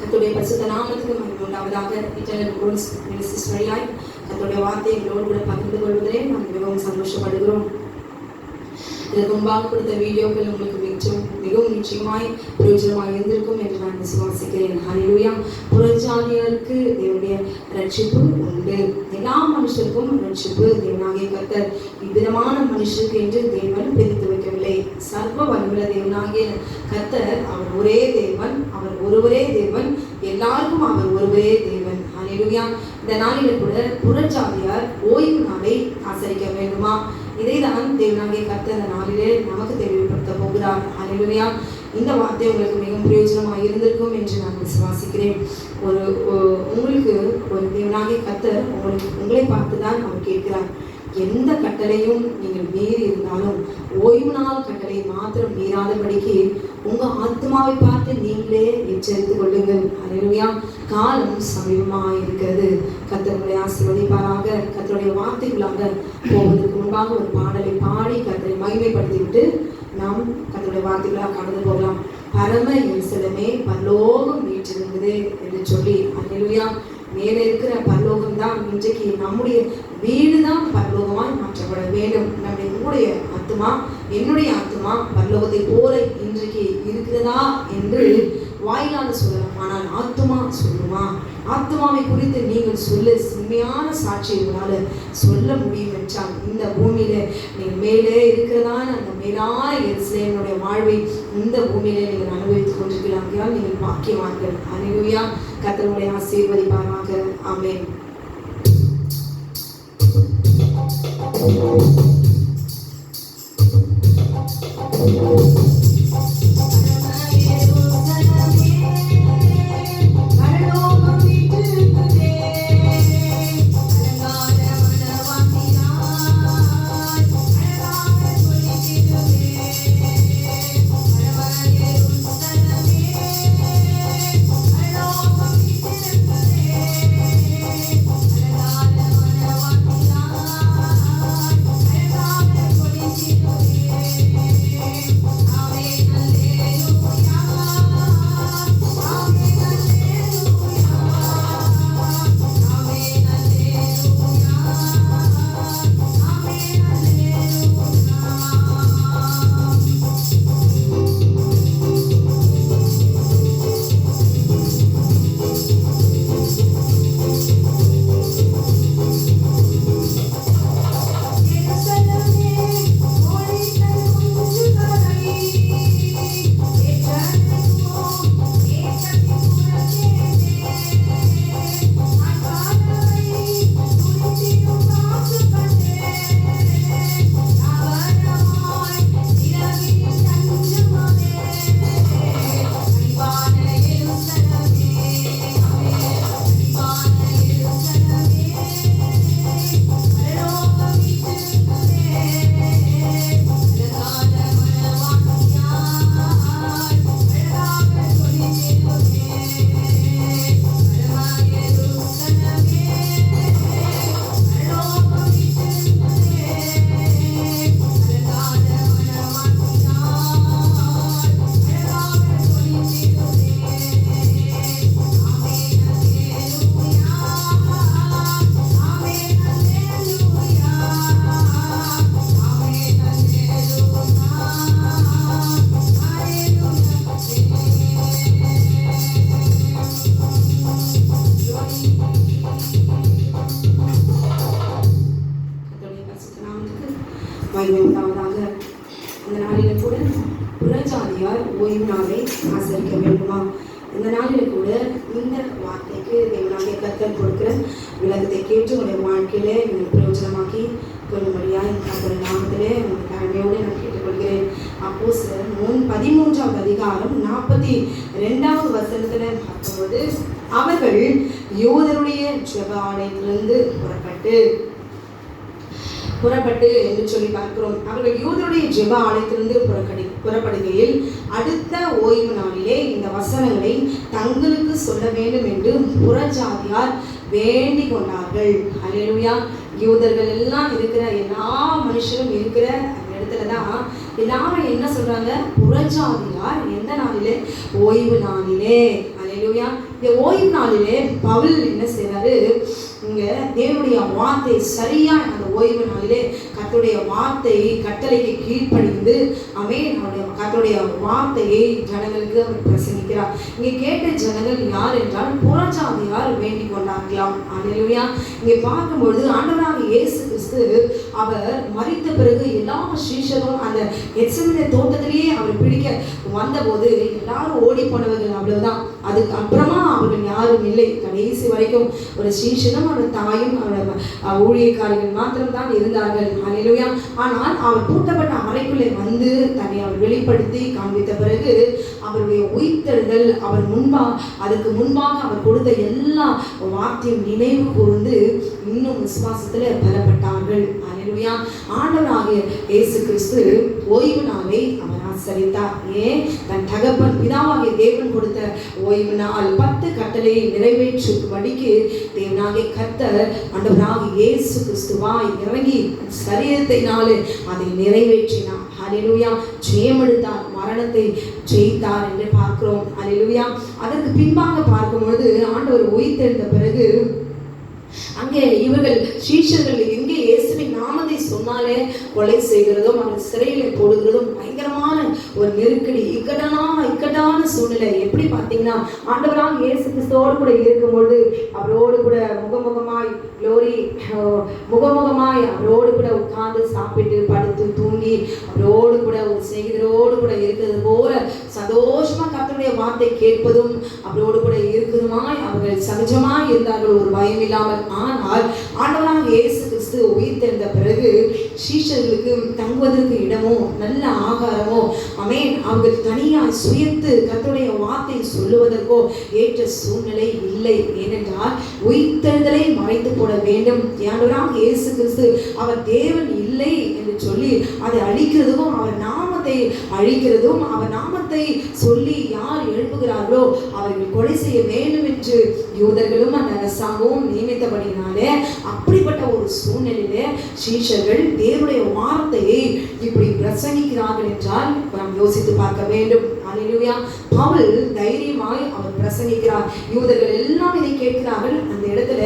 கர்த்தருடைய பரிசுத்த நாமத்துக்கு மகிமை உண்டாவதாக. இன்டர்நெட் கோல்ஸ் மினிஸ்ட்ரிஸ் வழியாய் கர்த்தருடைய வார்த்தையை எங்களோடு கூட பகிர்ந்து கொள்வதிலே நாம் மிகவும் சந்தோஷப்படுகிறோம். இதற்கு முன்பாக கொடுத்த வீடியோக்கள் உங்களுக்கு மிகவும் நிச்சயமாய் பிரயோஜனமாக இருந்திருக்கும் என்று நான் விசுவாசிக்கிறேன். ஹல்லேலூயா. புறஜாதியருக்கு தேவனுடைய ரட்சிப்பு உண்டு. எல்லா மனுஷருக்கும் ரட்சிப்பு தேவனாகிய கர்த்தர் இவ்விதமான மனுஷருக்கு என்று தேவன் பிரித்து வைக்கவில்லை. சர்வ வல்லமையுள்ள தேவனாகிய கர்த்தர் அவர் ஒரே தேவன், அவர் ஒருவரே தேவன், எல்லாருக்கும் அவர் ஒருவரே தேவன். ஹல்லேலூயா. இந்த நாளில் கூட புறஜாதியார் ஓய்வு நாளை ஆசரிக்க வேண்டுமா? இதைதான் தேவனாகிய கர்த்தர் இந்த நாளிலே நமக்கு தெளிவுபடுத்த போகிறார். ஹல்லேலூயா. இந்த வார்த்தை உங்களுக்கு மிகவும் பிரயோஜனமாக இருந்திருக்கும் என்று நான் விசுவாசிக்கிறேன். உங்களுக்கு ஒரு தேவனாகிய கர்த்தர் உங்களை பார்த்துதான் அவர் கேட்கிறார். எந்த கட்டளையும் நீங்கள் மீறி இருந்தாலும் ஓய்வு நாள் கட்டளை மாத்திரம் மீறாதபடிக்கு உங்க ஆத்மாவை பார்த்து நீங்களே எச்சரித்துக் கொள்ளுங்கள். ஹல்லேலூயா. காலம் சமீபமாக இருக்கிறது. கர்த்தர் உங்களை ஆசீர்வதிப்பாராக. கர்த்தருடைய வார்த்தைகளாக போவதற்கு முன்பாக ஒரு பாடலை பாடி கர்த்தரை மகிமைப்படுத்திவிட்டு நாம் கர்த்தருடைய வார்த்தைகளாக கடந்து போகலாம். பரம எருசலேமே பரலோகம் வீற்றிருந்தது என்று சொல்லி, ஹல்லேலூயா, மேலே இருக்கிற பரலோகம் தான் இன்றைக்கு நம்முடைய வீடு தான் பரலோகமாய் மாற்றப்பட வேண்டும். நம்முடைய ஆத்மா, என்னுடைய ஆத்மா பரலோகத்தை போல இன்றைக்கு இருக்கிறதா என்று வாயிலாக சொல்லலாம். ஆனால் ஆத்மா சொல்லுமா? ஆத்மாவை குறித்து நீங்கள் சொல்ல உண்மையான சாட்சி உங்களால் சொல்ல முடியும் என்றால் இந்த பூமியில நீங்கள் மேலே இருக்கிறதான அந்த மேலான எருசலேமினுடைய வாழ்வை இந்த பூமியிலே நீங்கள் அனுபவித்துக் கொண்டிருக்கலாம். நீங்கள் பாக்கியவான்கள். ஹல்லேலூயா. கர்த்தர் உங்களை ஆசீர்வதிப்பாராக. ஆமென். இந்த நாளில் கூட புறஜாதியார் ஓய்வு நாளை ஆசரிக்க வேண்டுமா? இந்த நாளில் கூட இந்த வார்த்தைக்கு தேவனாகிய கர்த்தர் கொடுக்கிற விளக்கத்தை கேட்டு உங்களுடைய வாழ்க்கையிலே நீங்கள் பிரயோஜனமாக்கி கொள்ளும்படியாக கர்த்தர் நாமத்திலே உங்கள் தாழ்மையோடு நான் கேட்டுக்கொள்கிறேன். அப்போஸ்தலர் 13ஆம் அதிகாரம் 42வது வசனத்தில் பார்க்கும்போது, அவர்கள் யூதருடைய ஜெப ஆலயத்திலிருந்து புறப்பட்டு என்று சொல்லி பார்க்கிறோம். அவர்கள் யூதருடைய ஜெப ஆலயத்திலிருந்து புறப்படுகையில் அடுத்த ஓய்வு நாளிலே இந்த வசனங்களை தங்களுக்கு சொல்ல வேண்டும் என்று புறஜாதியார் வேண்டிக் கொண்டார்கள். ஹல்லேலூயா. யூதர்கள் எல்லாம் இருக்கிற எல்லா மனுஷரும் இருக்கிற அந்த இடத்துல தான் எல்லாரும் என்ன சொல்றாங்க? புறஜாதியார் எந்த நாளிலே? ஓய்வு நாளிலே. அல்லேலூயா. இந்த ஓய்வு நாளிலே பவுல் என்ன செய்றாரு, இங்க தேவனுடைய வார்த்தை சரியா அந்த ஓய்வு நாளிலே கர்த்தருடைய வார்த்தை கட்டளைக்கு கீழ்ப்படிந்து ஆமென் கர்த்தருடைய வார்த்தையை ஜனங்களுக்கு அவர் பிரசங்கிக்கிறார். இங்கே கேட்ட ஜனங்கள் யார் என்றால் புறஜாதியார் வேண்டிக் கொண்டார்களாம். அல்லேலூயா. இங்கே பார்க்கும்பொழுது ஆண்டவராகிய இயேசு கிறிஸ்து அவர் மரித்த பிறகு எல்லா சீஷரும் அந்த கெத்செமனே தோட்டத்திலேயே அவர் பிடிக்க வந்தபோது எல்லாரும் ஓடி போனவர்கள், அவ்வளவுதான். அதுக்கு அப்புறமா அவர்கள் யாரும் இல்லை. கடைசி வரைக்கும் ஒரு சீஷனும் அவன் தாயும் ஊழியக்காரர்கள் மாத்திரம் தான் இருந்தார்கள். அல்லேலூயா. ஆனால் அவர் பூட்டப்பட்ட அறைக்குள்ளே வந்து தன்னை அவர் வெளிப்படுத்தி காண்பித்த பிறகு அவருடைய உயிர்த்தெழுதல் அவர் அதுக்கு முன்பாக அவர் கொடுத்த எல்லா வார்த்தையும் நினைவு கூர்ந்து இன்னும் விசுவாசத்துல பலப்பட்டார்கள். அல்லேலூயா. ஆண்டவராகிய இயேசு கிறிஸ்து ஓய்வு நாளை அவர் ஆசரித்தார். ஏன்? தன் தகப்பன் பிதாவாகிய தேவன் கொடுத்த ஓய்வு நாள் 10 கட்டளையை நிறைவேற்றும்படிக்கு தேவனாகிய கர்த்தர் ஆண்டவராகிய இயேசு கிறிஸ்துவாய் இறங்கி சரீரத்தினாலே அதை நிறைவேற்றினார். அல்லேலூயா. ஜெயமெடுத்தார், மரணத்தை ஜெயித்தார் என்று பார்க்கிறோம். அல்லேலூயா. அதற்கு பின்பாக பார்க்கும்பொழுது ஆண்டவர் உயிர்த்தெழுந்த பிறகு அங்கே இவர்கள் சீஷர்கள் எங்கே இயேசுவின் நாமத்தை சொன்னாலே கொலை செய்கிறதும் அவர் சிறையில போடுகிறதும் பயங்கரமான ஒரு நெருக்கடி, இக்கட்டான சூழ்நிலை. எப்படி பார்த்தீங்கன்னா ஆண்டவராக இயேசு கிறிஸ்துவோடு கூட இருக்கும்பொழுது அவரோடு கூட முகமுகமாய் அவரோடு கூட உட்கார்ந்து சாப்பிட்டு படுத்து தூங்கி அவரோடு கூட ஒரு சிநேகிதரோடு கூட இருக்கிறது போல சந்தோஷமா கர்த்தருடைய வார்த்தை கேட்பதும் அவரோடு கூட இருக்குதுமாய் அவர்கள் சகஜமாய் இருந்தார்கள், ஒரு பயம் இல்லாமல். ஆனால் ஆண்டவராக இயேசு கிறிஸ்து உயிர்த்தெழுந்த பிறகு சீஷர்களுக்கு தங்குவதற்கு இடமோ நல்ல ஆகாரமோ ஆமென் அவர்கள் தனியாய் சுயத்து கர்த்தருடைய வார்த்தை சொல்லுவதற்கோ ஏற்ற சூழ்நிலை இல்லை. ஏனென்றால் உயிர்த்தெழுதலை மறைத்து போட வேண்டும். ஆண்டவராக இயேசு கிறிஸ்து அவர் தேவன் இல்லை என்று சொல்லி அதை அழிக்கிறதும் அவர் நாமத்தை அழிக்கிறதும் அவர் நாமத்தை சொல்லி யார் எழுப்புகிறார்களோ அவர்கள் கொலை செய்ய வேண்டும் என்று யூதர்களும் அந்த அரசாங்கமும் நியமித்தபடினாலே அப்படிப்பட்ட ஒரு சூழ்நிலையிலே சீஷர்கள் தேவனுடைய வார்த்தையை இப்படி பிரசங்கிக்கிறார்கள் என்றால் நாம் யோசித்து பார்க்க வேண்டும். அல்லேலூயா. பவுல் தைரியமாய் அவர் பிரசங்கிக்கிறார். யூதர்கள் எல்லாம் இதை கேட்கிறார்கள். அந்த இடத்துல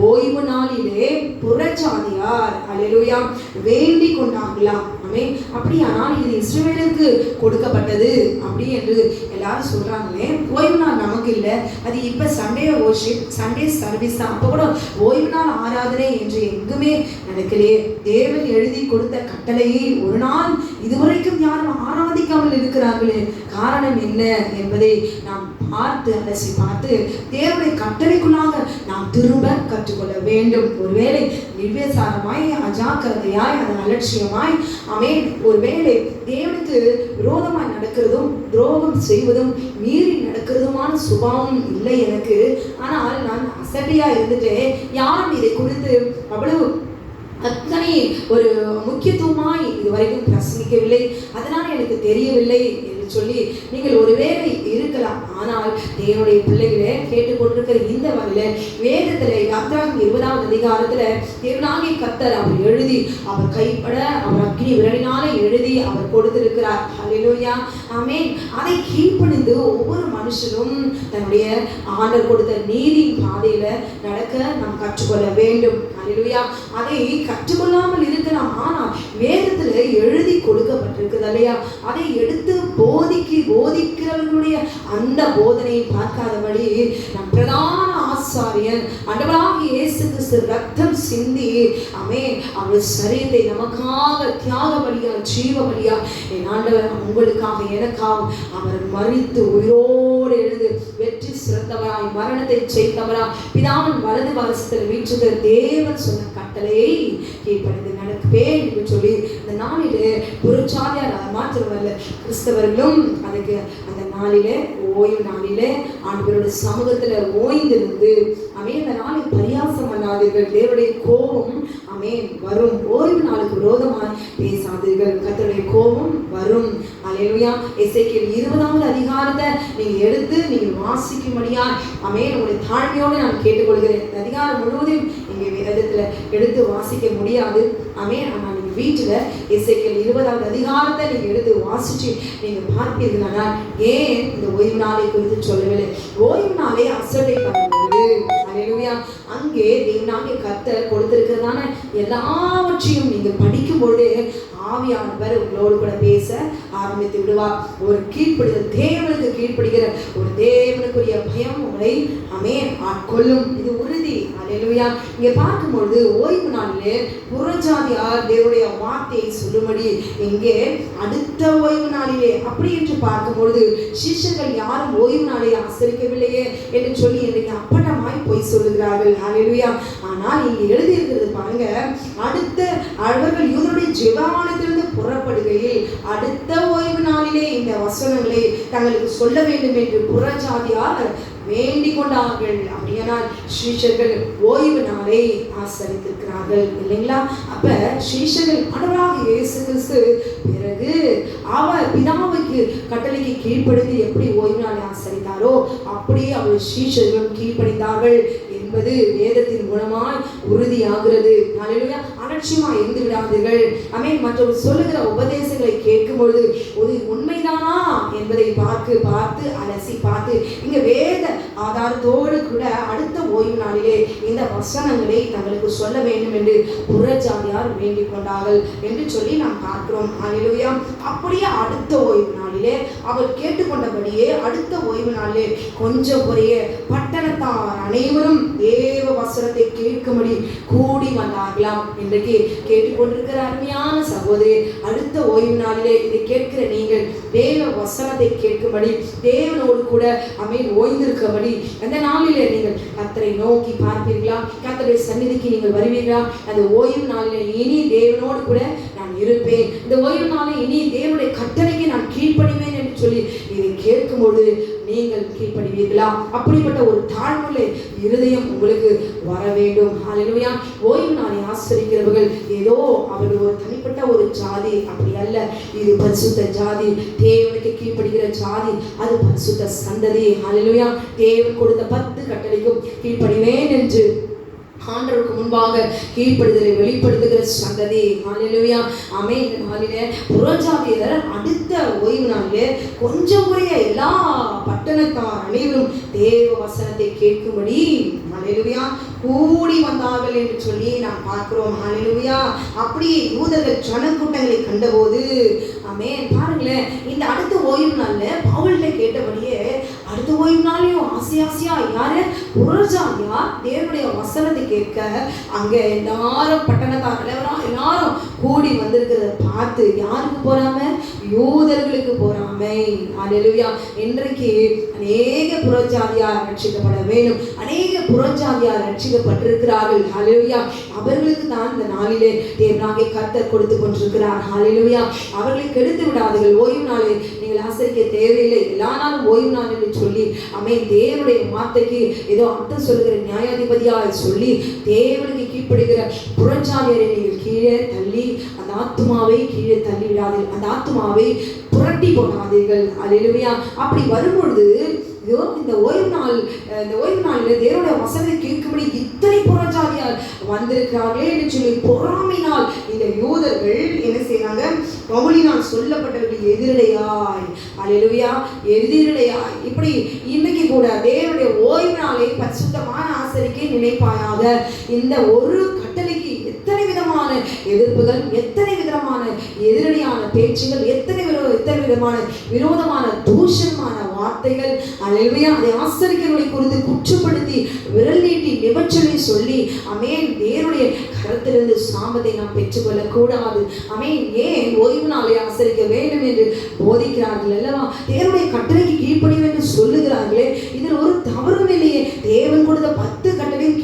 ஓய்வு நாளிலே புறஜாதியார் அல்லேலூயா வேண்டிக் கொண்டார்களாம். ஆமென். அப்படியானால் இது இஸ்ரவேலுக்கு கொடுக்கப்பட்டது அப்படி என்று எல்லாரும் சொல்றாங்களே. ஓய்வு நாள் நமக்கு இல்லை, அது இப்ப சண்டே வர்ஷிப் சண்டே சர்வீஸ் தான். அப்போ கூட ஓய்வு நாள் ஆராதனை என்று எங்குமே நடக்கலையே. தேவன் எழுதி கொடுத்த கட்டளையை ஒரு நாள் இதுவரைக்கும் யாரும் ஆராதிக்காமல் இருக்கிறார்களே, காரணம் என்ன என்பதை நாம் அலசி பார்த்து தேவனுடைய கட்டளைக்குள்ளாக நாம் திரும்ப கற்றுக்கொள்ள வேண்டும். ஒருவேளை நிர்வேசாரமாய் அஜாக்கிரதையாய் அது அலட்சியமாய் ஆமென் ஒருவேளை தேவனுக்கு விரோதமாய் நடக்கிறதும் துரோகம் செய்வதும் மீறி நடக்கிறதுமான சுபாவம் இல்லை எனக்கு. ஆனால் நான் அசட்டையா இருந்துட்டு யாரும் இதை குறித்து அவ்வளவு அத்தனை ஒரு முக்கியத்துவமாய் இதுவரைக்கும் பிரசங்கிக்கவில்லை, அதனால எனக்கு தெரியவில்லை என்று சொல்லி நீங்கள் ஒருவேளை இருக்கலாம். ஆனால் தேவனுடைய பிள்ளைகளே கேட்டுக்கொண்டிருக்கிற இந்த வகையில் வேதத்துல யாத்திராகமம் 20வது அதிகாரத்துல தேவனாகிய கர்த்தர் அவர் எழுதி அவர் கைப்பட அவர் அக்னி விரலினாலே எழுதி அவர் கொடுத்திருக்கிறார். அல்லேலூயா. ஆமென். அதை கீழ்ப்பணிந்து ஒவ்வொரு மனுஷனும் தன்னுடைய ஆண்டவர் கொடுத்த நீதியின் பாதையில நடக்க நாம் கற்றுக்கொள்ள வேண்டும். அல்லேலூயா. அதை கற்றுக்கொள்ளாமல் இருக்கலாம். ஆனால் வேதத்துல எழுதி கொடுக்கப்பட்டிருக்குது இல்லையா, அதை எடுத்து போதிக்கிறவர்களுடைய அந்த போதனையை பார்க்காதபடி நம் பிரதான ஆசாரியன் ஆண்டவராகிய இயேசு கிறிஸ்து ரத்தம் சிந்தி ஆமென் அவர் சரீரத்தை நமக்காக தியாக பலியா ஜீவ பலியா என் ஆண்டவர் உங்களுக்காக எனக்காக அவர் மரித்து உயிரோடு எழுந்து வெற்றி சிறந்தவராய் மரணத்தை ஜெயித்தவராய் பிதாவின் வலது பாரசத்தில் வீற்றுகிற தேவன் சொன்ன கட்டளையை கீழ்ப்படிந்து நடப்பேன் என்று சொல்லி இந்த நாளிலே புறச்சாதியார் மாத்திரமல்ல கிறிஸ்தவர்களும் அதுக்கு அந்த நாளிலே ஓய்வு நாளிலே ஆண்டவருடைய சமூகத்துல ஓய்ந்திருந்து ஆமென் இந்த நாளை பரியாசம் பண்ணாதீர்கள். தேவனுடைய கோபம் ஆமென் வரும். ஓய்வு நாளுக்கு விரோதமாய் பேசாதீர்கள், கர்த்தருடைய கோபம் வரும். அல்லேலூயா. எசேக்கியேல் 20வது அதிகாரத்தை நீங்க எடுத்து நீங்கள் வாசிக்கும்படியா ஆமென் உங்களுடைய தாழ்மையோடு நான் கேட்டுக்கொள்கிறேன். அதிகாரம் முழுவதும் இங்கே வேதத்துல எடுத்து வாசிக்க முடியாது. ஆமென். ஆனால் வீட்டில் எசேக்கியேல் 20வது அதிகாரத்தை நீங்கள் எடுத்து வாசிச்சு நீங்கள் பார்ப்பீர்களானால் ஏன் இந்த ஓய்வு நாளை குறித்து சொல்லவில்லை? ஓய்வு நாளை அசட்டை பண்ணும்போது அல்லேலூயா அங்கே தேவனாகிய கர்த்தர் கொடுத்திருக்கிறதான எல்லாவற்றையும் நீங்கள் படிக்கும்போது ஆவியானவர் உங்களோடு கூட பேச ஆரம்பித்து விடுவார். ஒரு கீழ்ப்படுதல், தேவனுக்கு கீழ்ப்படுகிற ஒரு தேவனுக்குரிய பயம் உங்களை ஆட்கொள்ளும். இது உறுதி. அல்லேலூயா. இங்கே பார்க்கும்பொழுது ஓய்வு நாளிலே புறஜாதியார் தேவனுடைய வார்த்தையை சொல்லும்படி இங்கே அடுத்த ஓய்வு நாளிலே அப்படி என்று பார்க்கும்பொழுது சீஷர்கள் யாரும் ஓய்வு நாளை ஆசரிக்கவில்லையே என்று சொல்லி இன்றைக்கு அப்பட்டமாய் போய் சொல்லுகிறார்கள். அல்லேலூயா. ஆனால் இங்கே எழுதியிருக்கிறது பாருங்க, அடுத்த அவர்கள் யூதருடைய ஜெபமானத்திலிருந்து புறப்படுகையில் அடுத்த ஓய்வு நாளிலே இந்த வசனங்களை தங்களுக்கு சொல்ல வேண்டும் என்று புறஜாதியார் வேண்டிக் கொண்டார்கள். அப்படியானால் சீஷர்கள் ஓய்வு நாளை ஆசரித்திருக்கிறார்கள் இல்லைங்களா? அப்ப சீஷர்கள் ஆண்டவராகிய இயேசு கிறிஸ்து பிறகு அவர் பிதாவுக்கு கட்டளைக்கு கீழ்ப்படுத்தி எப்படி ஓய்வு நாளை ஆசரித்தாரோ அப்படியே அவர் சீஷர்களும் கீழ்ப்படித்தார்கள் என்பது வேதத்தின் மூலமாய் உறுதியாகிறது. அல்லேலூயா. அலட்சியமாய் இருந்து விடாதீர்கள். மற்றவர் சொல்லுகிற உபதேசங்களை கேட்கும் பொழுது ஒரு உண்மைதானா என்பதை பார்த்து அலசி பார்த்து இங்க வேத ஆதாரத்தோடு கூட அடுத்த ஓய்வு நாளிலே இந்த வசனங்களை தங்களுக்கு சொல்ல வேண்டும் என்று புறஜாதியார் வேண்டிக் கொண்டார்கள் என்று சொல்லி நாம் பார்க்கிறோம். அல்லேலூயா. அப்படியே அடுத்த ஓய்வு நாளிலே அவர் கேட்டுக்கொண்டபடியே அடுத்த ஓய்வு நாளிலே கொஞ்சம் குறைய பட்டணத்தார் அனைவரும் தேவ வசனத்தை கேட்கும்படி கூடி வந்தார்களாம். இன்றைக்கு கேட்டுக்கொண்டிருக்கிற அருமையான சகோதரி, அடுத்த ஓய்வு நாளிலே இதை கேட்கிற நீங்கள் தேவ வசனத்தை கேட்கும்படி தேவனோடு கூட ஓய்ந்திருக்கபடி அந்த நாளிலே நீங்கள் கர்த்தரை நோக்கி பார்ப்பீர்களா? கர்த்தருடைய சந்நிதிக்கு நீங்கள் வருவீர்களா? அந்த ஓய்வு நாளிலே இனி தேவனோடு கூட நான் இருப்பேன், இந்த ஓய்வு நாளில் இனி தேவனுடைய கட்டளைக்கு நான் கீழ்ப்படிவேன் என்று சொல்லி இதை கேட்கும்போது நீங்கள் கீழ்ப்படிவீர்களா? அப்படிப்பட்ட ஒரு தாழ்வுள்ள இருதயம் உங்களுக்கு வர வேண்டும். அல்லேலூயா. ஓய்வு நாளை ஆசரிக்கிறவர்கள் ஏதோ அவர்கள் ஒரு தனிப்பட்ட ஒரு ஜாதி, அப்படி அல்ல. இது பரிசுத்த ஜாதி, தேவனுக்கு கீழ்ப்படுகிற ஜாதி, அது பரிசுத்த சந்ததி. அல்லேலூயா. தேவன் கொடுத்த 10 கட்டளைக்கும் கீழ்ப்படிவேன் என்று ஆண்டவருக்கு முன்பாக கீழ்ப்படுதலை வெளிப்படுத்துகிற சந்ததி. அல்லேலூயா. ஆமென். நாளிலே புறஜாதியர் அடுத்த ஓய்வு நாளிலே கொஞ்சம் குறைய எல்லா பட்டணத்தார் அனைவரும் தேவ வசனத்தை கேட்கும்படி அல்லேலூயா கூடி வந்தார்கள் என்று சொல்லி நாம் பார்க்கிறோம். அல்லேலூயா. அப்படியே யூதர்கள் ஜனக்கூட்டங்களை கண்டபோது ஆமென். பாருங்களேன், இந்த அடுத்த ஓய்வு நாள்ல பவுல்கிட்ட கேட்டபடியே அடுத்த ஓய்வு நாளையும் ஆசையா யாரு புறஜாதியா தேவனுடைய வசனத்தை கேட்க அங்க எல்லாரும் பட்டணத்தார் எல்லாரும் கூடி வந்திருக்கிறத பார்த்து யாருக்கு போறாம? யூதர்களுக்கு போறாமை. அல்லேலூயா. இன்றைக்கு அநேக புறஜாதியார் ரட்சிக்கப்பட வேண்டும், அநேக புறஜாதியார் ரட்சிக்கப்பட்டிருக்கிறார்கள். அல்லேலூயா. அவர்களுக்கு தான் இந்த நாளிலே தேவனாகிய கர்த்தர் கொடுத்து கொண்டிருக்கிறார். அல்லேலூயா. அவர்களை கெடுத்து விடாதீர்கள். ஓய்வு நாளை நீங்கள் ஆசரிக்க தேவையில்லை, எல்லா நாளும் ஓய்வு நாள் என்று சொல்லி தேவனுடைய வார்த்தைக்கு ஏதோ அர்த்தம் சொல்லுகிற நியாயாதிபதியாக சொல்லி தேவனுக்கு கீழ்ப்படுகிற புறஜாதியரை நீங்கள் கீழே தள்ளி அந்த ஆத்துமாவை கீழே தள்ளி விடாதீர்கள், அந்த ஆத்துமாவை புரட்டி போடாதீர்கள். அல்லேலூயா. அப்படி வரும்பொழுது இந்த ஓய்வு நாளில் தேவனுடைய வசனத்தை கேட்கும்படி இத்தனை புறஜாதியார் வந்திருக்கிறார்களே என்று சொல்லி பொறாமையினால் இந்த யூதர்கள் என்ன செய்யறாங்க? பவுலினால் சொல்லப்பட்டவர்கள் எதிரடையாய், அல்லேலூயா, எதிரடையாய். இப்படி இன்னைக்கு கூட தேவனுடைய ஓய்வு நாளை பரிசுத்தமான ஆசரிக்க நினைப்பாயாக. இந்த ஒரு கட்டளைக்கு எத்தனை விதமான எதிர்ப்புகள், எத்தனை விதமான எதிரடியான பேச்சுகள், எத்தனை விதமான விரோதமான தூஷணமான வார்த்தைகள். அல்லேலூயா. அதை ஆசரிக்கிறவர்களை குறித்து குற்றப்படுத்தி விரல் நீட்டி நிபச்சனை சொல்லி தேவனுடைய கரத்திலிருந்து சாபத்தை நாம் பெற்றுக்கொள்ள கூடாது. ஏன் ஓய்வு நாளை ஆசரிக்க வேண்டும் என்று போதிக்கிறார்கள் அல்லவா? தேவனுடைய கட்டளைக்கு கீழ்ப்படியும் என்று சொல்லுகிறார்களே, இதில் ஒரு தவறும் இல்லையே. தேவன் கொடுத்த 10 கட்டளையும்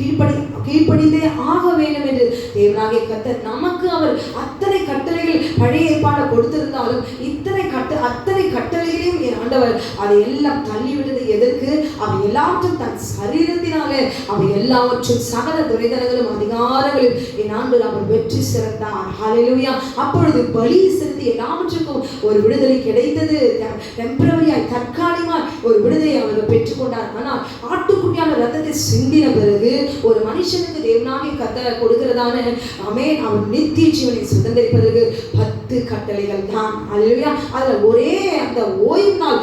கீழ்ப்படிந்தே ஆக வேண்டும் என்று தேவனாகிய கர்த்தர் நமக்கு அவர் அத்தனை கட்டளைகள் பழைய ஏற்பாடு கொடுத்திருந்தாலும் அத்தனை கட்டளைகளையும் என் ஆண்டவர் அதை எல்லாம் தள்ளிவிடுது. எதற்கு? அவை எல்லாவற்றும் தன் சரீரத்தினாலே அவை எல்லாவற்றும் சகல துரைதனங்களும் அதிகாரங்களும் என் ஆண்டவர் அவர் வெற்றி சிறந்தார். ஹல்லேலூயா. அப்பொழுது பலி செலுத்தி எல்லாவற்றுக்கும் ஒரு விடுதலை கிடைத்தது. டெம்பரரியாய், தற்காலிகமாய் ஒரு விடுதலை அவர்கள் பெற்றுக்கொண்டார். ஆனால் ஆட்டுக்குட்டியான ரத்தத்தை சிந்தின பிறகு ஒரு மனுஷனுக்கு தேவனாகிய கர்த்தர் கொடுக்கிறதான ஆமென் அவர் நித்திய ஜீவனை சுதந்தரிப்பதற்கு 10 கட்டளைகள் தான். அல்லேலூயா. அதுல ஒரே அந்த ஓய்வு நாள்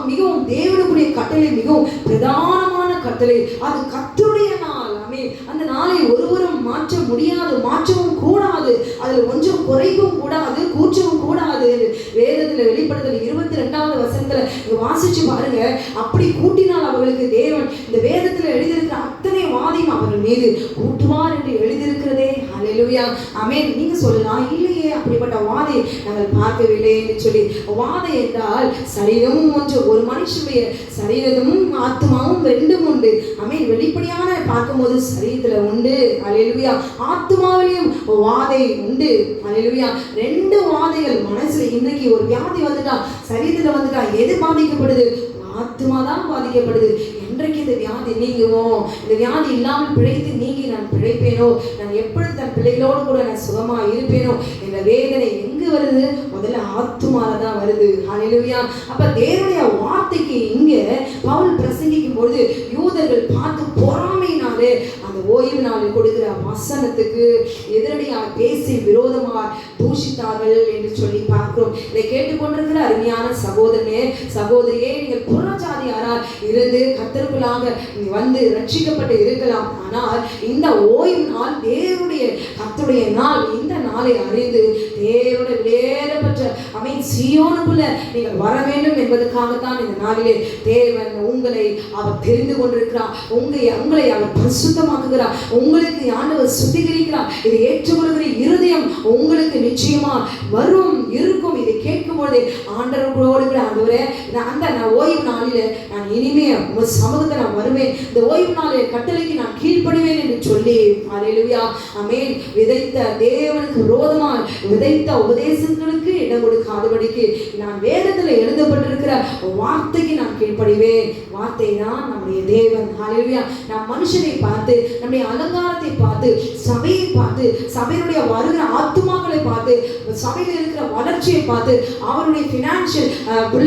மிகவும் தேவனுக்குரிய கட்டளை, மிகவும் பிரதானமான கட்டளை. அது கர்த்தருடைய நாள். ஆமென். அந்த நாளை ஒருவரும் மாற்ற முடியாது, மாற்றவும் கூடாது, அதுல கொஞ்சம் குறைக்கவும் கூடாது, கூற்றவும் கூடாது. வேதத்துல வெளிப்படுத்தல் 22வது வசனத்துல வாசிச்சு பாருங்க. அப்படி கூட்டினால் அவர்களுக்கு தேவன் இந்த வேதத்துல எழுதியிருக்கிற அத்தனை வாதையும் அவர்கள் மீது கூட்டுவார் என்று எழுதியிருக்கிறதே. அல்லேலூயா. ஆமென். நீங்க சொல்லலாம், இல்லையே அப்படிப்பட்ட வாதை நாங்கள் பார்க்கவில்லை என்று சொல்லி. வாதை என்றால் சரீரமும் ஒன்று, ஒரு மனுஷனுடைய சரீரமும் ஆத்மாவும் ரெண்டும் உண்டு. ஆமென். வெளிப்படையான பார்க்கும்போது சரீரத்துல உண்டு. அல்லேலூயா. ஆத்மாவிலையும் வாதை உண்டு. அல்லேலூயா. 2 வாதைகள் மனசுல. இன்னைக்கு ஒரு வியாதி வந்துட்டா, சரீரத்துல வந்துட்டா, எது பாதிக்கப்படுது? ஆத்மா தான் பாதிக்கப்படுது. என்றைக்கு இந்த வியாதி நீங்குவோம், இந்த வியாதி இல்லாமல் பிழைத்து நீங்கி நான் பிழைப்பேனோ, நான் எப்படி தன் பிள்ளைகளோடு கூட நான் சுகமா இருப்பேனோ என்ற வேதனை எங்கு வருது? முதல்ல ஆத்துமால தான் வருது. ஹல்லேலூயா. அப்ப தேவனுடைய வார்த்தைக்கு இங்க பவுல் பிரசங்கிக்கும் பொழுது யூதர்கள் பார்த்து பொறாமையினாலே அந்த ஓய்வு நாளில் கொடுக்கிற வசனத்துக்கு எதிரடியாக பேசி விரோதமாக தூஷித்தார்கள் என்று சொல்லி பார்க்கிறோம். இதை கேட்டுக்கொண்டிருக்கிற அருமையான சகோதரனே, சகோதரியே, நீங்கள் புறஜாதியாரால் இருந்து கர்த்தருக்குள்ளாக வந்து ரட்சிக்கப்பட்டு இருக்கலாம். ஆனால் இந்த ஓய்வு நாள் தேவனுடைய கர்த்தருடைய நாள். இந்த நாளை அறிந்து தேவனுடைய வேறப்பட்ட சீயோனுக்குள்ள நீங்கள் வர வேண்டும் என்பதற்காகத்தான் இந்த நாளிலே தேவன் உங்களை அவர் தெரிந்து கொண்டிருக்கிறார். உங்களை அவர் பரிசுத்தமாக்குகிறார். உங்களுக்கு ஆண்டவர் சுத்திகரிக்கிறார். இதை ஏற்றுக்கொள்கிற இருதயம் உங்களுக்கு நிச்சயமா வரும், இருக்கும். இதை கேட்கும் பொழுதே ஆண்டவரோடு கூட ஆண்டவரே, அந்த ஓய்வு நாளில நான் இனிமே உங்க சமூகத்தை நான் வருவேன், இந்த ஓய்வு நாளில் கட்டளைக்கு நான் கீழ்ப்படிவேன் என்று சொல்லி. அல்லேலூயா. ஆமென். விதைத்த தேவனுக்கு விரோதமாக விதைத்த உபதேசங்களுக்கு இடம் கொடுக்காதபடிக்கு நான் வேதத்தில் எழுதப்பட்டிருக்கிற வார்த்தைக்கு நான் கீழ்ப்படிவேன். வார்த்தை தான் நம்முடைய தேவன். அல்லேலூயா. நாம் மனுஷனை பார்த்து, நம்முடைய அலங்காரத்தை பார்த்து, சபையை பார்த்து, சபையினுடைய வருகிற ஆத்துமாக்களை பார்த்து, சபையில் இருக்கிற வளர்ச்சியை பார்த்து, அவருடைய பினான்சியல்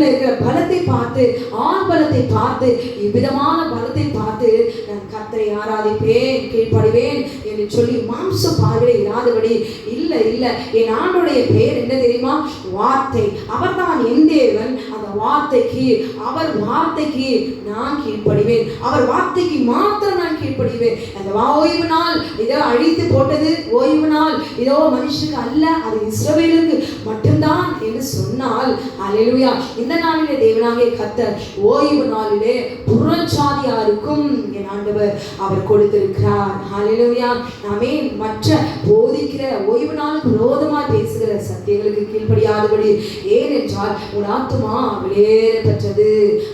இருக்கிற பலத்தை பார்த்து, ஆண் பலத்தை பார்த்து, இவ்விதமான பலத்தை பார்த்து நான் கர்த்தரை ஆராதிப்பேன், கீழ்ப்படிவேன் என்று சொல்லி மாம்ச பார்வை இராதபடி. இல்லை இல்லை, என் ஆண்டோடைய பெயர் என்ன தெரியுமா? வார்த்தை. அவர் தான் என் தேவன். அந்த வார்த்தைக்கு, அவர் வார்த்தைக்கு நான் கீழ்ப்படிவேன். அவர் வார்த்தைக்கு மாத்திரம் நான் கீழ்ப்படிவேன். அந்த ஓய்வு நாள் இதோ அழித்து போட்டது ஓய்வு நாள், இதோ மனுஷனுக்கு அல்ல, அது இஸ்ரவேலுக்கு மட்டும்தான் என்று சொன்னால், அல்லேலூயா. இந்த நாளிலே தேவனாகிய கர்த்தர் ஓய்வு நாளிலே புறஜாதியாருக்கும் என் ஆண்டவர் அவர் கொடுத்திருக்கிறார். அல்லேலூயா. ஆமென். மற்ற போதிக்கிற ஓய்வு நாளுக்கு விரோதமாய் பேசுகிற சத்தியங்களுக்கு கீழ்ப்படியாதபடி. ஏனென்றால் உன் ஆத்துமா வெளியேறப்பட்டது.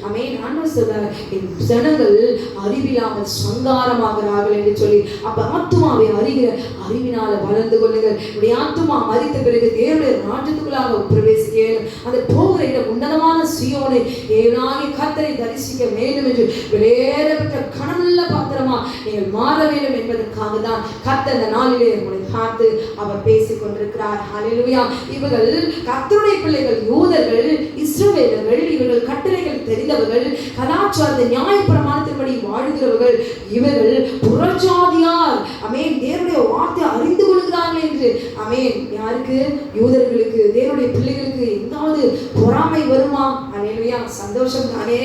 ஆமென். ஆண்டவர் சொல்றார், என் ஜனங்கள் அறிவில்லாமல் சங்காரமாகிறார்கள் என்று சொல்லி. அப்ப ஆத்துமாவை அறிகிற அறிவினால வளர்ந்து கொள்ளுங்கள். உடைய ஆத்துமா மரித்த பிறகு தேவனுடைய ராஜ்யத்துக்குள்ளாக பிரவேசிக்க, அந்த போகிற இடம் உன்னதமான சீயோனை தேவனாகிய கர்த்தரை தரிசிக்க வேண்டும் என்று வெளியேறப்பட்ட கனமுள்ள பாத்திரமா நீங்கள் மாற வேண்டும் என்பதற்காக தான் கர்த்தர் இந்த நாளிலே உங்களை பார்த்து அவர் பேசிக் கொண்டிருக்கிறார். ஹல்லேலூயா. இவர்கள் கர்த்தருடைய பிள்ளைகள், யூதர்கள், இஸ்ரவேலர்கள். இவர்கள் கட்டளைகள் தெரிந்தவர்கள், கலாச்சாரத்தை நியாய பிரமாணத்தின்படி வாழ்கிறவர்கள். இவர்கள் புறஜாதியார். ஆமென். தேவனுடைய வார்த்தை அறிந்து கொள்கிறார்கள் என்று. ஆமென். யாருக்கு? யூதர்களுக்கு, தேவனுடைய பிள்ளைகளுக்கு எங்காவது பொறாமை வருமா? அல்லேலூயா. சந்தோஷம் தானே.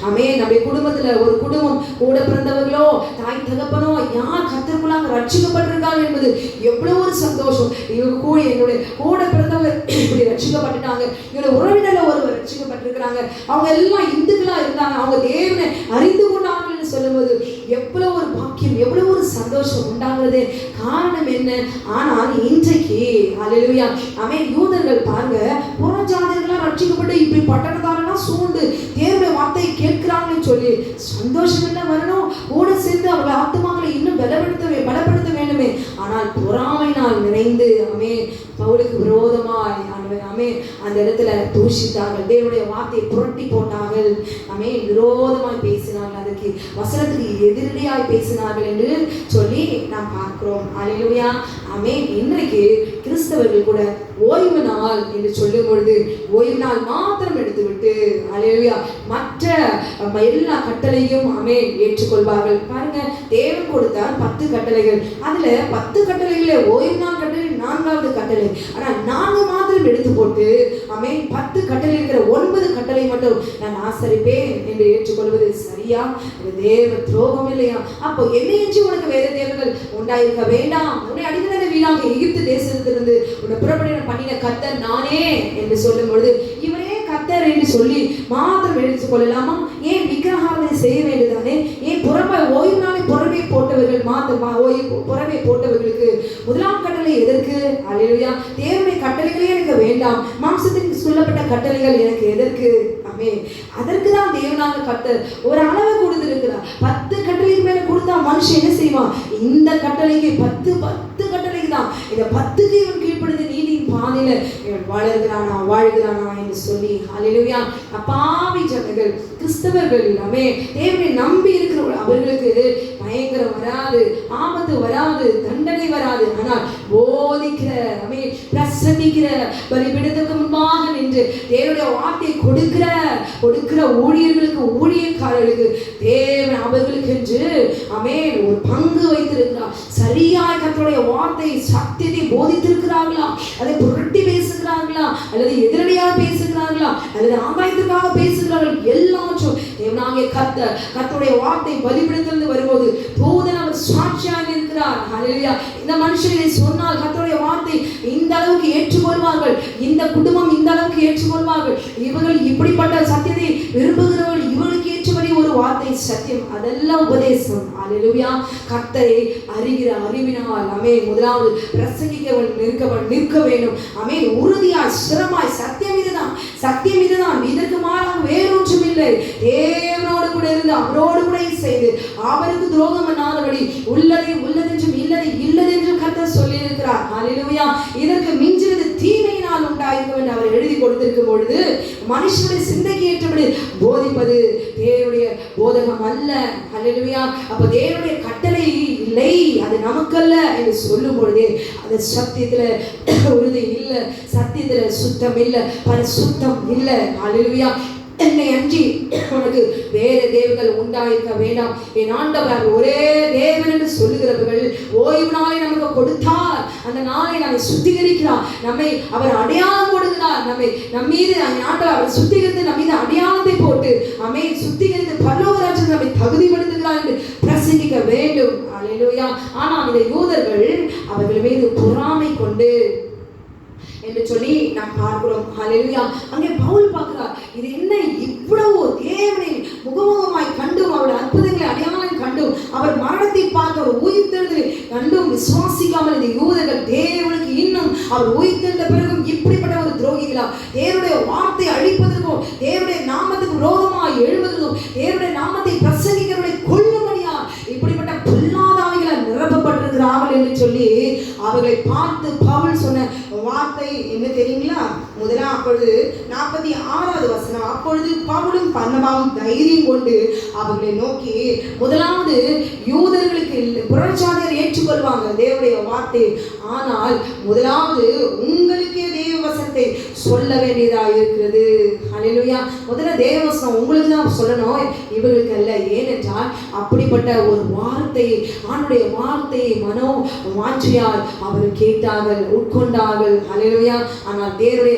ஆமென். நம்முடைய குடும்பத்துல ஒரு குடும்பம், கூட பிறந்தவர்களோ தாய் தகப்பனோ யார் கர்த்தருக்குள்ளாக ரட்சிக்கப்பட்டிருக்காங்க என்பது எவ்வளவு ஒரு சந்தோஷம். இவங்க கூட, என்னுடைய கூட பிறந்தவங்க இப்படி ரட்சிக்கப்பட்டுட்டாங்க, என்னுடைய உறவினர்ல ஒருவர் ரட்சிக்கப்பட்டிருக்கிறாங்க, அவங்க எல்லாம் இந்துக்களா இருந்தாங்க, அவங்க தேவனை அறிந்து கொண்டாங்க என்று சொல்லும்போது எவ்வளவு ஒரு பாக்கியம், எவ்வளவு ஒரு சந்தோஷம் உண்டாகிறது. காரணம் என்ன? ஆனால் இன்றைக்கு அல்லேலூயா. ஆமென். யூதர்கள் பாருங்க, புறஜாதியர்களா ரட்சிக்கப்பட்டு இப்படி பட்டணத்தாரெல்லாம் சூழ்ந்து தேவனுடைய வார்த்தையை கேட்கிறாங்கன்னு சொல்லி சந்தோஷம் என்ன வரணும்? கூட சேர்ந்து அவர்கள் ஆத்துமாக்களை இன்னும் பலப்படுத்த வேண்டுமே. ஆனால் பொறாமையினால் நிறைந்து ஆமென் பவுலுக்கு விரோதமாய் ஆமென் அந்த இடத்துல தூஷித்தார்கள். தேவனுடைய வார்த்தையை புரட்டி போட்டார்கள். ஆமென். விரோதமாய் பேசினார்கள், அதற்கு வசனத்துக்கு எதிரடியாய் பேசினார்கள் என்று சொல்லி நாம் பார்க்கிறோம். அல்லேலூயா. ஆமென். இன்றைக்கு கிறிஸ்தவர்கள் கூட ஓய்வு நாள் என்று சொல்லும் பொழுது ஓய்வு நாள் மாத்திரம் எடுத்துவிட்டு, அல்லேலூயா, மற்ற எல்லா கட்டளையும் ஏற்றுக்கொள்வார்கள். பாருங்க, தேவன் கொடுத்தார் 10 கட்டளைகள். அதுல 10 கட்டளைகளே ஓய்வு நாள் கட்டளை 4வது கட்டளை. ஆனா 4 மாத்திரம் எடுத்து போட்டு 10 கட்டளை இருக்கிற 9 கட்டளை மட்டும் நான் ஆசரிப்பேன் என்று ஏற்றுக்கொள்வது சரியா? தேவ துரோகம் இல்லையா? அப்போ என்னையென்று உனக்கு வேற தேவர்கள் உண்டாயிருக்க வேண்டாம். உன்னை அடிமையான வீடாக எகிப்து தேசத்திலிருந்து உன்னை புறப்பட பண்ணின கர்த்தர் நானே என்று சொல்லும் பொழுது இவரே கர்த்தர் என்று சொல்லி மாத்திரம் எடுத்துக் கொள்ளலாமா? ஏன் விக்கிரகாராதனை செய்ய வேண்டியதானே? ஏன் ஓய்வு நாளை புறமே போட்டவர்கள் புறமே போட்டவர்களுக்கு 1ஆம் கட்டளை எதற்கு? அல்லேலூயா. தேவனுடைய கட்டளைகளே எனக்கு வேண்டாம், மாம்சத்திற்கு சொல்லப்பட்ட கட்டளைகள் எனக்கு எதற்கு? அதற்கு தான் தேவனாக கர்த்தர் ஒரு அளவு கொடுத்திருக்கிறார். 10 கட்டளைக்கு மேல கொடுத்தா மனுஷன் என்ன செய்வான்? இந்த கட்டளைக்கு 10 கட்டளைக்கு தான், இந்த 10க்கு இவன் கீழ்ப்படுத்த நீதியின் பாதையில இவன் வாழ்கிறானா என்று சொல்லி அல்லேலூயா. அப்பாவி ஜனங்கள், கிறிஸ்தவர்கள் தேவனை நம்பி இருக்கிறவர்கள், அவர்களுக்கு பயங்கரம் வராது, ஆபத்து வராது, தண்டனை வராது. ஆனால் போதிக்கிற பிரசங்கிக்கிற பலிபீடத்துக்கு முன்பாக நின்று தேவனுடைய வார்த்தை கொடுக்கிற ஊழியர்களுக்கு, ஊழியக்காரர்களுக்கு தேவன் அவர்களுக்கு என்று ஒரு பங்கு வைத்திருக்கிறார். சரியாய் கர்த்தருடைய வார்த்தை சத்தியத்தை போதித்திருக்கிறார்களா, அதை புரட்டி பேசுகிறார்களா, அல்லது எதிரடியாக பேசுகிறார்களா, அல்லது ஆதாயத்திற்காக பேசுகிறார்கள், எல்லாவற்றும் தேவனாகிய கர்த்தருடைய வார்த்தை பலிபீடத்திலிருந்து வரும்போது தூதன் அவர் சாட்சியாக இருக்கிறார். ஹல்லேலூயா. இந்த மனுஷனை சொன்னால் கர்த்தருடைய வார்த்தை இந்த அளவுக்கு ஏற்றுக்கொள்வார்கள், இந்த குடும்பம் இந்த அளவுக்கு ஏற்றுக்கொள்வார்கள், இவர்கள் இப்படிப்பட்ட சத்தியத்தை விரும்புகிறவர்கள், இவர்களுக்கு ஏற்றபடி ஒரு வார்த்தை சத்தியம், அதெல்லாம் உபதேசம். அல்லேலூயா. கர்த்தரை அறிகிற அறிவினால் முதலாவது பிரசங்கிக்கவன் நிற்க வேண்டும். உறுதியாய் ஸ்திரமாய் சத்தியம் இதுதான், இதற்கு மாறாக வேறொன்றும் இல்லை. தேவனோடு கூட இருந்து அவரோடு கூட செய்து அவருக்கு துரோகம் பண்ணாதபடி உள்ளதென்றும் இல்லதென்றும் கர்த்தர் சொல்லி இருக்கிறார். அல்லேலூயா. இதற்கு மிஞ்சுவது தீமையினால் உண்டாயிருக்கும் என்று அவர் எழுதி கொடுத்திருக்கும் பொழுது மனுஷனுடைய சிந்தைக்கு ஏற்றபடி போதிப்பது தேவனுடைய போதகம் அல்ல. அல்லேலூயா. அப்ப தேவனுடைய கட்டளை இல்லை, அது நமக்கல்ல என்று சொல்லும் பொழுதே அந்த சத்தியத்துல உறுதி இல்லை, சத்தியத்துல சுத்தம் இல்லை, பரிசுத்தம் இல்லை. அல்லேலூயா. என்னை அன்றி உனக்கு வேற தேவர்கள் உண்டாயிருக்க வேண்டாம். என் ஆண்டவர் ஒரே தேவன் என்று சொல்லுகிறவர்கள் ஓய்வு நாளை நமக்கு கொடுத்தார். அந்த நாளை நம்மை சுத்திகரிக்கிறார், நம்மை அவர் அடையாளம் கொடுக்கிறார். நம் மீது ஆண்டவர் அவர் சுத்திகரித்து நம் மீது அடையாளத்தை போட்டு சுத்திகரித்து பரலோகராஜ்யத்தில் நம்மை தகுதிப்படுத்துகிறார் என்று பிரசங்கிக்க வேண்டும். அல்லேலூயா. ஆனால் இந்த யூதர்கள் அவர்கள் மீது பொறாமை கொண்டு என்று சொல்லி நாம் பார்க்கிறோம். ஹல்லேலூயா. அங்கே பவுல் பார்க்கிறார், இது என்ன இவ்வளவு தேவனை முகமுகமாய் கண்டும் அவருடைய அற்புதங்களை அடையாளம் கண்டும் அவர் மரணத்தை பார்த்து அவர் உயிர்த்தெழுதலை கண்டும் விசுவாசிக்காமல் இந்த யூதர்கள் தேவனுக்கு இன்னும் அவர் உயிர்த்தெழுந்த பிறகும் இப்படிப்பட்ட ஒரு துரோகிகளா, தேவனுடைய வார்த்தை அழிப்பதற்கும் தேவனுடைய நாமத்துக்கு விரோதமாய் எழுவதற்கும் தேவனுடைய நாமத்தை பிரசங்கிக்கிறவர்களை கொல்லும்படியா இப்படிப்பட்ட பொல்லாதாவிகளால் நிரப்பப்பட்டிருக்கிறார்கள் என்று சொல்லி அவர்களை பார்த்து பவுல் சொன்ன வார்த்தை என்ன தெரியுங்களா? முதலாம் அப்பொழுது 46வது வசனம், அப்பொழுது பவுலும் பர்னபாவும் தைரியம் கொண்டு அவர்களை நோக்கி, முதலாவது யூதர்களுக்கு புறஜாதியர் ஏற்றுக்கொள்வாங்க தேவனுடைய வார்த்தை, ஆனால் முதலாவது உங்களுக்கே தேவ வசனத்தை சொல்ல வேண்டியதாக இருக்கிறது. ஹல்லேலூயா. முதல்ல தேவ வசனம் உங்களுக்கு தான் சொல்லணும், இவர்களுக்கு அல்ல. ஏனென்றால் அப்படிப்பட்ட ஒரு வார்த்தை, ஆண்டுடைய வார்த்தையை மனோ வாஞ்சியால் அவர் கேட்டார்கள், உட்கொண்டார்கள். ஹல்லேலூயா. ஆனால் தேவனுடைய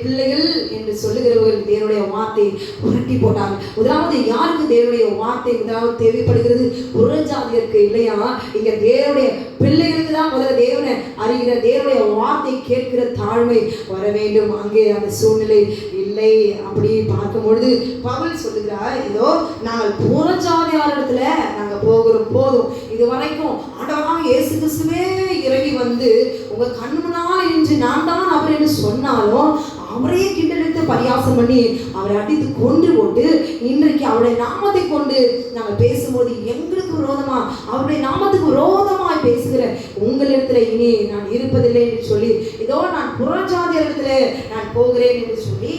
பிள்ளைகள் என்று சொல்லுகிறவர்கள் தேவனுடைய வார்த்தை புரட்டி போட்டார்கள். முதலாவது யாருக்கு தேவனுடைய வார்த்தை முதலாவது தேவைப்படுகிறது? புறஜாதியருக்கு இல்லையா? இங்க தேவனுடைய பிள்ளைகளுக்கு தான் முதல்ல தேவனை அறிகிற தேவனுடைய வார்த்தை கேட்கிற தாழ்மை வர வேண்டும். அங்கே அந்த சூழ்நிலை இல்லை. அப்படி பார்க்கும் பொழுது பவுல் சொல்லுகிறார், இதோ நாங்கள் புறஜாதியாரிடத்துல நாங்க போகிறோம், போதும். இது வரைக்கும் ஆண்டவராக இயேசு கிறிஸ்துவே இறங்கி வந்து உங்க கண்ணு முன்னால் இன்று நான் தான் அவர் என்று சொன்னாலும் அவரையே கிண்டெடுத்து பரியாசம் பண்ணி அவரை அடித்து கொன்று போட்டு இன்றைக்கு அவருடைய நாமத்தை கொண்டு நாங்கள் பேசும்போது எங்களுக்கு விரோதமா அவருடைய நாமத்துக்கு விரோதமாய் பேசுகிற உங்களிடத்துல இனி நான் இருப்பதில்லை என்று சொல்லி, இதோ நான் புறஜாதியரிடத்துல நான் போகிறேன் என்று சொல்லி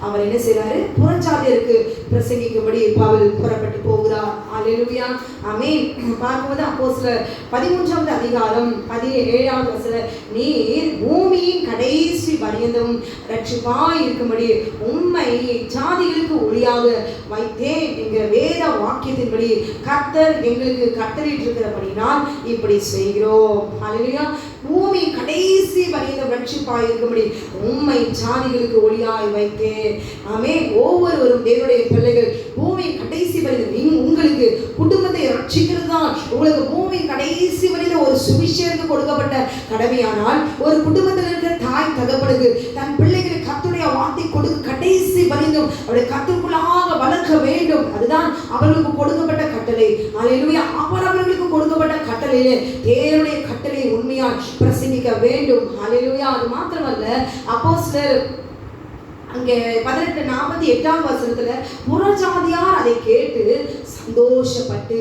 அவர் என்ன செய்றாரு? புறஜாதியருக்கு பிரசங்கிக்கும்படி பவுல் புறப்பட்டு போகிறார். அல்லேலூயா, ஆமென். பார்க்கும்போது அப்போஸ்தலர் 13வது அதிகாரம் 17வது வசனம், நீர் பூமியின் கடைசி பரியந்தம் ரட்சிப்பாய் இருக்கும்படி உம்மை ஜாதிகளுக்கு ஒளியாக வைத்தேன் என்கிற வேத வாக்கியத்தின்படி கர்த்தர் எங்களுக்கு கட்டளையிட்டிருக்கிறபடினால் இப்படி செய்கிறோம். அல்லேலூயா, பூமி கடைசி பரியந்தம் ரட்சிப்பாய் இருக்கும்படி உம்மை ஜாதிகளுக்கு ஒளியாய் வைத்தேன். ஆமென். ஒவ்வொருவரும் தேவனுடைய பிள்ளைகள் பூமி கடைசி பரியந்தம் உங்களுக்கு குடும்பத்தை ரட்சிக்கிறது தான் உங்களுக்கு பூமி கடைசி வரையில ஒரு சுவிசேஷத்துக்கு கொடுக்கப்பட்ட கடமையானால், ஒரு குடும்பத்தில் இருக்கிற தாய் தகப்பனுக்கு தன் பிள்ளைகளுக்கு கர்த்தருடைய வார்த்தை கொடுக்க கடைசி பரியந்தம் அவருடைய கர்த்தருக்குள்ளாக வளர்க்க வேண்டும். அதுதான் அவர்களுக்கு கொடுக்கப்பட்ட கட்டளை. அல்லேலூயா, அவர்களுக்கு கொடுக்கப்பட்ட கட்டளையிலே தேவனுடைய கட்டளை உண்மையால் பிரசங்கிக்க வேண்டும். அல்லேலூயா, அது மாத்திரமல்ல, அப்போஸ்தலர் அங்கே 18:48 வசனத்துல புறஜாதியார் அதை கேட்டு சந்தோஷப்பட்டு,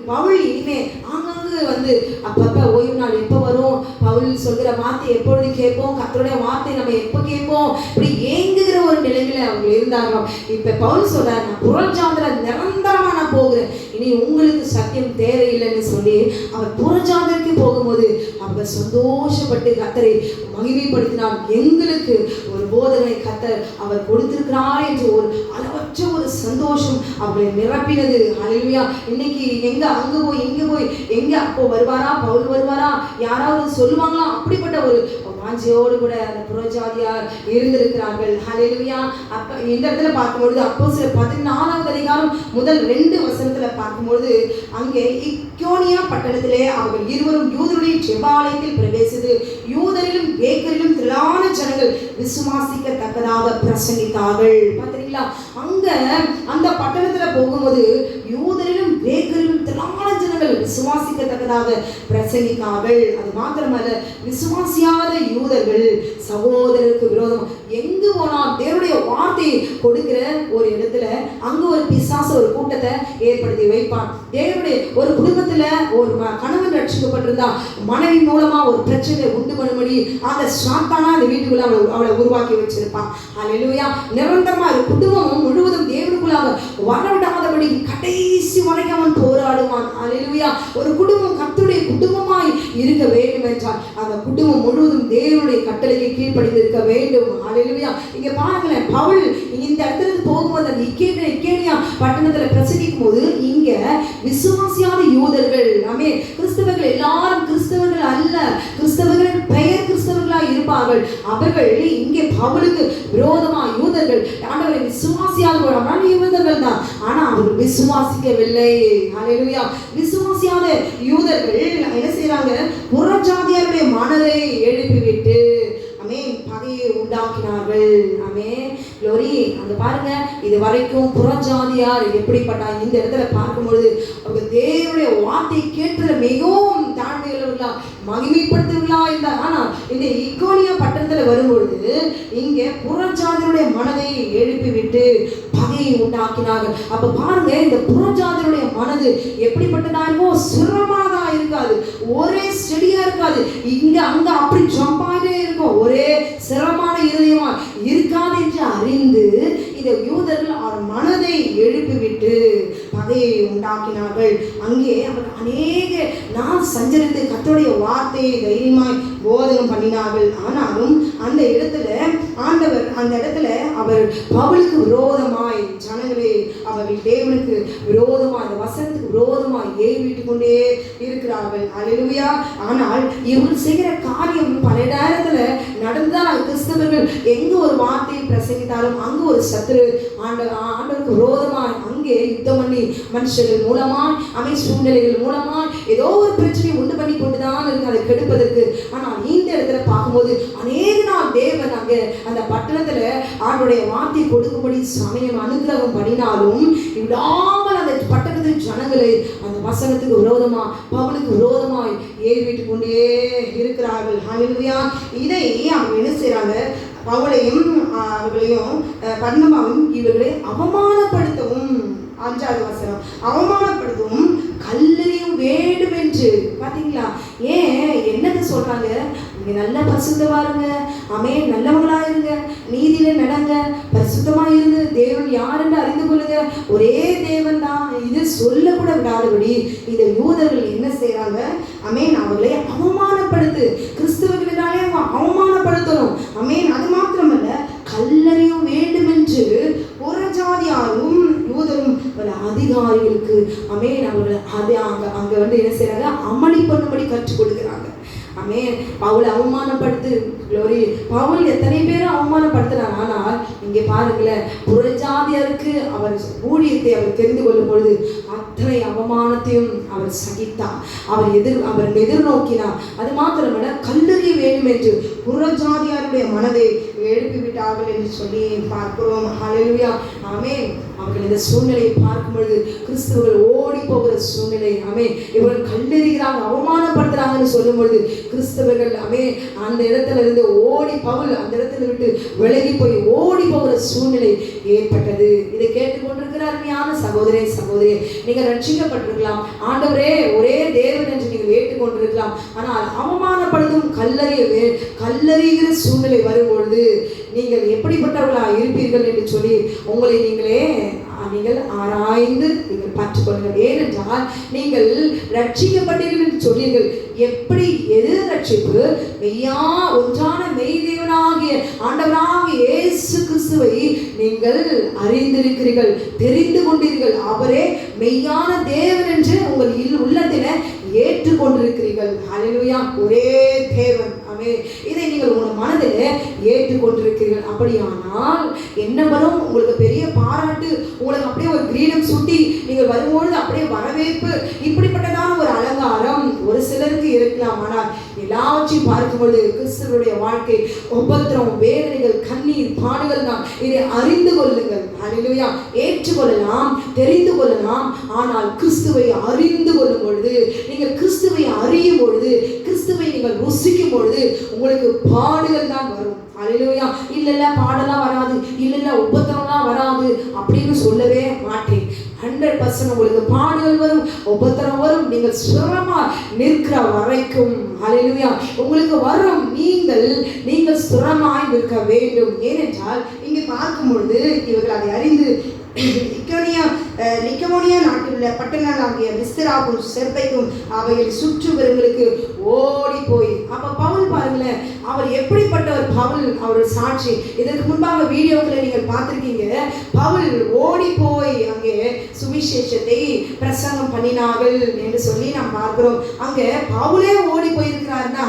பவுல் இனிமே ஆங்காங்கு வந்து அப்பப்ப ஓய்வு நாள் எப்போ வரும், பவுல் சொல்கிற வார்த்தை எப்பொழுது கேட்போம், கர்த்தருடைய வார்த்தை நம்ம எப்போ கேட்போம், இப்படி ஏங்குகிற ஒரு நிலைமையில அவங்க இருந்தாங்க. இப்ப பவுல் சொல்றாரு, நான் புறஜாதில நிரந்தரமா நான் போகிறேன், இனி உங்களுக்கு சத்தியம் தேவையில்லைன்னு சொல்லி அவர் புறஜாதிக்கு போகும்போது அவர் சந்தோஷப்பட்டு கர்த்தரை மகிமைப்படுத்தினார். எங்களுக்கு ஒரு போதனை கர்த்தர் அவர் கொடுத்திருக்கிறார் என்று ஒரு அளவற்ற ஒரு சந்தோஷம் அவரை நிரப்பினது. அல்லேலூயா, இன்னைக்கு எங்க அங்க போய் இங்க போய் எங்க அப்போ வருவாரா, பவுல் வருவாரா, யாராவது சொல்லுவாங்களா, அப்படிப்பட்ட ஒரு வாஞ்சியோடு கூட அந்த புறஜாதியார் இருந்திருக்கிறார்கள். அல்லேலூயா, அப்ப இந்த இடத்துல பார்க்கும்பொழுது அப்போஸ்தலர் 14வது அதிகாரம் முதல் 2 வசனத்துல பார்க்கும்பொழுது, அங்கே இக்கோனியா பட்டணத்திலே அவர்கள் இருவரும் யூதருடைய ஜெபாலயத்தில் பிரவேசித்து யூதரிலும் கிரேக்கரிலும் திரளான ஜனங்கள் விசுவாசிக்கத்தக்கதாக பிரசங்கித்தார்கள். பார்த்தீங்களா, அங்க அந்த பட்டணத்துல போகும்போது யூதரிலும் கிரேக்கரிலும் திரளான ஜனங்கள் விசுவாசிக்கத்தக்கதாக பிரசங்கித்தார்கள். அது மாத்திரமல்ல, விசுவாசியாத யூதர்கள் சகோதரருக்கு விரோதம் எங்கு போனால் தேவனுடைய வார்த்தையை கொடுக்கிற ஒரு இடத்துல அங்க ஒரு பிசாசு ஒரு கூட்டத்தை ஏற்படுத்தி வைப்பான். தேவனுடைய ஒரு குடும்பத்துல ஒரு கணவன் ரட்சிக்கப்பட்டிருந்தா மனைவி மூலமா ஒரு பிரச்சனை உண்டு பண்ணும்படி அந்த சாத்தானா அந்த வீட்டுக்குள்ள அவளை உருவாக்கி வச்சிருப்பான். அல்லேலூயா, நிரந்தரமா குடும்பம் முழுவதும் தேவனுக்குள்ளாக வரவிடாதபடி கடைசி வரைக்கும் அவன் போராடுவான். அல்லேலூயா, ஒரு குடும்பம் கர்த்தருடைய குடும்பமாய் இருக்க வேண்டும் என்றால் அந்த குடும்பம் முழுவதும் தேவனுடைய கட்டளைக்கு கீழ்ப்படிந்திருக்க வேண்டும். அல்லேலூயா, இங்க பாருங்களேன், பவுல் இந்த இடத்துல போகும்போது அந்த இக்கேனியா பட்டணத்துல பிரசங்கிக்கும் போது இங்க விசுவாசியாத யூதர்கள், ஆமே, கிறிஸ்தவர்கள் எல்லாரும் கிறிஸ்தவர்கள் அல்ல, கிறிஸ்தவர்கள் பெயர் கிறிஸ்தவர்களா இருப்பார்கள். அவர்கள் இங்கே பவுலுக்கு விரோதமா யூதர்கள் ஆண்டவரை விசுவாசியாத யூதர்கள் தான், ஆனா அவர்கள் விசுவாசிக்கவில்லை. அல்லேலூயா, விசுவாசியாத யூதர்கள் என்ன செய்யறாங்க? புறஜாதியாருடைய மனதை எழுப்பிவிட்டு பகையை உண்டாக்கினார்கள். க்ளோரி, அங்க பாருங்க, இது வரைக்கும் புறஜாதியார் எப்படிப்பட்ட இந்த இடத்துல பார்க்கும்பொழுது அவங்க தேவனுடைய வார்த்தை கேட்பதில் மிகவும் தாழ்மையுள்ளவர்களா மகிமைப்படுத்துவர்களா இருந்தார். ஆனா இந்த இக்கோனியா பட்டணத்துல வரும்பொழுது இங்கே புறஜாதியுடைய மனதை எழுப்பிவிட்டு பகையை உண்டாக்கினார்கள். அப்ப பாருங்க, இந்த புறஜாதியுடைய மனது எப்படிப்பட்டதா இருக்கும்? சிரமமானதா இருக்காது, ஒரே ஸ்டெடியா இருக்காது, இங்க அங்க அப்படி ஜம்பாகவே இருக்கும், ஒரே சிரமமான இருதயமா இருக்காது என்று அறிந்து இந்த யூதர்கள் அவர் மனதை எழுப்பிவிட்டு பகையை உண்டாக்கினார்கள். அங்கே அவர் அநேக நாள் சஞ்சரித்து கர்த்தருடைய வார்த்தையை தைரியமாய் போதகம் பண்ணினார்கள். ஆனாலும் அந்த இடத்துல ஆண்டவர் அந்த இடத்துல அவர் பவுலுக்கு விரோதமாய் ஜனங்களே அவர்கள் தேவனுக்கு விரோதமாய் அந்த வசனத்துக்கு விரோதமாய் ஏவிட்டு கொண்டே இருக்கிறார்கள். அல்லேலூயா, ஆனால் இவர்கள் செய்கிற காரியம் பல நேரத்துல நடந்தால் கிறிஸ்தவர்கள் எங்க ஒரு வார்த்தையை பிரசங்கித்தாலும் அங்கு ஒரு சத்துரு ஆண்டவருக்கு விரோதமாய் அங்கே யுத்தம் பண்ணி மனுஷர்கள் மூலமாய் சூழ்நிலைகள் மூலமாய் ஏதோ ஒரு பிரச்சனையை உண்டு பண்ணி கொண்டுதான் இருக்கு அதை கெடுப்பதற்கு. ஆனால் இந்த இடத்துல பார்க்கும்போது அநேக நாள் தேவன் அங்கே அந்த பட்டணத்துல ஆண்டோடைய வார்த்தை கொடுக்கும்படி சமயம் அனுகிரகம் பண்ணினாலும் விடாமல் அந்த பட்டணத்தின் ஜனங்களை அந்த வசனத்துக்கு விரோதமா பவுலுக்கு விரோதமாய் ஏறிவிட்டு கொண்டே இருக்கிறார்கள். அல்லேலூயா, இதை அவங்க என்ன செய்யறாங்க? பவுலையும் அவர்களையும் பர்னபாவையும் இவர்களை அவமானப்படுத்தவும், 5வது வசனம், அவமானப்படுத்தவும் கல்லெறியும் வேண்டும் என்று. பாத்தீங்களா? ஏன் நீங்க நல்ல பரிசுத்தமா இருங்க, ஆமென், நல்லவங்களா இருங்க, நீதியில நடங்க, பரிசுத்தமா இருந்து தேவன் யார் என்று அறிந்து கொள்ளுங்க. ஒரே தேவன் தான். இது சொல்ல கூட விடாதபடி இந்த யூதர்கள் என்ன செய்யறாங்க, ஆமென், அவர்களை அவமானப்படுத்து, கிறிஸ்தவர்களாலே அவங்க அவமானப்படுத்தணும், ஆமென். அது மாத்திரமல்ல, கல்லறைய வேண்டும் என்று புறஜாதியாரும் யூதரும் அதிகாரிகளுக்கு, ஆமென், அவர்கள் அங்க என்ன செய்யறாங்க, அமளி பண்ணும்படி கற்றுக் கொடுக்கிறாங்க. ஆமென். பவுல் அவமானப்படுத்து, பவுல் எத்தனை பேரை அவமானப்படுத்தினார். ஆனால் இங்கே பாருங்களேன், புறஜாதியருக்கு அவர் ஊழியத்தை அவர் தெரிந்து கொள்ளும் பொழுது அத்தனை அவமானத்தையும் அவர் சகித்தார், அவர் எதிர்நோக்கினார். அது மாத்திரமல்ல, கல்லறி வேண்டும் என்று புறஜாதியாருடைய மனதை எழுப்பிவிட்டார்கள் என்று சொல்லி பார்க்கிறோம். ஹல்லேலூயா, ஆமென். அவர்கள் இந்த சூழ்நிலையை பார்க்கும் பொழுது கிறிஸ்தவர்கள் ஓடி போகிற சூழ்நிலை, ஆமென். இவர்கள் கல்லெறிகிறாங்க, அவமானப்படுத்துறாங்கன்னு சொல்லும் பொழுது கிறிஸ்தவர்கள், ஆமென், அந்த இடத்துல இருந்து ஓடி, பவுல் அந்த இடத்துல விட்டு விலகி போய் ஓடி போகிற சூழ்நிலை ஏற்பட்டது. இதை கேட்டுக்கொண்டிருக்கிற அருமையான சகோதரே சகோதரி, நீங்க ரட்சிக்கப்பட்டிருக்கலாம், ஆண்டவரே ஒரே தேவன் என்று நீங்கள் ஏற்றுக்கொண்டிருக்கலாம். ஆனால் அவமானப்படுத்தும் கல்லறிகிற சூழ்நிலை வரும்பொழுது நீங்கள் எப்படிப்பட்டவர்களா இருப்பீர்கள் என்று சொல்லி உங்களை நீங்கள் ஆராய்ந்து நீங்கள் பற்றுக்கொள்ளுங்கள். ஏனென்றால் நீங்கள் ரட்சிக்கப்பட்டீர்கள் என்று சொன்னீர்கள். எப்படி, எது ரட்சிப்பு? ஒன்றான மெய் தேவனாகிய ஆண்டவராகிய இயேசு கிறிஸ்துவை நீங்கள் அறிந்திருக்கிறீர்கள், தெரிந்து கொண்டீர்கள். அவரே மெய்யான தேவன் என்று உங்கள் உள்ளத்தில ஏற்றுக்கொண்டிருக்கிறீர்கள். ஹல்லேலூயா, ஒரே தேவன், ஆமென். இதை நீங்கள் உங்கள் மனதில் ஏற்றுக்கொண்டிருக்கிறீர்கள். அப்படியானால் என்ன வரும்? உங்களுக்கு பெரிய பாராட்டு, உங்களுக்கு அப்படியே ஒரு கிரீடம் சுட்டி நீங்கள் வரும்பொழுது அப்படியே வரவேற்பு, இப்படிப்பட்டதான ஒரு அலங்காரம் ஒரு சிலருக்கு இருக்கலாம். ஆனால் எல்லாவற்றையும் பார்க்கும்பொழுது கிறிஸ்துவனுடைய வாழ்க்கை உபத்திரம், வேதனைகள், கண்ணீர், பாடுகள் தான். இதை அறிந்து கொள்ளுங்கள். ஹல்லேலூயா, ஏற்றுக்கொள்ளலாம், தெரிந்து கொள்ளலாம். ஆனால் கிறிஸ்துவை அறிந்து கொள்ளும் பொழுது, நீங்கள் கிறிஸ்துவை அறியும் பொழுது, கிறிஸ்துவை நீங்கள் ருசிக்கும் பொழுது உங்களுக்கு பாடுகள் தான் வரும். ஹல்லேலூயா. இல்ல பாடலாம் வராது, இல்ல உபத்திரம்லாம் வராது அப்படின்னு சொல்லவே மாட்டேன். 100% உங்களுக்கு பாடுகள் வரும், உபத்திரம் வரும். நீங்கள் சுரமா நிற்கிற வரைக்கும், ஹல்லேலூயா, உங்களுக்கு வரும். நீங்கள் சுரமாய் நிற்க வேண்டும். ஏனென்றால் இங்கே பார்க்கும் பொழுது இவர்கள் அதை அறிந்து லிக்கவோனியா நாட்டில் உள்ள பட்டணங்களாகிய லிஸ்திராவும் செர்பைக்கும் அவைகளை சுற்றுவர்களுக்கு ஓடி போய், அப்ப பவுல் பாருங்களேன், அவர் எப்படிப்பட்டவர். பவுல் அவருடைய சாட்சி இதற்கு முன்பாக வீடியோக்களை நீங்கள் பார்த்திருக்கீங்க. பவுல் ஓடி போய் அங்கே சுவிசேஷத்தை பிரசங்கம் பண்ணினார்கள் என்று சொல்லி நாம் பார்க்கிறோம். அங்கே பவுலே ஓடி போயிருக்கிறாருன்னா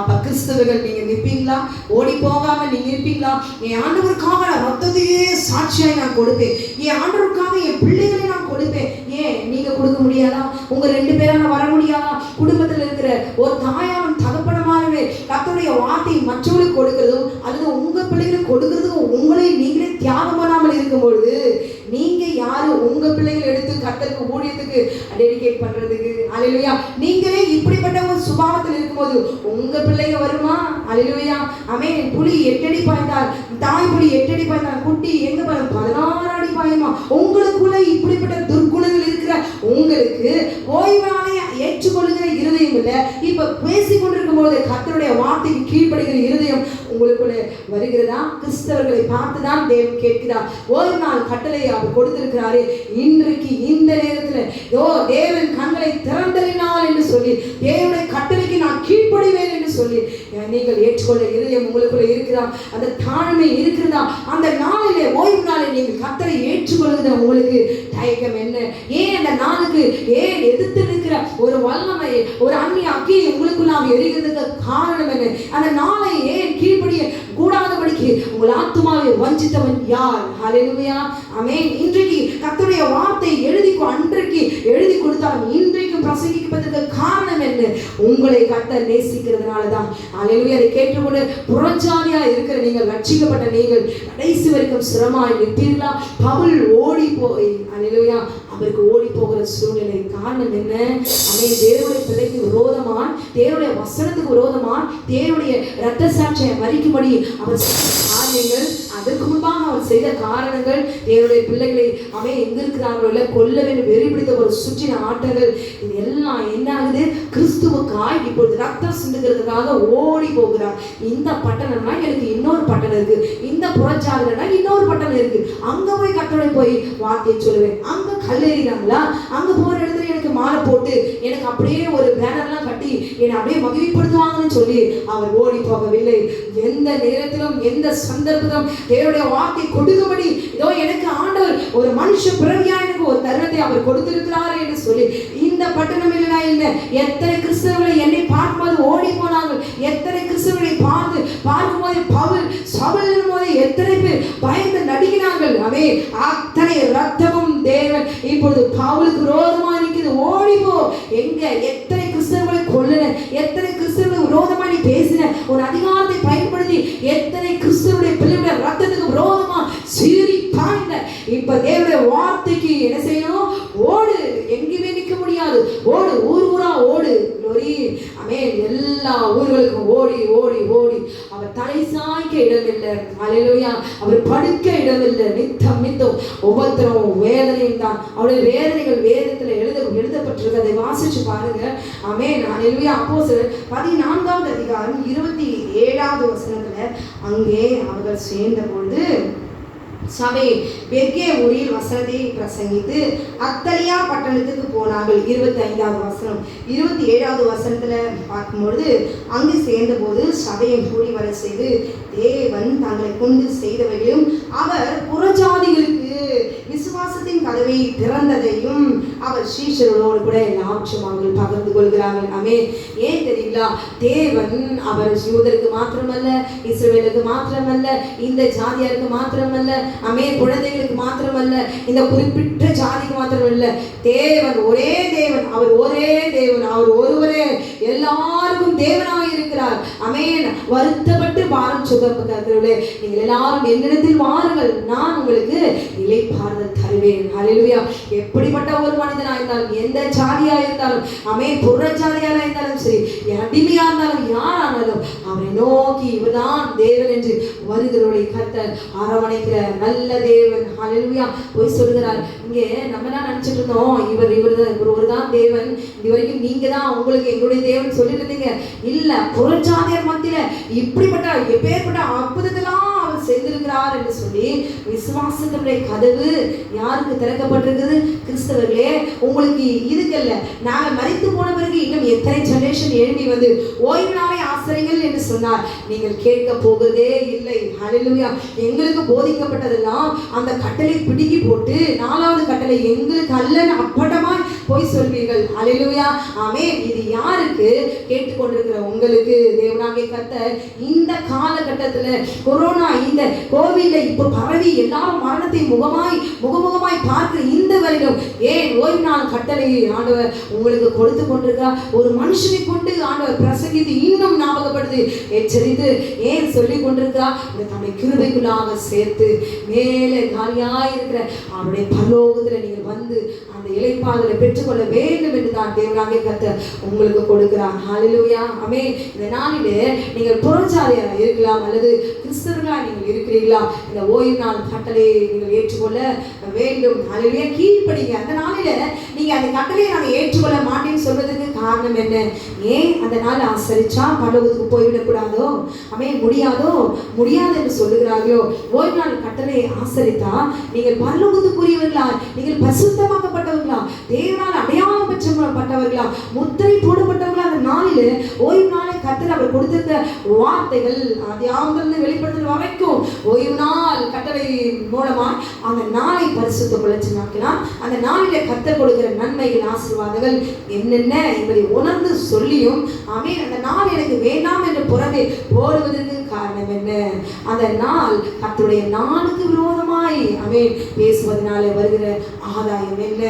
அப்ப கிறிஸ்தவர்கள் நீங்க நிற்பீங்களா? ஓடி போகாம நீங்க இருப்பீங்களா? என் ஆண்டவருக்காக நான் ரத்தத்தையே சாட்சியாய் நான் கொடுப்பேன், என் ஆண்டவருக்காக என் பிள்ளைகளை நான் கொடுப்பேன். ஏன் நீங்க கொடுக்க முடியாதா? உங்க 2 பேரான வர முடியாதா? குடும்பத்தில் இருக்கிற ஒரு தாயாரும் தகப்பனமானவே கர்த்தருடைய வார்த்தை மற்றவர்களுக்கு கொடுக்கிறதும் அல்லது உங்க பிள்ளைகளுக்கு கொடுக்கிறதும் உங்களை நீங்களே தியாகம் பண்ணாமல் இருக்கும் பொழுது நீங்க யாரு உங்க பிள்ளைகளை எடுத்து கர்த்தருக்கு ஊழியத்துக்கு டெடிகேட் பண்றதுக்கு? ஹல்லேலூயா. நீங்களே இப்படிப்பட்ட ஒரு சுபாவத்தில் இருக்கும்போது உங்க பிள்ளைங்க வருமா? ஹல்லேலூயா, ஆமென். புலி 8 அடி பாய்ந்தால், தாய் புலி 8 அடி பாய்ந்தால், குட்டி எங்க பாரு 16 அடி பாயுமா? உங்களுக்குள்ள இப்படிப்பட்ட துர்குணங்கள் இருக்கிற உங்களுக்கு ஓய்வானை ஏற்றுக்கொள்ளுகிற இருதயம் இல்லை. இப்ப பேசிக் கொண்டிருக்கும் போது கர்த்தருடைய வார்த்தைக்கு கீழ்ப்படுகிற இருதயம் உங்களுக்குள்ள வருகிறதா? கிறிஸ்தவர்களை பார்த்துதான் தேவன் கேட்கிறார். ஒரு நாள் கட்டளை அவர் கொடுத்திருக்கிறாரு. இன்றைக்கு இந்த நேரத்தில் தேவன் கண்களை திறந்தறினால் என்று சொல்லி, தேவனுடைய கட்டளைக்கு நான் கீழ்ப்படிவேன் என்று சொல்லி நீங்கள் ஏற்றுக்கொள்ள இருதயம் உங்களுக்குள்ள இருக்கிறதா? அந்த தாழ்மை இருக்கிறதா? அந்த நாளிலே, ஓய்வு நாளில் நீங்கள் கர்த்தரை ஏற்றுக்கொள்ளுகிற உங்களுக்கு தயக்கம் என்ன? ஏன் அந்த நாளுக்கு ஏன் எதிர்த்து நிற்கிற ஒரு வல்லமை, ஒரு அந்நிய அக்கினி உங்களுக்குள்ள எரிகிறதுக்கு காரணம் என்ன? அந்த நாளை ஏன் கீழ்ப்படிய கூடாதபடிக்கு உங்கள் ஆத்துமாவை வஞ்சித்தவன் யார்? ஹல்லேலூயா, ஆமென். இன்றைக்கு கர்த்தருடைய வார்த்தை அன்றைக்கு எழுதி கொடுத்தாலும் இன்றைக்கு பிரசங்கிப்பதற்கு காரணம் என்ன? உங்களை கர்த்தர் நேசிக்கிறதுனால தான். ஹல்லேலூயா. அதை கேட்டுக்கொண்டு புறஜாதியா இருக்கிற நீங்கள், ரட்சிக்கப்பட்ட நீங்கள் கடைசி வரைக்கும் சிரமாய் நிற்பீர்களா? பவுல் ஓடி போய், ஹல்லேலூயா, அவருக்கு ஓடி போகிற சூழ்நிலை காரணம் என்ன? அவன் தேவனுடைய பிள்ளைக்கு விரோதமா, தேவனுடைய வசனத்துக்கு விரோதமா, தேவனுடைய இரத்த சாட்சியை மறிக்கும்படி அவர் காரியங்கள், அதற்கு முன்பாக அவர் செய்த காரணங்கள், தேவனுடைய பிள்ளைகளை அவன் எங்க இருக்கிறார்களோ கொல்ல வேண்டும் வெறி பிடித்த ஒரு சுற்றின ஆட்டங்கள், இது எல்லாம் என்ன ஆகுது? கிறிஸ்துவுக்கு நமக்காய் இப்பொழுது ரத்தம் சிந்துகிறதுக்காக ஓடி போகிறார். இந்த பட்டணம்னா எனக்கு இன்னொரு பட்டணம் இருக்கு, இந்த புறச்சாலைனா இன்னொரு பட்டணம் இருக்கு, அங்க போய் கட்டளை போய் வார்த்தை சொல்லுவேன். அங்க கல்லெறிகிறாங்களா, அங்க போற இடத்துல எனக்கு மாலை போட்டு எனக்கு அப்படியே ஒரு பேனர்லாம் கட்டி என்னை அப்படியே மகிழ்ப்படுத்துவாங்கன்னு சொல்லி அவர் ஓடி போகவில்லை. எந்த நேரத்திலும் எந்த சந்தர்ப்பத்திலும் தேவனுடைய வார்த்தை கொடுக்கும்படி இதோ எனக்கு ஆண்டவர் ஒரு மனுஷ பிறவியா எனக்கு ஒரு தருணத்தை அவர் கொடுத்திருக்கிறார் என்று சொல்லி இந்த பட்டணம் இல்லைனா இல்லை. எத்தனை கிறிஸ்தவர்களை என்னை பார்க்கும்போது ஓடி போனார்கள், எத்தனை கிறிஸ்தவர்களை பார்க்கும்போது பவுல் சவுல் போது எத்தனை பேர் பயந்து நடுங்கினார்கள். அவே அத்தனை ரத்தமும் தேவன் இப்பொழுது பவுலுக்கு விரோதமா நிற்கிறது. ஓடிப்போ. எங்க எத்தனை கிறிஸ்தவர்களை கொல்லுன, எத்தனை கிறிஸ்தவர்களை விரோதமா நீ பேசின, ஒரு அதிகாரத்தை பயன்படுத்தி எத்தனை கிறிஸ்தவருடைய பிள்ளைகளுடைய ரத்தத்துக்கு விரோதமா சீறி பாய்ந்த. இப்ப தேவனுடைய வார்த்தைக்கு என்ன செய்யணும்? ஓடு. எங்கேயுமே நிற்க முடியாது. ஓடு, ஊர் ஊரா ஓடு. ஆமென். எல்லா ஊர்களுக்கும் ஓடி ஓடி ஓடி. அவர் தலை சாய்க்க இடமில்லை. அல்லேலூயா. அவர் படுக்க இடமில்லை. நித்தம் நித்தம் உபத்திரமும் வேதனையும் தான். அவருடைய வேதனைகள் வேதத்தில் எழுதப்பட்டிருக்கு. அதை வாசிச்சு பாருங்க. ஆமென். அல்லேலூயா. அப்போஸ்தலர் 14வது அதிகாரம் 27வது வசனத்துல அங்கே அவர்கள் சேர்ந்த பொழுது சபை பெர்கே ஊரில் வசனத்தை பிரசங்கித்து அத்தலியா பட்டணத்துக்கு போனார்கள். 25வது வசனம். 27வது வசனத்துல பார்க்கும்பொழுது அங்கு சேர்ந்த போது சபையை கூடி வர செய்து தேவன் தங்களை கொண்டு செய்தவைகளையும் அவர் புறஜாதிகளுக்கு விசுவாசத்தின் கதவை திறந்ததையும் அவர் சீஷர்களோடு கூட எல்லாவற்றும் அவர்கள் பகிர்ந்து கொள்கிறார்கள். ஆமென். ஏன் தெரியுங்களா? தேவன் அவர் யூதருக்கு மாத்திரமல்ல, இஸ்ரவேலுக்கு மாத்திரமல்ல, இந்த ஜாதியாருக்கு மாத்திரமல்ல, ஆமென், குழந்தைகளுக்கு மாத்திரமல்ல, இந்த குறிப்பிட்ட ஜாதிக்கு மாத்திரமல்ல, தேவன் ஒரே தேவன், அவர் ஒரே தேவன், அவர் ஒருவரே எல்லாருக்கும் தேவனாக இருக்கிறார். ஆமென். வருத்தப்பட்டு பாரம் சுகப்பட்டவர்களே, நீங்கள் எல்லாரும் என்னிடத்தில் வாருங்கள், நான் உங்களுக்கு இளைப்பாறுதல் தருவேன். ஹல்லேலூயா. எப்படிப்பட்ட ஒரு மனிதனாக இருந்தாலும், எந்த ஜாதியா இருந்தாலும், ஆமென், புற ஜாதியாக இருந்தாலும் சரி, அடிமையா இருந்தாலும், யாரானாலும் அவரை நோக்கி இவர்தான் தேவன் என்று வருகிறவர்களை கர்த்தர் அரவணைக்கிற நல்ல தேவன். ஹல்லேலூயா. போய் சொல்கிறார். இங்கே நம்ம தான் நினைச்சிட்டு இருந்தோம் இவர் தான் தேவன், இது வரைக்கும் நீங்க தான் உங்களுக்கு எங்களுடைய தேவன் சொல்லிட்டு இருந்தீங்க. இல்ல, புறஜாதியர் மத்தியில இப்படிப்பட்ட எப்பேற்பட்ட அற்புதத்தெல்லாம் அவர் செய்திருக்கிறார் என்று சொல்லி விசுவாசத்தினுடைய கதவு யாருக்கு திறக்கப்பட்டிருக்குது? கிறிஸ்தவர்களே, உங்களுக்கு இதுக்கல்ல, நாங்கள் மரித்து போன பிறகு இன்னும் எத்தனை ஜெனரேஷன் எழுதி வந்து ஓய்வு நாளை ஆசிரியர்கள் என்று சொன்னார். நீங்கள் கேட்க போகிறதே இல்லை. ஹல்லேலூயா. எங்களுக்கு போதிக்கப்பட்டதெல்லாம் அந்த கட்டளை பிடுங்கி போட்டு 4வது கட்டளை எங்களுக்கு அல்லன்னு அப்பட்டமாய் போய் சொல்வீர்கள். ஹல்லேலூயா. ஆமென். இது யாருக்கு? கேட்டுக்கொண்டிருக்கிற உங்களுக்கு தேவனாகிய கர்த்தர் இந்த காலகட்டத்துல கொரோனா இந்த கோவிட்ல இப்ப பரவி எல்லாரும் மரணத்தை முகமுகமாய் பார்க்கிற இந்த வரையிலும் ஏன் ஓய்வு நாள் கட்டளை ஆண்டவர் உங்களுக்கு கொடுத்து கொண்டிருக்கிறார். ஒரு மனுஷனை கொண்டு ஆண்டவர் பிரசங்கித்து இன்னும் ஞாபகப்படுத்தி எச்சரித்து ஏன் சொல்லி கொண்டிருக்கிறார்? தன்னுடைய கிருபைக்குள்ளாக சேர்த்து மேலே காலியாய் இருக்கிற அவருடைய பரலோகத்துல நீங்கள் வந்து அந்த இளைப்பாறுதலை பெற்றுக்கொள்ள வேண்டும் என்று தான் தேவனாகிய கர்த்தர் உங்களுக்கு கொடுக்கிறார். ஹல்லேலூயா. ஆமென். இந்த நாளிலே நீங்கள் புறஜாதியாரா இருக்கலாம் அல்லது கிறிஸ்தவர்களா நீங்கள் இருக்கிறீர்களா, இந்த ஓய்வு நாள் கட்டளை நீங்கள் ஏற்றுக்கொள்ள வேண்டும். ஹல்லேலூயா. கீழ்ப்படிங்க. அந்த நாளில நீங்க அந்த கட்டளையை நாங்கள் ஏற்றுக்கொள்ள மாட்டேன்னு சொல்வதற்கு காரணம் என்ன? ஏன் அந்த நாள் ஆசரிச்சா பரலோகத்துக்கு போய்விடக்கூடாதோ? ஆமென். முடியாது என்று சொல்லுகிறார்களோ? ஓய்வு நாள் கட்டளையை ஆசரித்தா நீங்கள் பரலோகத்துக்குரியவர்களா, நீங்கள் பரிசுத்தமாக்கப்பட்டவர்களா, தேவனால் அடையாளம் பெற்றப்பட்டவர்களா, முத்திரை போடப்பட்டவர்களா? அந்த நாளில் ஓய்வு நாளை கர்த்தர் அவர் கொடுத்திருந்த வார்த்தைகள் ஆதியாகமத்திலிருந்து வெளிப்படுத்தும் வரைக்கும் ஓய்வு நாள் கட்டளை மூலமா அந்த நாளை பரிசுத்தப்படுத்தினாக்கலாம். அந்த நாளிலே கர்த்தர் கொடுக்கிற நன்மைகள் ஆசீர்வாதங்கள் என்னென்ன என்பதை உணர்ந்து சொல்லியும் ஆமென் அந்த நாள் எனக்கு வேண்டாம் என்று புறமே போடுவதற்கு காரணம் என்ன? அந்த நாள் கர்த்தருடைய நாளுக்கு விரோதமாய் ஆமென் பேசுவதனால வருகிற ஆதாயம் என்ன?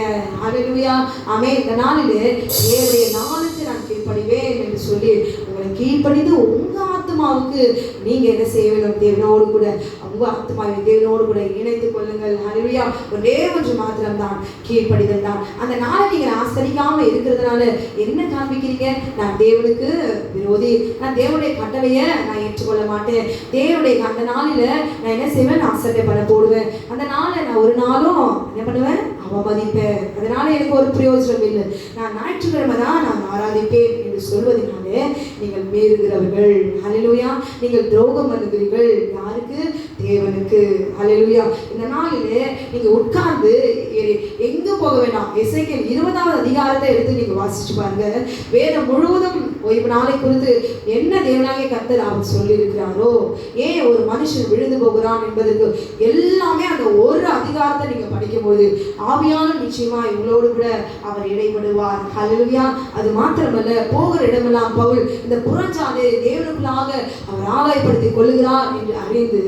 ஹல்லேலூயா. ஆமென். இந்த நாளிலே தேவனுடைய நாளுக்கு நான் கீழ்ப்படிவேன் என்று சொல்லி உங்களை கீழ்ப்படிந்து உங்க ஆத்மாவுக்கு நீங்க என்ன செய்ய வேண்டும்? தேவனோடு கூட உங்க ஆத்மாவை தேவனோடு கூட இணைத்துக் கொள்ளுங்கள். ஹல்லேலூயா. ஒரே ஒன்று மாத்திரம்தான், கீழ்ப்படிதல் தான். அந்த நாளை நீங்கள் ஆசரிக்காம இருக்கிறதுனால என்ன காண்பிக்கிறீங்க? நான் தேவனுக்கு விரோதி, நான் தேவனுடைய கட்டளையை நான் ஏற்றுக்கொள்ள மாட்டேன், தேவனுடைய அந்த நாளில நான் என்ன செய்வேன்? நான் அசட்டை பண்ண போடுவேன், அந்த நாளை நான் ஒரு நாளும் என்ன பண்ணுவேன்? அவமதிப்பேன், அதனால எனக்கு ஒரு பிரயோஜனம் இல்லை, நான் ஞாயிற்றுக்கிழமை தான் நான் ஆராதிப்பேன் என்று சொல்வதனாலே நீங்கள் மீறுகிறவர்கள். ஹல்லேலூயா. நீங்கள் துரோகம் பண்ணுகிறீர்கள். யாருக்கு? தேவனுக்கு. ஹல்லேலூயா. இந்த நாளிலே நீங்க உட்கார்ந்து எங்க போக வேண்டாம். எசேக்கியேல் 20வது அதிகாரத்தை எடுத்து நீங்க வாசிச்சு பாருங்க. வேதம் முழுவதும் ஓய்வு நாளை குறித்து என்ன தேவனாகிய கர்த்தர் அவர் சொல்லி இருக்கிறாரோ, ஏன் ஒரு மனுஷன் விழுந்து போகிறான் என்பதற்கு எல்லாமே அந்த ஒரு அதிகாரத்தை நீங்க படிக்கும்போது ஆவியானவர் நிச்சயமா இவங்களோடு கூட அவர் இடைப்படுவார். ஹல்லேலூயா. அது மாத்திரமல்ல, போகிற இடமெல்லாம் பவுல் இந்த புறஞ்சாலை தேவனுக்குள்ளாக அவர் ஆதாயப்படுத்திக் கொள்ளுகிறார் என்று அறிந்து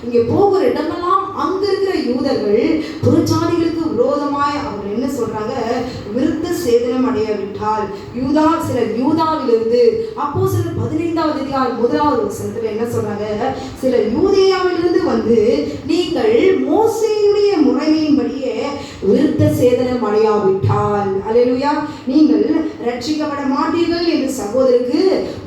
இங்கே போகிற இடமெல்லாம் அங்க இருக்கிற யூதர்கள் புறச்சாதிகளுக்கு விரோதமாய் அவங்க என்ன சொல்றாங்க? விருத்த சேதனம் அடையவிட்டால் சிலர் யூதாவிலிருந்து, அப்போஸ்தலர் 15வது அதிகாரம் 1வது வசனத்துல என்ன சொல்றாங்க? சிலர் யூதேயாவிலிருந்து வந்து நீங்கள் மோசேயுடைய முறைமையின்படியே விருத்த சேதனம் அடையாவிட்டால், அல்லேலூயா, நீங்கள் ரட்சிக்கப்பட மாட்டீர்கள் என்று சகோதரருக்கு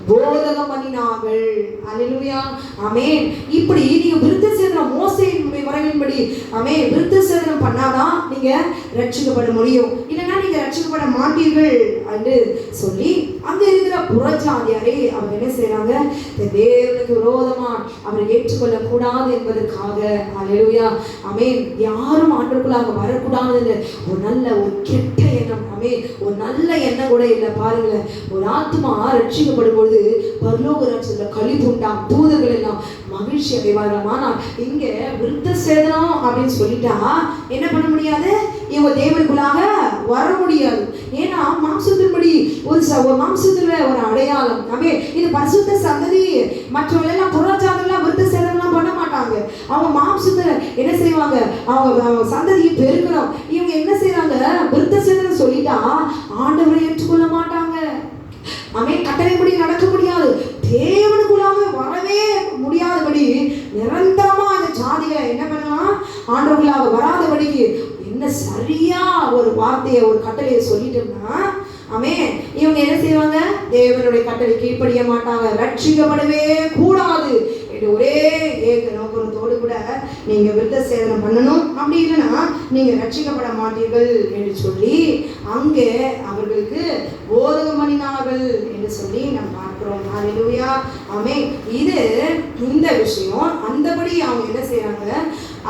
போதகம் பண்ணினார்கள். அல்லேலூயா. ஆமென். இப்படி நீங்க விருத்த சேதனம் மோசேயின் முறைமையின்படி ஆமென் விருத்த சேதனம் பண்ணாதான் நீங்க ரட்சிக்கப்பட முடியும், இல்லைன்னா நீங்க ரட்சிக்கப்பட மாட்டீர்கள் என்று சொல்லி அங்க இருக்கிற புறஜாதியாரை அவங்க என்ன செய்யறாங்க? தேவனுக்கு விரோதமா அவரை ஏற்றுக்கொள்ள கூடாது என்பதற்காக. அல்லேலூயா. ஆமென். யாரும் ஆண்டவருக்குள்ளாக வரக்கூடாது ஒரு நல்ல ஒரு கெட்ட எண்ணம், ஆமென், ஒரு நல்ல எண்ணம் கூட இல்லை. பாருங்க, ஒரு ஆத்மா ரட்சிக்கப்படும் பொழுது பரலோக ராஜ்யத்துல களிப்பு உண்டாம், தூதர்கள் எல்லாம் மகிழ்ச்சி அடைவார்கள். ஆனால் இங்க விருத்த சேதனம் அப்படின்னு சொல்லிட்டா என்ன பண்ண முடியாது? இவங்க தேவனுக்குள்ளாக வர முடியாது. ஏன்னா மாம்சத்தின்படி ஒரு மாம்சத்துல ஒரு அடையாளம். இது பரிசுத்த சந்ததி. மற்றவங்க எல்லாம் புறஜாதியெல்லாம் விருத்த சேதனம் பண்ண மாட்டாங்க. அவங்க மாம்சத்துல என்ன செய்வாங்க? அவங்க சந்ததியை பெருக்கணும். இவங்க என்ன செய்யறாங்க? விருத்த சேதனம் சொல்லிட்டா ஆண்டவரை ஏற்றுக்கொள்ள மாட்டாங்க. கட்டளைப்படி நடக்க முடியாது. தேவனுக்குள்ளாக வரவே முடியாதபடி நிரந்தரமா அந்த ஜாதிகளை என்ன பண்ணலாம்? ஆண்டவர்களாக வராதபடிக்கு என்ன சரியா ஒரு வார்த்தையை ஒரு கட்டளையை சொல்லிட்டோம்னா இவங்க என்ன செய்வாங்க? தேவனுடைய கட்டளை கீழ்ப்படிய மாட்டாங்க, ரட்சிக்கப்படவே கூடாது என்று ஒரே ஏக நோக்கத்தோடு கூட நீங்க விருத்த சேதனம் பண்ணணும், அப்படி இல்லைன்னா நீங்க ரட்சிக்கப்பட மாட்டீர்கள் என்று சொல்லி அங்கே அவர்களுக்கு போதகம் பண்ணினார்கள் என்று சொல்லி நாம் பார்க்கிறோம். ஹல்லேலூயா. ஆமென். இந்த விஷயம் அந்தபடி அவங்க என்ன செய்யறாங்க?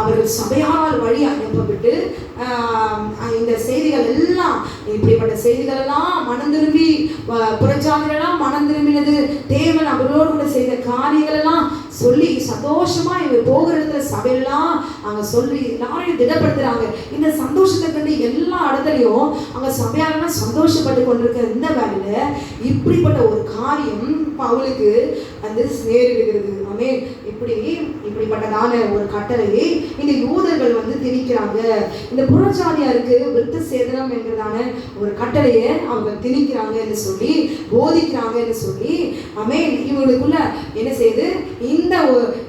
அவர்கள் சபையால் வழி அனுப்பப்பட்டு இந்த செய்திகள் எல்லாம், இப்படிப்பட்ட செய்திகள் எல்லாம் மனம் திரும்பி புறஜாதிகளெல்லாம் மனம் திரும்பினது, தேவன் அவர்களோடு கூட செய்த காரியங்கள் எல்லாம் சொல்லி சந்தோஷமா இவர் போகிற இடத்துல சபையெல்லாம் அங்க சொல்லி எல்லாரையும் திடப்படுத்துறாங்க. இந்த சந்தோஷத்தை கண்டு எல்லா இடத்துலையும் அங்க சபையாரெல்லாம் சந்தோஷப்பட்டு கொண்டிருக்கிற இந்த வேலையில இப்படிப்பட்ட ஒரு காரியம் பவுலுக்கு வந்து நேரிடுகிறது. ஆமென். இப்படிப்பட்டதான ஒரு கட்டளையை இந்த யூதர்கள் வந்து திணிக்கிறாங்க. இந்த புறஜாதியாருக்கு விருத்த சேதனம் என்கிறதான ஒரு கட்டளையை அவங்க திணிக்கிறாங்க என்று சொல்லி போதிக்கிறாங்க என்று சொல்லி ஆமென். இவங்களுக்குள்ள என்ன செய்யுது?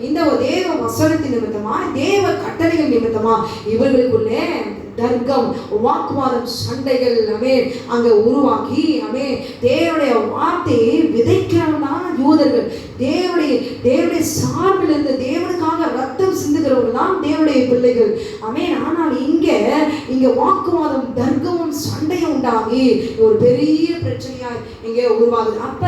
இந்த தேவ வசனத்தின் நிமித்தமா, தேவ கட்டளைகள் நிமித்தமா இவர்களுக்குள்ளே தர்க்கம், வாக்குவாதம், சண்டைகள் அங்க உருவாக்கி தேவனுடைய வார்த்தையை விதைக்கிறவங்க யூதர்கள். தேவனுடைய சார்பில் இருந்து தேவனுக்காக ரத்தம் சிந்துகிறவர்கள் தான் தேவனுடைய பிள்ளைகள். ஆனால் இங்க வாக்குவாதம், தர்க்கமும் சண்டையும் உண்டாகி ஒரு பெரிய பிரச்சனையா இங்க உருவாகுது. அப்ப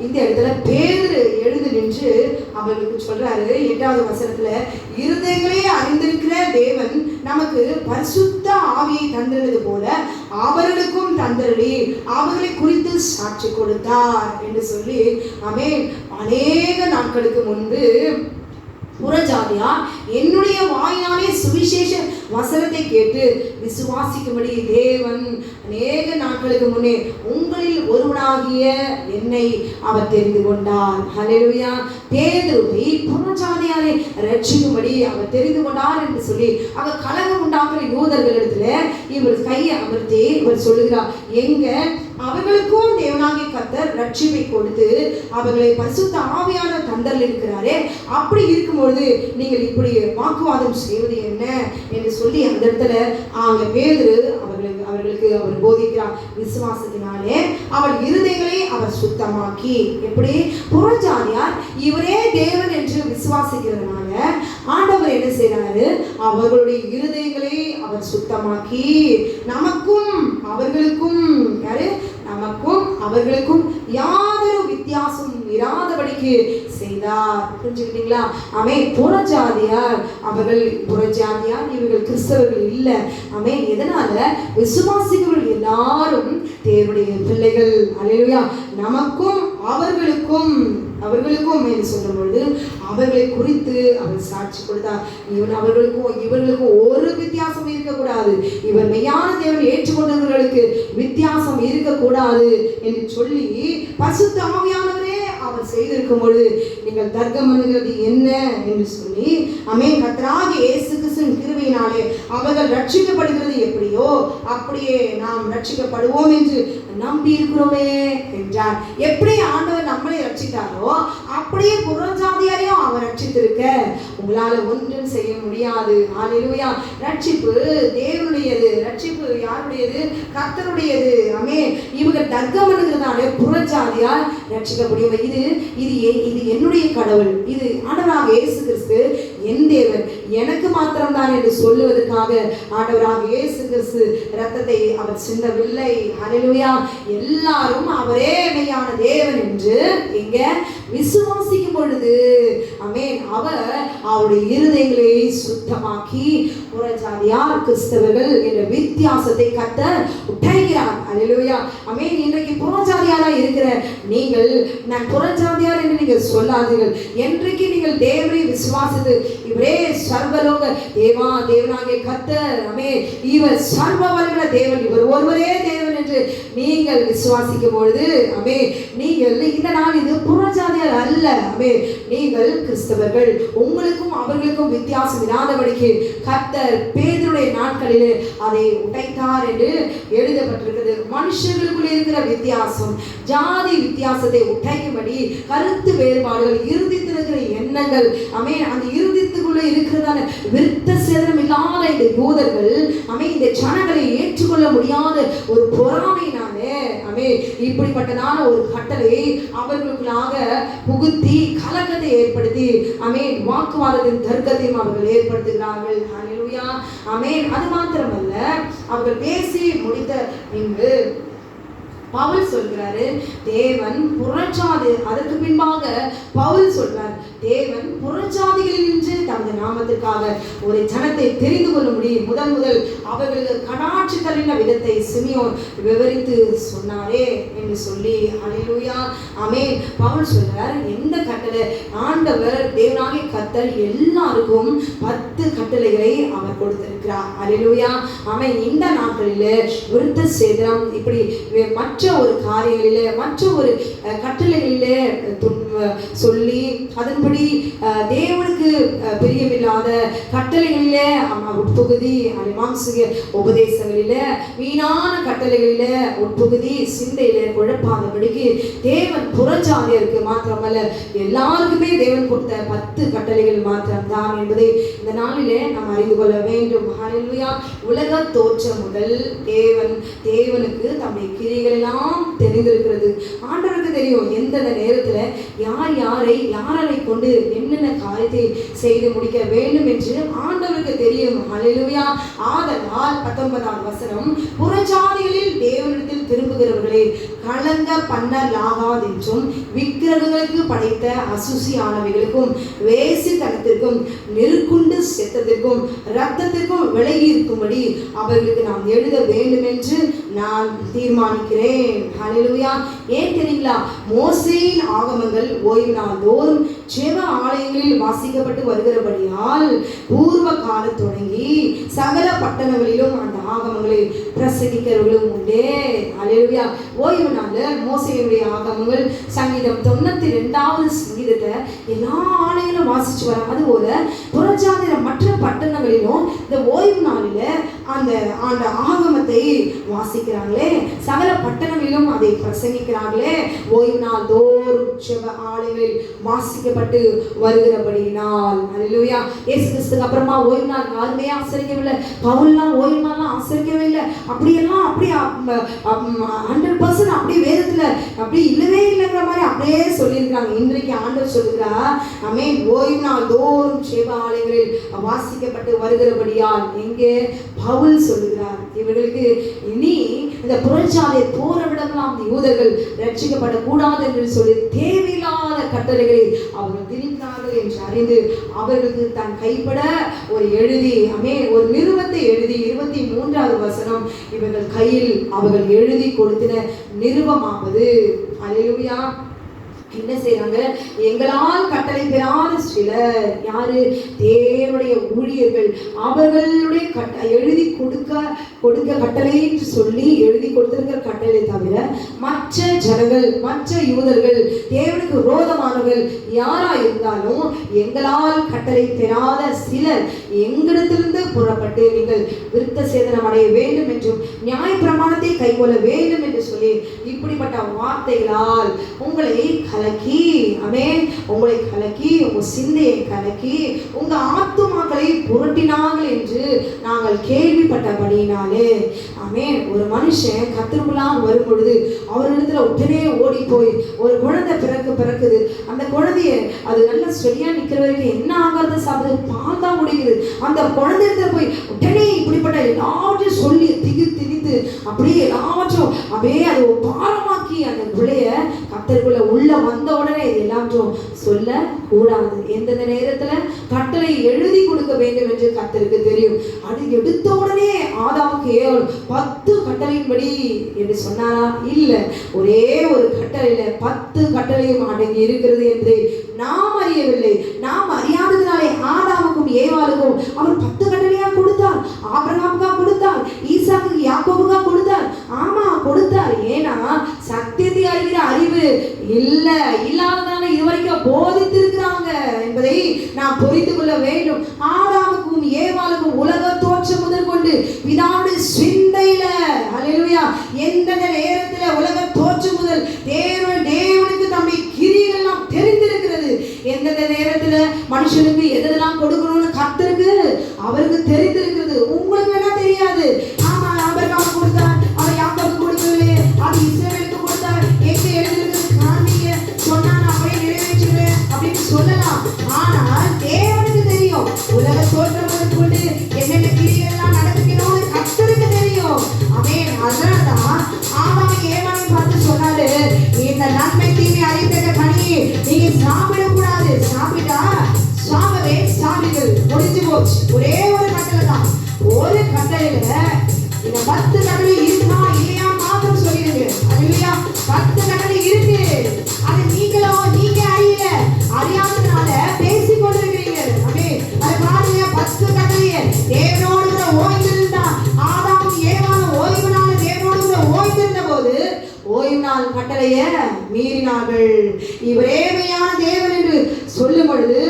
இந்த இடத்துல பேதுரு எழுந்து நின்று அவர்களுக்கு சொல்றாரு 8வது வசனத்துல, இருதயங்களே அறிந்திருக்கிற தேவன் நமக்கு பரிசுத்த ஆவியை தந்தது போல அவர்களுக்கும் தந்தருளி அவர்களை குறித்து சாட்சி கொடுத்தார் என்று சொல்லி அநேக நாட்களுக்கு முன்பு புறஜாதியா என்னுடைய வாயினாலே சுவிசேஷ வசனத்தை கேட்டு விசுவாசிக்கும்படி தேவன் அநேக நாட்களுக்கு முன்னே உங்களில் ஒருவனாகிய என்னை அவர் தெரிந்து கொண்டார். ஹல்லேலூயா. பேதுருவை புறஜாதியாரை ரட்சிக்கும்படி அவர் தெரிந்து கொண்டார் என்று சொல்லி அவர் கலகம் உண்டாக்குற யூதர்களிடத்துல இவர் கையை அமர்த்தி இவர் சொல்லுகிறார், எங்க அவர்களுக்கும் தேவனாகிய கர்த்தர் ரட்சிப்பை கொடுத்து அவர்களை பரிசுத்த ஆவியான தந்தல் இருக்கிறாரே, அப்படி இருக்கும்பொழுது நீங்கள் இப்படி வாக்குவாதம் செய்வது என்ன என்று சொல்லி அந்த இடத்துல பேதுரு அவர்களுக்கு அவர்களுக்கு அவர் போதிக்கிறார். விசுவாசத்தினாலே அவள் இருதயங்களை அவர் சுத்தமாக்கி. எப்படி? புறஜாதியார் இவரே தேவன் என்று விசுவாசிக்கிறதுனால ஆண்டவர் என்ன செய்றாரு? அவர்களுடைய இருதயங்களை அவர் சுத்தமாக்கி நமக்கும் அவர்களுக்கும் நமக்கும் அவர்களுக்கும் யாதொரு வித்தியாசம் இராதபடிக்கு செய்தார். புரிஞ்சுக்கிட்டீங்களா? ஆமென். புறஜாதியார் இவர்கள் கிறிஸ்தவர்கள் இல்ல. ஆமென். எதனால? விசுவாசிகள் எல்லாரும் தேவனுடைய பிள்ளைகள். அல்லேலூயா. நமக்கும் அவர்களுக்கும் என்று சொல்லும் பொழுது அவர்களை குறித்து அவர் சாட்சி கொடுத்தார். இவர்களுக்கும் ஒரு வித்தியாசம் இருக்கக்கூடாது. இவர் மெய்யான தேவனை ஏற்றுக்கொண்டவர்களுக்கு வித்தியாசம் இருக்கக்கூடாது என்று சொல்லி பரிசுத்த ஆவியானவரே அவர் செய்திருக்கும் பொழுது நீங்கள் தர்க்கம் பண்ணுகிறது என்ன என்று சொல்லி ஆமென். கர்த்தராகிய இயேசு கிறிஸ்துவின் கிருபையினாலே அவர்கள் ரட்சிக்கப்படுகிறது எப்படியோ அப்படியே நாம் ரட்சிக்கப்படுவோம் என்று நம்பி இருக்கிறோமே என்றார். எப்படி ஆண்டவர் நம்மளை ரட்சித்தாரோ அப்படியே புறஜாதியாரையும் அவர் ரட்சித்திருக்க உங்களால ஒன்றும் செய்ய முடியாது. ஹல்லேலூயா. ரட்சிப்பு தேவனுடையது. ரட்சிப்பு யாருடையது? கர்த்தருடையது. ஆமென். இவங்க தர்க்கம் பண்ணுகிறதால புறஜாதியார் ரட்சிக்கப்படுவாங்க. இது என்னுடைய கடவுள், இது ஆண்டவராக இயேசு கிறிஸ்து என் தேவன், எனக்கு மாத்திரம்தான் என்று சொல்லுவதற்காக ஆண்டவராக இயேசு கிறிஸ்து இரத்தத்தை அவர் சிந்தவில்லை. ஹல்லேலூயா. எல்லாரும் அவரே மெய்யான தேவன் என்று இங்க விசுவாசிக்கும் பொழுது ஆமென் அவர் அவருடைய இருதயங்களை சுத்தமாக்கி புறஜாதியார் கிறிஸ்தவர்கள் என்ற வித்தியாசத்தை கர்த்தர் உடைக்கிறார். அல்லேலூயா. ஆமென். இன்றைக்கு புறஜாதியாரா இருக்கிற நீங்கள் நான் புறஜாதியார் என்று நீங்கள் சொல்லாதீர்கள். என்றைக்கு நீங்கள் தேவனை விசுவாசித்து இவரே சர்வலோக தேவனாகிய கர்த்தர், ஆமென், இவர் சர்வ வல்லமையுள்ள தேவன், இவர் ஒருவரே தேவன் என்று நீங்கள் விசுவாசிக்கும் பொழுது ஆமென் நீங்கள் இந்த நாள் இது புறஜாதியார் அல்ல. ஆமென். நீங்கள் கிறிஸ்தவர்கள். உங்களுக்கும் அவர்களுக்கும் வித்தியாசம் இராதபடிக்கு கர்த்தர் பேதுருடைய நாட்களிலே அதை உடைத்தார் என்று எழுதப்பட்டிருக்கிறது. மனுஷர்களுக்குள் இருக்கிற வித்தியாசம், ஜாதி வித்தியாசத்தை உடைக்கும்படி கருத்து வேறுபாடுகள், இருதயத்தில் இருக்கிற எண்ணங்கள், ஆமென், அந்த இருதயத்துக்குள்ள இருக்கிறதான விருத்த சேதனம் இல்லாத இந்த யூதர்கள் ஆமென் இந்த ஜனங்களை ஏற்றுக்கொள்ள முடியாத ஒரு பொறாமையினாலே ஆமென் இப்படிப்பட்டதான ஒரு கட்டளை அவர்களுக்குள்ளாக புகுத்தி கலக்கத்தை ஏற்படுத்தி ஆமென் வாக்குவாதத்தின் தர்க்கத்தையும் அவர்கள் ஏற்படுத்துகிறார்கள். ஹல்லேலூயா. ஆமென். அது மாத்திரமல்ல, அவர்கள் பேசி முடித்த பின்பு பவுல் சொல்கிறாரு தேவன் புறஜாதி, அதற்கு பின்பாக பவுல் சொல்றார் தேவன் புறஜாதிகளில் நின்று தமது நாமத்திற்காக ஒரு ஜனத்தை தெரிந்து கொள்ள முடியும். முதல் அவர்களுக்கு கடாட்சி தள்ளின விதத்தை சிமியோன் விவரித்து சொன்னாரே என்று சொல்லி ஹல்லேலூயா. ஆமென். பவுல் சொல்றார் எந்த கட்டளை ஆண்டவர் தேவனாகிய கர்த்தர் எல்லாருக்கும் 10 கட்டளைகளை அவர் கொடுத்திருக்கிறார். ஹல்லேலூயா. ஆமென். இந்த நாட்களில் விருத்த சேதனம் இப்படி மற்ற ஒரு காரியங்களிலே மற்ற ஒரு கட்டளைகளிலே சொல்லி அதன்படி தேவனுக்கு பிரியமில்லாத கட்டளைகளிலே உட்பகுதி மாம்சீக உபதேசங்களிலே வீணான கட்டளைகளிலே உட்பகுதி சிந்தையிலே குழப்பாதபடிக்கு தேவன் புறஜாதியருக்கு மாத்திரமல்ல எல்லாருக்குமே தேவன் கொடுத்த 10 கட்டளைகள் மாத்திரம்தான் என்பதை இந்த நாளிலே நாம் அறிந்து கொள்ள வேண்டும். ஹல்லேலூயா. உலக தோற்றம் முதல் தேவனுக்கு தம்முடைய கிரியைகள் எல்லாம் தெரிந்திருக்கிறது. ஆண்டவருக்கு தெரியும் எந்தெந்த நேரத்துல யாரை கொண்டு என்னென்ன காரியத்தை செய்து முடிக்க வேண்டும் என்று ஆண்டவருக்கு தெரியும். ஹல்லேலூயா. ஆதலால் 19ஆம் வசனம் புறஜாதிகளில் தேவனிடத்தில் திரும்புகிறவர்களை கலங்க பண்ணலாகாதென்றும் விக்கிரகங்களுக்கு படைத்த அசுசியானவைகளுக்கும் வேசித்தனத்திற்கும் நெருக்குண்டு செத்தத்திற்கும் இரத்தத்திற்கும் விலகி இருக்கும்படி அவர்களுக்கு நாம் எழுத வேண்டும் என்று நான் தீர்மானிக்கிறேன். ஹல்லேலூயா. ஏன் தெரியுங்களா? மோசேயின் ஆகமங்கள் ஓய்வு நாள் தோறும் ஜெப ஆலயங்களில் வாசிக்கப்பட்டு வருகிறபடியால் பூர்வ காலம் தொடங்கி சகல பட்டணங்களிலும் அந்த ஆகமங்களை பிரசங்கிக்கிறவர்களும் உண்டே. ஹல்லேலூயா. ஓய்வு நாள்ல மோசேயுடைய ஆகமங்கள் சங்கீதம் 92வது சங்கீதத்தை எல்லா ஆலயங்களும் வாசிச்சு வர, அது போல புறஜாதிய மற்ற பட்டணங்களிலும் இந்த ஓய்வு நாளில அந்த ஆகமத்தை வாசிக்க வாசிக்கிறாங்களே, சகல பட்டணங்களிலும் அதை பிரசங்கிக்கிறார்களே, ஓய்வு நாள் தோறும் ஜெப ஆலயங்களில் வாசிக்கப்பட்டு வருகிறபடியினால். அல்லேலூயா. இயேசு கிறிஸ்துக்கு அப்புறமா ஓய்வு நாள் யாருமே ஆசரிக்கவில்லை. பவுல்லாம் ஓய்வு நாள்லாம் ஆசரிக்கவே இல்லை. அப்படியெல்லாம் அப்படி 100% அப்படி வேதத்துல அப்படி இல்லவே இல்லைங்கிற மாதிரி அப்படியே சொல்லியிருக்காங்க. இன்றைக்கு ஆண்டவர் சொல்லுகிறார், ஆமென், ஓய்வு நாள் தோறும் ஜெப ஆலயங்களில் வாசிக்கப்பட்டு வருகிறபடியால். எங்கே பவுல் சொல்லுகிறார், இவர்களுக்கு இனி இந்த புறஜாதியை போற விடலாம் யூதர்கள் ரட்சிக்கப்படக்கூடாது என்று சொல்லி தேவையில்லாத கட்டளைகளை அவர்கள் திணித்தார்கள் என்று அறிந்து அவர்களுக்கு தன் கைப்பட ஒரு எழுதி, ஒரு நிருபத்தை எழுதி 23வது வசனம் இவர்கள் கையில் அவர்கள் எழுதி கொடுத்தின நிருபமாவது. அல்லேலூயா. என்ன செய்யறாங்க? எங்களால் கட்டளை பெறாத சிலர், யாரு? தேவனுடைய ஊழியர்கள், அவர்களுடைய எழுதி கொடுக்க கட்டளை என்று சொல்லி எழுதி கொடுத்திருக்கிற கட்டளை தவிர மற்ற ஜனங்கள், மற்ற யூதர்கள், தேவனுக்கு விரோதமானவர்கள் யாரா இருந்தாலும் எங்களால் கட்டளை பெறாத சிலர் எங்களிடத்திலிருந்து புறப்பட்டு நீங்கள் விருத்த சேதனம் அடைய வேண்டும் என்றும் நியாய பிரமாணத்தை கைக்கொள்ள வேண்டும் என்று சொல்லி இப்படிப்பட்ட வார்த்தைகளால் உங்களை கலக்கி, ஆமென், உங்களை கலக்கி, உங்க சிந்தையை கலக்கி, உங்க ஆத்துமாக்களை புரட்டினார்கள் என்று நாங்கள் கேள்விப்பட்டபடியினாலே, ஆமென், ஒரு மனுஷன் கர்த்தருக்குள்ளாக வரும் பொழுது அவரிடத்துல உடனே ஓடி போய் ஒரு குழந்தை பிறக்குது. அந்த குழந்தைய அது நல்லா சரியா நிக்கிற வரைக்கும் என்ன ஆகாத சாப்பிடுது, பால் தான் முடியுது. அந்த குழந்தைய போய் உடனே இப்படிப்பட்ட எல்லாவற்றையும் சொல்லி திணித்து அப்படியே எல்லாவற்றும் அப்படியே அது பாரமாக்கி அந்த பிள்ளைய கர்த்தருக்குள்ள உள்ள வந்த உடனே இது எல்லாற்றும் சொல்ல கூடாது. எந்தெந்த நேரத்துல கட்டளை எழுதி கொடுக்க வேண்டும் என்று கர்த்தருக்கு தெரியும். அது எடுத்த உடனே ஆதாமுக்கு 10 கட்டளையின்படி என்று சொன்னாரா? இல்ல, ஒரே ஒரு கட்டளையில 10 கட்டளையும் அடங்கி இருக்கிறது என்று நாம் அறியவில்லை. நாம் அறியாததினாலே ஆதாமுக்கும் ஏவாளுக்கும் அவர் 10 கட்டளையா கொடுத்தார். ஆபிரகாமுக்கா கொடுத்தார், ஈசாக்கு யாக்கோபுக்கா கொடுத்தார். ஆமா, கொடுத்தார். ஏன்னா சத்தியத்தை அறிகிற அறிவு இல்லாததான இதுவரைக்கும் போதித்திருக்கிறாங்க என்பதை நாம் புரிந்து கொள்ள வேண்டும். ஆதாமுக்கும் ஏவாளுக்கும் உலக தோற்றம் முதல் கொண்டு பிதாவுடைய சிந்தையில, அல்லேலூயா, எந்தெந்த நேரத்துல உலக தோற்றம் முதல் தேவனுக்கு தம்முடைய கிரியைகள் எல்லாம் தெரிந்திருக்கிறது. எந்தெந்த நேரத்துல மனுஷனுக்கு எதெல்லாம் கொடுக்கணும்னு கர்த்தருக்கு அவருக்கு தெரிந்திருக்கிறது. உங்களுக்கு வேணா தெரியாது. ஆமா, ஆபிரகாமுக்கு கொடுத்தார், அவர் யாக்கோபுக்கு கொடுக்கவில்லை, அது இஸ்ரவேலுக்கு கொடுத்தார். எங்க எழுதிருக்கிறது காண்பீங்க, சொன்னா நான் அப்படியே நிறைவேற்றுவேன் அப்படின்னு சொல்லலாம். ஆனால் தேவனுக்கு தெரியும், உலக தோற்றம் முதல் கொண்டு என்னென்ன கிரியைகள் எல்லாம் நடக்கணும்னு கர்த்தருக்கு தெரியும். ஆமென். அதனால்தான் ஆதாமை ஏவாளை பார்த்து சொன்னாரு, இந்த நன்மை தீமை அறிந்த கனி நீங்க சாப்பிடக்கூடாது, சாப்பிட்டா சாபவே சாபிகள், முடிஞ்சு போச்சு. ஒரே ஒரு கட்டளை தான். ஒரு கட்டளையில இந்த 10 கட்டளை இருக்கா இல்லையா மாத்திரம் சொல்லிடுங்க. அல்லேலூயா. 10 கட்டளை இருக்கு. அது நீங்க அறியாததுனால பேசிக் கொண்டிருக்கிறீங்க. ஆமென். அது பாருங்க, 10 கட்டளையை தேவனோடு கூட ஓய்ந்திருந்தா, ஆதாமும் ஏவாளும் ஓய்வு நாள் தேவனோடு கூட ஓய்ந்திருந்த போது ஓய்வு நாள் கட்டளைய மீறினார்கள். இவரே மெய்யான தேவன் என்று சொல்லும் பொழுது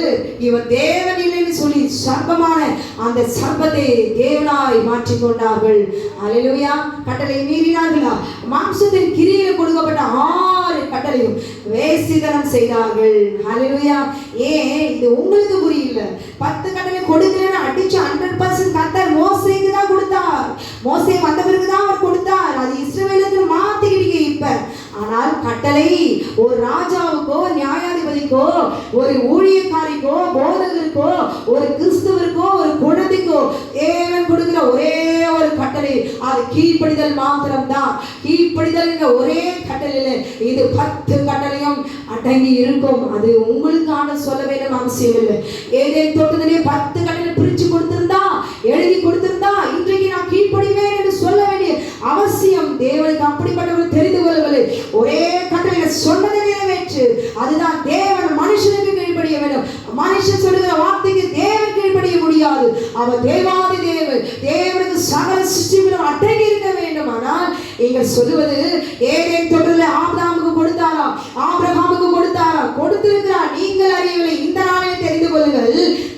இவர் தேவன் இல்லை என்று சொல்லி சர்ப்பமான அந்த சர்ப்பத்தை தேவனாய் மாற்றிக்கொண்டார்கள். அல்லேலூயா. கட்டளை மீறினார்களா? மாம்சத்தின் கிரியில் கொடுக்கப்பட்ட 6 கட்டளையும் வேசித்தனம் செய்தார்கள். அல்லேலூயா. ஏன் இது உங்களுக்கு புரியல? 10 கட்டளை கொடுக்கிறேன்னு அடிச்சு 100% கர்த்தர் மோசேக்கு தான் கொடுத்தார். மோசே வந்த பிறகுதான் அவர் கொடுத்தார். அது இஸ்ரவேலுக்கு மாத்திக்கிட்டீங்க இப்ப. ஆனால் கட்டளை ஒரு ராஜாவுக்கோ, நியாயாதிபதிக்கோ, ஒரு ஊழியக்காரிக்கோ, போதகருக்கோ, ஒரு கிறிஸ்துவருக்கோ, ஒரு குழந்தைக்கோ தேவன் கொடுக்கிற ஒரே ஒரு கட்டளை அது கீழ்ப்படிதல் மாத்திரம் தான். கீழ்ப்படிதல் ஒரே கட்டளையில இது 10 கட்டளையும் அடங்கி இருக்கும். அது உங்களுக்கான சொல்ல வேண்டும் அவசியம் இல்லை. ஏதேன் தோட்டத்திலே 10 கட்டளை பிரிச்சு கொடுத்திருந்தா, எழுதி கொடுத்திருந்தா இன்றைக்கு நான் கீழ்ப்படிவேன் என்று சொல்ல வேண்டிய அவசியம் தேவனுக்கு அப்படிப்பட்டவர்கள் தெரிந்து கொள்ளவில்லை. ஒரே கட்டளை சொன்னதை நிறைவேற்று. அதுதான் தேவன் மனுஷனுக்கு கீழ்ப்படிய வேண்டும். மனுஷன் சொல்லுகிற வார்த்தைக்கு தேவன் கீழ்ப்படிய முடியாது. அவர் தேவாதி தேவன். தேவனுக்கு சகல சிருஷ்டிகளும் அடங்கி இருக்க வேண்டும். ஆனால் நீங்கள் சொல்லுவது ஏதேன் தோட்டத்திலே ஆபிரகாமுக்கு கொடுத்தாரா, ஆபிரகாமுக்கு கொடுத்தாரா? கொடுத்திருக்கிறார், நீங்கள் அறியவில்லை. இந்த நாளில் தெரிந்து கொள்ளுங்கள்,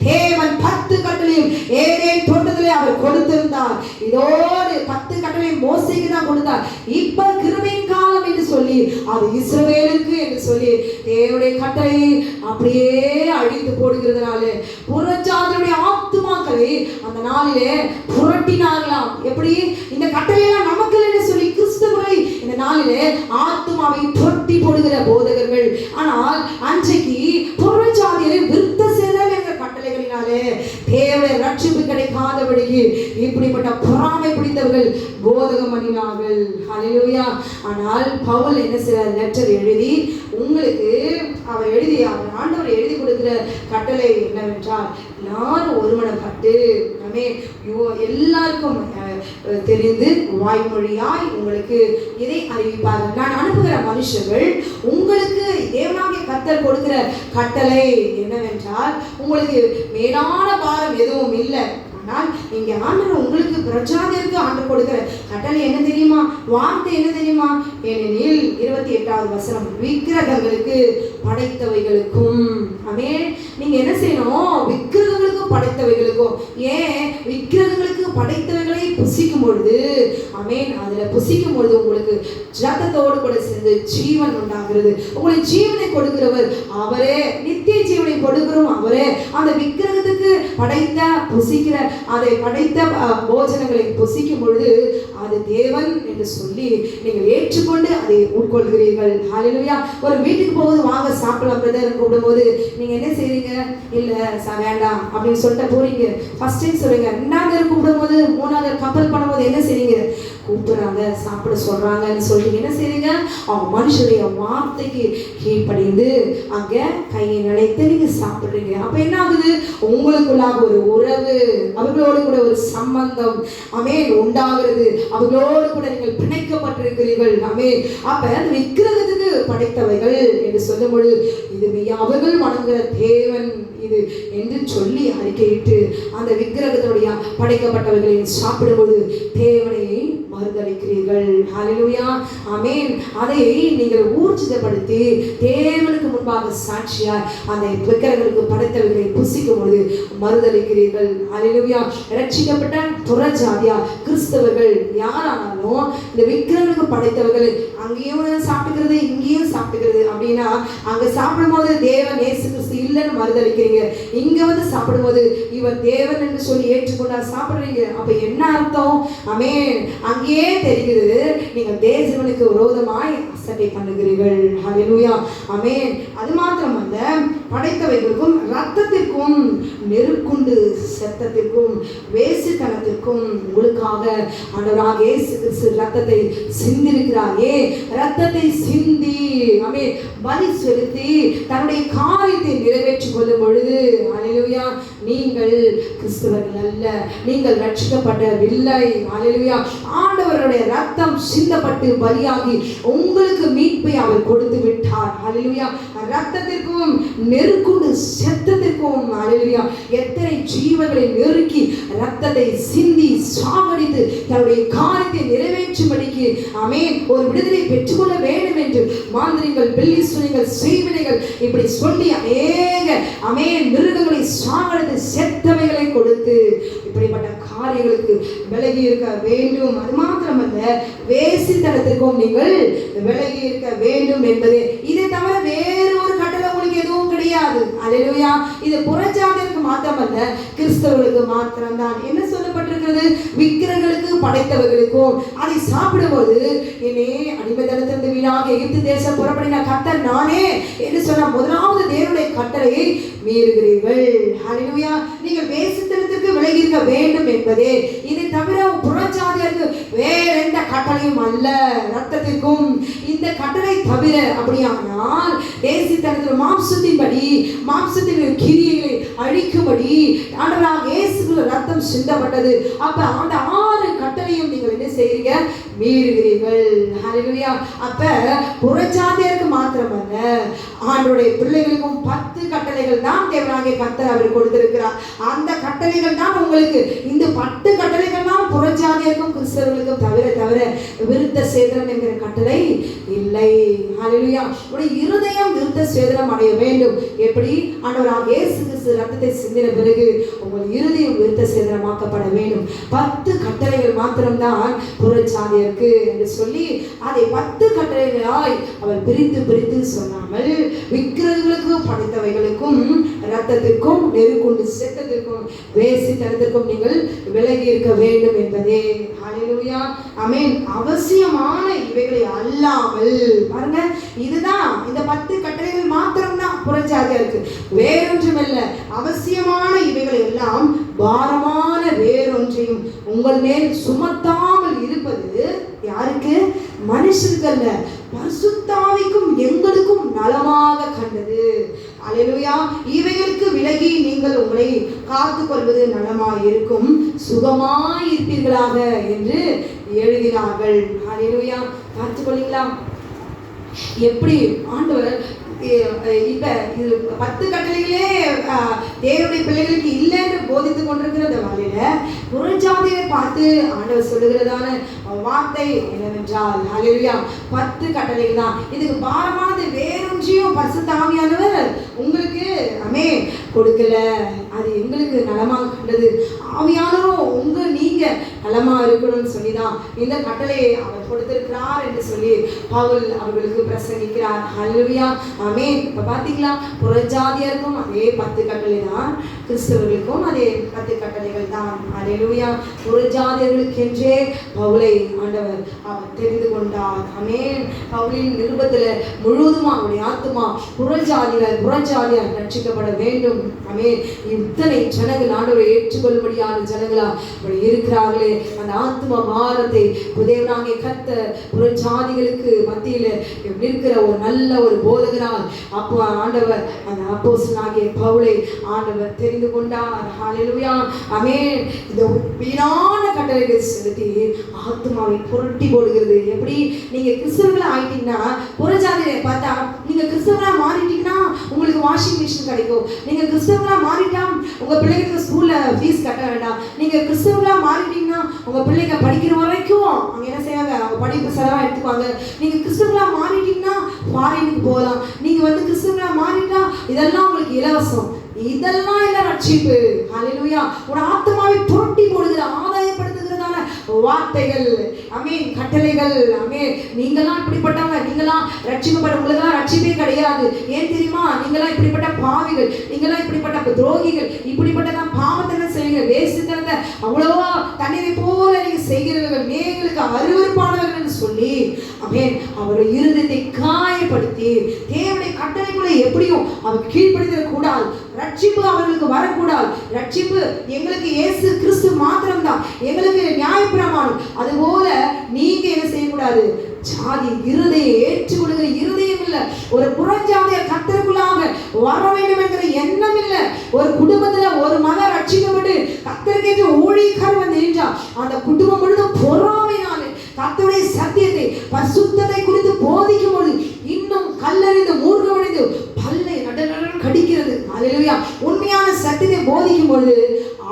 தேவன் 10 கட்டளையும் ஏதேன் தோட்டத்திலே அவர் கொடுத்திருந்தார். இதோடு 10 கட்டளை மோசேக்கு தான் கொடுத்தார். இப்ப கிருபையின் காலம் என்று சொல்லி அது இஸ்ரவேலுக்கு என்று சொல்லி தேவனுடைய கட்டளையை அப்படியே அழித்து போடுகிறதுனால புறஜாதியுடைய ஆத்துமாக்களை அந்த நாளிலே புரட்டினார்களாம். எப்படி? இந்த கட்டளையெல்லாம் நமக்கு என்று சொல்லி கிறிஸ்துவை இந்த நாளிலே ஆத்துமாவை புரட்டி போடுகிற போதகர்கள். ஆனால் அன்றைக்கு புறஜாதியரை விருத்த சேதம் என்ற கட்டளைகளினாலே தேவனுடைய ரட்சிப்பு கிடைக்காதபடிக்கு இப்படிப்பட்ட பொறாமை பிடித்தவர்கள் போதகம் பண்ணினார்கள். ஹல்லேலூயா. ஆனால் பவுல் என்ன செய்றார்? லெட்டர் எழுதி உங்களுக்கு அவர் எழுதி அவர் ஆண்டவர் எழுதி கொடுக்கிற கட்டளை என்னவென்றால், எல்லாரும் ஒருமனப்பட்டு எல்லாருக்கும் தெரிந்து வாய்மொழியாய் உங்களுக்கு இதை அறிவிப்பார்கள். நான் அனுப்புகிற மனுஷர்கள் உங்களுக்கு தேவனாகிய கர்த்தர் கொடுக்கிற கட்டளை என்னவென்றால், உங்களுக்கு மேலான பாரம் எதுவும் இல்லை. ஆனால் இங்கே ஆண்டவர் உங்களுக்கு பிரஜாதிற்கு ஆண்டவர் கொடுக்கிற கட்டளை என்ன தெரியுமா? வார்த்தை என்ன தெரியுமா? ஏனெனில் 28வது வசனம், விக்கிரகங்களுக்கு படைத்தவைகளுக்கும். ஆமென். நீங்க என்ன செய்யணும்? விக்கிரகங்களுக்கு படைத்தவைகளுக்கும். ஏன்? விக்கிரகங்களுக்கு படைத்தவைகளை புசிக்கும் பொழுது, ஆமென், அதுல புசிக்கும் பொழுது உங்களுக்கு ஜத்தத்தோடு கூட சேர்ந்து ஜீவன் உண்டாகிறது. உங்களுக்கு ஜீவனை கொடுக்கிறவர் அவரே, நித்திய ஜீவனை கொடுக்கிறோம் அவரே. அந்த விக்கிரகத்துக்கு படைத்த புசிக்கிற அதை படைத்த போஜனங்களை புசிக்கும் பொழுது அது தேவன் என்று சொல்லி நீங்கள் ஏற்றுக்கொண்டு அதை உட்கொள்கிறீர்கள். ஹல்லேலூயா. ஒரு வீட்டுக்கு போகுது, வாங்க சாப்பிடலாம் பிரதர் கூப்பிடும்போது நீங்க என்ன செய்றீங்க? இல்ல வேண்டாம் அப்படின்னு சொல்லிட்டு போறீங்க. ஃபர்ஸ்ட் டைம் சொல்றீங்க. 2வது கூப்பிடும்போது 3வது கப்பல் பண்ணும்போது என்ன செய்றீங்க? கூப்பிடுறாங்க, சாப்பிட சொல்றாங்கன்னு சொல்லிட்டு என்ன செய்றீங்க? அவங்க மனுஷனுடைய வார்த்தைக்கு கீழ்ப்படிந்து அங்க கையை நினைத்து நீங்க சாப்பிடுறீங்க. அப்ப என்ன ஆகுது? உங்களுக்குள்ளாக ஒரு உறவு, அவர்களோடு கூட ஒரு சம்பந்தம் ஆமென் உண்டாகிறது. அவர்களோடு கூட நீங்கள் பிணைக்கப்பட்டிருக்கிறீர்கள். ஆமென். அப்ப அந்த விக்கிரகத்துக்கு படைத்தவைகள் என்று சொல்லும் பொழுது இது அவர்கள் வணங்குகிற தேவன் இது என்று சொல்லி அறிக்கையிட்டு அந்த விக்கிரகத்துடைய படைக்கப்பட்டவைகளை சாப்பிடும்போது தேவனை மறுதலிக்கிறீர்கள். ஹல்லேலூயா. ஆமென். அதை நீங்கள் ஊர்ஜிதப்படுத்தி தேவனுக்கு முன்பாக சாட்சியாய் அந்த விக்கிரகங்களுக்கு படைத்தவைகளை புசிக்கும் பொழுது மறுதலிக்கிறீர்கள். ஹல்லேலூயா. ரட்சிக்கப்பட்ட புறஜாதியா கிறிஸ்தவர்கள் யாரானாலும் இந்த விக்கிரகங்களுக்கு படைத்தவர்கள் அங்கேயும் சாப்பிட்டுக்கிறது இங்கேயும் சாப்பிட்டுக்கிறது அப்படின்னா, அங்க சாப்பிடும்போது தேவன் இயேசு கிறிஸ்து இல்லைன்னு மறுதலிக்கிறீங்க, இங்க வந்து சாப்பிடும்போது இவர் தேவன் என்று சொல்லி ஏற்றுக்கொண்டா சாப்பிடுறீங்க. அப்ப என்ன அர்த்தம்? ஆமென். அங்கேயே தெரிகிறது நீங்கள் தேவனுக்கு விரோதமாய் அசட்டை பண்ணுகிறீர்கள். ஹல்லேலூயா. ஆமென். அது மாத்திரமல்ல, படைத்தவைகளுக்கும் இரத்தத்திற்கும் நெருக்குண்டு சத்தத்திற்கும் வேசித்தனத்திற்கும் உங்களுக்காக ஆண்டவராக இயேசு கிறிஸ்து இரத்தத்தை சிந்திருக்கிறாரே, இரத்தத்தை சிந்தி ஆமென் பலி செலுத்தி தன்னுடைய காரியத்தை நிறைவேற்றிக் கொள்ளும் பொழுது ஹல்லேலூயா நீங்கள் கிறிஸ்தவர்கள் அல்ல, நீங்கள் ரட்சிக்கப்படவில்லை. ஹல்லேலூயா. ஆண்டவருடைய இரத்தம் சிந்தப்பட்டு பலியாகி உங்களுக்கு மீட்பை அவர் கொடுத்து விட்டார். ஹல்லேலூயா. இரத்தத்திற்கும் நெருக்குண்டு சத்தத்திற்கும் ஹல்லேலூயா எத்தனை ஜீவங்களை நெருக்கி இரத்தத்தை சிந்தி சாவடித்து தன்னுடைய காரியத்தை நிறைவேற்றும்படிக்கு ஆமென் ஒரு விடுதலை பெற்றுக்கொள்ள வேண்டும் என்று மாந்திரிகள், பில்லி சுனிகள், செய்வினைகள் இப்படி சொல்லி அநேக ஆமென் மிருகங்களை சாவடித்து செத்தவைகளை கொடுத்து இப்படிப்பட்ட காரியங்களுக்கு விலகி இருக்க வேண்டும். அது மாத்திரமல்ல, வேசித்தனத்திற்கும் நீங்கள் விலகி இருக்க வேண்டும் என்பது. இதை தவிர வேறு ஒரு கட்டளை உங்களுக்கு எதுவும் கிடையாது. அல்லேலூயா. இது புறஜாதியருக்கு மாத்திரமல்ல, கிறிஸ்தவர்களுக்கு மாத்திரம்தான். என்ன சொல்லப்பட்டிருக்கிறது? விக்கிரகங்களுக்கு படைத்தவர்களுக்கும் அதை சாப்பிடும்போது என்னே அடிமைத்தனத்திலிருந்து வீணாக எகிப்து தேசம் புறப்படின கர்த்தர் நானே என்று சொன்ன முதலாவது தேவனுடைய கட்டளையை மீறுகிறீர்கள். ஹல்லேலூயா. நீங்கள் வேசித்தனத்திற்கு விலகி இருக்க வேண்டும் என்பதே. இதை தவிர புறஜாதியருக்கு வேற எந்த கட்டளையும் அல்ல. ரத்தத்திற்கும் இந்த கட்டளை தவிர அப்படியானால் வேசித்தனத்தில் மாம்சத்தின்படி மாம்சத்தின் கிரியைகளை அழிக்கும்படி ஆண்டவராக இயேசு ரத்தம் சிந்தப்பட்டது. அப்ப அந்த 6 கட்டளையும் நீங்கள் என்ன செய்றீங்க? மீறுகிறீர்கள். ஹல்லேலூயா. அப்ப புறஜாதியருக்கு மாத்திரமல்ல, ஆண்டவருடைய பிள்ளைகளுக்கும் 10 கட்டளைகள் தான் தேவனாகிய கர்த்தர் அவர் கொடுத்திருக்கிறார். அந்த கட்டளைகள் தான் உங்களுக்கு. இந்த 10 கட்டளைகள் தான் புறஜாதியருக்கும் கிறிஸ்தவர்களுக்கும் தவிர விருத்த சேதனம் என்கிற கட்டளை இல்லை. ஹல்லேலூயா. உடைய இருதயம் விருத்த சேதனம் அடைய வேண்டும். எப்படி? ஆண்டவராகிய இயேசு கிறிஸ்து ரத்தத்தை சிந்தின பிறகு உங்கள் இருதயம் விருத்த சேதனமாக்கப்பட வேண்டும். 10 கட்டளைகள் மாத்திரம்தான் புறஜாதியர் இருக்கு என்று சொல்லி அதை 10 கட்டளைகளாய் அவர் பிரித்து பிரித்து சொன்னாமல் விக்கிரகங்களுக்கு படைத்தவைகளுக்கும் இரத்தத்திற்கும் நெருக்குண்டு செத்தத்திற்கும் வேசித்தனத்திற்கும் நீங்கள் விலகி இருக்க வேண்டும் என்பதே. ஹல்லேலூயா, ஆமென். அவசியமான இவைகளை அல்லாமல் பாருங்க, இதுதான் இந்த 10 கட்டளைகள் மாத்திரம்தான் புறஜாதியா இருக்கு, வேறொன்றுமல்ல. அவசியமான இவைகளை எல்லாம் பாரமான வேறொன்றையும் உங்கள் மேல் சுமத்தாமல் இருப்பது யாருக்கு? மனுஷருக்கு அல்ல, பரிசுத்தாவிக்கும் எங்களுக்கும் நலமாக கண்டது. அல்லேலூயா. இவைகளுக்கு விலகி நீங்கள் உங்களை காத்துக் கொள்வது நலமாய் இருக்கும், சுகமாய் இருப்பீர்களாக என்று எழுதினார்கள். அல்லேலூயா. பார்த்துக் கொள்ளீங்களா எப்படி ஆண்டவர் இப்ப இது 10 கட்டளைகளே தேவனுடைய பிள்ளைகளுக்கு இல்லை என்று போதித்துக் கொண்டிருக்கிற வழியில புறஜாதியை பார்த்து ஆண்டவர் சொல்லுகிறதான வார்த்தை என்னவென்றால், ஹல்லேலூயா, 10 கட்டளைகள் தான். இதுக்கு பாரமானது வேறொன்றையும் பரிசுத்த ஆவியானவர் உங்களுக்கு கொடுக்கல, அது எங்களுக்கு நலமாக கண்டது. ஆவியானவரும் நீங்க நலமா இருக்கணும்னு சொல்லிதான் இந்த கட்டளையை அவர் கொடுத்திருக்கிறார் என்று சொல்லி பவுல் அவர்களுக்கு பிரசங்கிக்கிறார். ஹல்லேலூயா, ஆமென். இப்ப பாத்தீங்களா, புறஜாதியருக்கும் அதே 10 கட்டளை தான், கிறிஸ்தவர்களுக்கும் அதே 10 கட்டளைகள் தான். ஹல்லேலூயா. புறஜாதியர்களுக்கென்றே பவுலை ஆண்டவர் அவர் தெரிந்து கொண்டார். ஆமென். பவுலின் நிருபத்துல முழுவதுமா அவருடைய ஆத்துமா புறஜாதியார் ரட்சிக்கப்பட வேண்டும். ஆமென். இத்தனை ஜனங்கள் ஆண்டவரை ஏற்றுக்கொள்ளும்படியான ஜனங்களா இருக்கிறார்களே, அந்த ஆத்தும பாரத்தை தேவனாகிய கர்த்தர் புறஜாதிகளுக்கு மத்தியில இருக்கிற ஒரு நல்ல ஒரு போதகரால் அப்போ ஆண்டவர் அந்த அப்போஸ்தலனாகிய பவுலை ஆண்டவர் தெரிந்து கொண்டார். ஹல்லேலூயா, ஆமென். இந்த வீணான கட்டளைகள் செலுத்தி ஆத்துமாவை புரட்டி போடுகிறது. எப்படி நீங்க கிறிஸ்தவர்களா ஆயிட்டீங்கன்னா, புறஜாதியை பார்த்தா நீங்க கிறிஸ்தவர்களா மாறிட்டீங்கன்னா உங்களுக்கு வாஷிங் மிஷின் கிடைக்கும். நீங்க கிறிஸ்தவர்களா மாறிட்டா உங்க பிள்ளைங்களுக்கு ஸ்கூல்ல ஃபீஸ் கட்ட வேண்டாம். நீங்க கிறிஸ்தவர்களா மாறிட்டீங்கன்னா உங்க பிள்ளைங்க படிக்கிற வரைக்கும் அவங்க என்ன செய்வாங்க, அவங்க படிப்பு செலவா எடுத்துக்குவாங்க. நீங்க கிறிஸ்தவர்களா மாறிட்டீங்கன்னா ஃபாரினுக்கு போகலாம். நீங்க கிறிஸ்தவர்களா மாறிட்டா இதெல்லாம் உங்களுக்கு இலவசம். இதெல்லாம் இல்ல ரட்சிப்பு. ஹல்லேலூயா. ஒரு ஆத்துமாவை புரட்டி போடுகிற ஆதாயப்படுத்துகிறதான வார்த்தைகள், ஆமென், கட்டளைகள். ஆமென். நீங்களாம் இப்படிப்பட்டவங்க, நீங்களாம் ரட்சிக்கப்பட, உங்களுக்கெல்லாம் ரட்சிப்பே கிடையாது. ஏன் தெரியுமா? நீங்களாம் இப்படிப்பட்ட பாவிகள், நீங்களாம் இப்படிப்பட்ட துரோகிகள், இப்படிப்பட்டதான் பாவத்தனை செய்யுங்க, வேசித்தனத்தை அவ்வளவா தண்ணீரை போல நீங்க செய்கிறவர்கள், நீங்களுக்கு அருவருப்பானவர்கள் சொல்லி ஆமென் அவருடைய இருதயத்தை காயப்படுத்தி தேவனுடைய கட்டளைக்குள்ள எப்படியும் அவர் கீழ்ப்படுத்திட கூடாது. ரட்சிப்பு அவர்களுக்கு வரக்கூடாது. ரட்சிப்பு எங்களுக்கு இயேசு கிறிஸ்து மாத்திரம்தான், எங்களுக்கு நியாயப்பிரமாணம். அதுபோல நீங்க என்ன செய்யக்கூடாது, ஜாதி இருதயை ஏற்றுக்கொள்கிற இருதயம் இல்ல, ஒரு புறஜாதிய கர்த்தருக்குள்ளாக வர வேண்டும் என்கிற எண்ணம் இல்ல. ஒரு குடும்பத்துல ஒரு மகன் ரட்சிக்கப்பட்டு கர்த்தருக்கேற்ற ஊழியக்காரர் வந்து நின்றா, அந்த குடும்பம் முழுதும் பொறாமையினாலே கர்த்தருடைய சத்தியத்தை பரிசுத்தத்தை குறித்து போதிக்கும் பொழுது இன்னும் கல்லறிந்து மூர்க்கமடைந்து பல்லை கடிக்கிறது. ஹல்லேலூயா. உண்மையான சத்தியத்தை போதிக்கும் பொழுது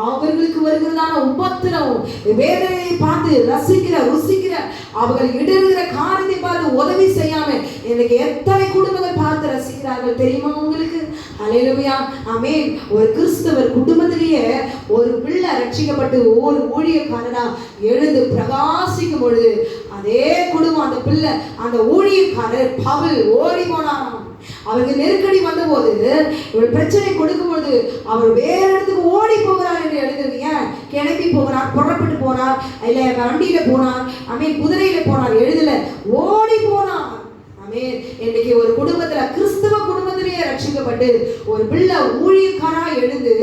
அவர்களுக்கு வருகிறதான உபத்திரவம், வேதனையை பார்த்து ருசிக்கிற அவர்கள் இடறுகிற காரியத்தை பார்த்து உதவி செய்யாம எனக்கு எத்தனை குடும்பங்கள் பார்த்து ரசிக்கிறார்கள் தெரியுமா உங்களுக்கு? ஹல்லேலூயா, ஆமென். ஒரு கிறிஸ்தவர் குடும்பத்திலேயே ஒரு பிள்ளை ரட்சிக்கப்பட்டு ஒவ்வொரு ஊழியக்காரனா எழுந்து பிரகாசிக்கும் பொழுது அதே குடும்பம், அந்த பிள்ளை, அந்த ஊழியக்காரர் பவுல் ஓடி போனாராம். அவருக்கு நெருக்கடி வந்த போது, இவர் பிரச்சனை கொடுக்கும் பொழுது அவர் வேற இடத்துக்கு ஓடி போகிறார் என்று எழுதுறீங்க. கிளம்பி போகிறார், புறப்பட்டு போனார், இல்ல வண்டியில போனார், ஆமென், குதிரையில போனார், எழுதல, ஓடி போனார். ஆமென். இன்னைக்கு ஒரு குடும்பத்துல, கிறிஸ்தவ குடும்பத்திலேயே ரட்சிக்கப்பட்டு ஒரு பிள்ளை ஊழியக்காரா எழுந்து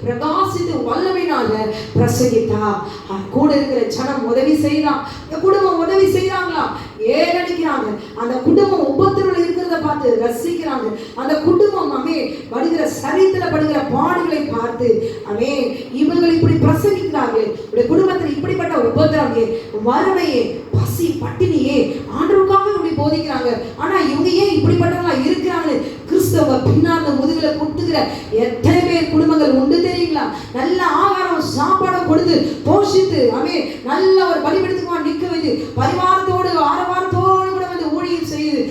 பிரகாசித்து வல்லமையினால பிரசங்கித்தா, கூட இருக்கிற ஜனம் உதவி செய்யலாம், இந்த குடும்பம் உதவி செய்யறாங்களா, ஏறடிக்கிறாங்க, அந்த குடும்பம் உபத்திரவில் இருக்கிறத பார்த்து ரசிக்கிறாங்க, அந்த குடும்பம் படுகிற சரித்திர படுகிற பாடுகளை பார்த்து இவர்கள் இப்படி பிரசங்கிக்கிறார்கள், குடும்பத்தில் இப்படிப்பட்ட உபத்திரமே, வறுமையே, பசி, பட்டினியே ஆண்டவருக்காக இப்படி போதிக்கிறாங்க. ஆனா இவங்க ஏன் இப்படிப்பட்டவங்களா இருக்கிறாங்க? கிறிஸ்தவ பின்னால முதுகுல குத்துகிற எத்தனை பேர் குடும்பங்கள் உண்டு தெரியுங்களா? நல்ல ஆகாரம் சாப்பாடு கொடுத்து போஷித்து நல்ல ஒரு பலிபீடத்துக்கு நிற்க வைத்து பரிவாரத்தோடு ஆரவாரத்தோடு கூட வந்து ஊழியம் செய்யுது.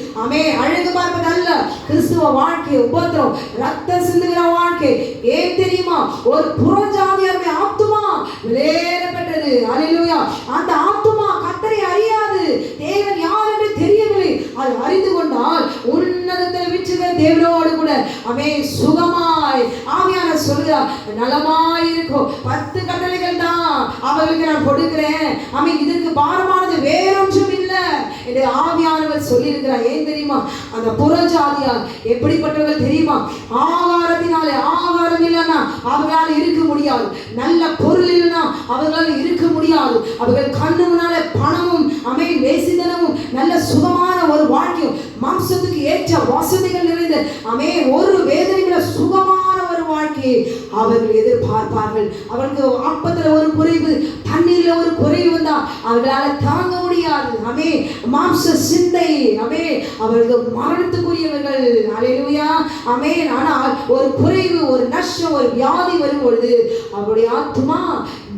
அழகு பார்ப்பது அல்ல கிறிஸ்துவ வாழ்க்கை, உபத்திரம், ரத்த சிந்துகிற வாழ்க்கை. ஏன் தெரியுமா? ஒரு புறஜாதியாருடைய ஆத்துமா விலையேறப்பட்டது. அல்லேலூயா. அந்த ஆத்துமா கர்த்தரை அறியாது. தெரியாது, தேவன் யார் என்று தெரியவில்லை. அது அறிந்து கொண்டால் உன்னதத்தில் விற்றுகிற தேவனோடு கூட அமே சுகமாய் ஆவியான சொல்கிறார் நலமாய் இருக்கும். 10 கட்டளைகள் தான் அவர்களுக்கு நான் கொடுக்கிறேன். அமே இதற்கு பாரமானது வேறொன்றும் இல்லை என்று ஆவியானவர் சொல்லியிருக்கிறார். ஏன் தெரியுமா? அந்த புறஜாதியார் எப்படிப்பட்டவர்கள் தெரியுமா? ஆகாரத்தினாலே, ஆகாரம் இல்லைன்னா அவர்களால் இருக்க முடியாது, நல்ல பொருள் இல்லைன்னா அவர்களால் இருக்க முடியாது. அவர்கள் கண்ணு முன்னாலே பணமும் அமே வேசித்தனமும் நல்ல சுகமான ஒரு வாழ்க்கையும் மாம்சத்துக்கு ஏற்ற வசதிகள் நிறைந்த அமே ஒரு வேதனைகளை சுகமான ஒரு வாழ்க்கையை அவர்கள் எதிர்பார்ப்பார்கள். அவர்களுக்கு அப்பத்துல ஒரு குறைவு, தண்ணீர்ல ஒரு குறைவு வந்தா அவர்களால் தாங்க முடியாது. அமே மாம்ச சிந்தை, அமே அவர்கள் மரணத்துக்குரியவர்கள். அல்லேலூயா, அமே. ஆனால் ஒரு குறைவு, ஒரு நஷ்டம், ஒரு வியாதி வரும் பொழுது அவருடைய ஆத்துமா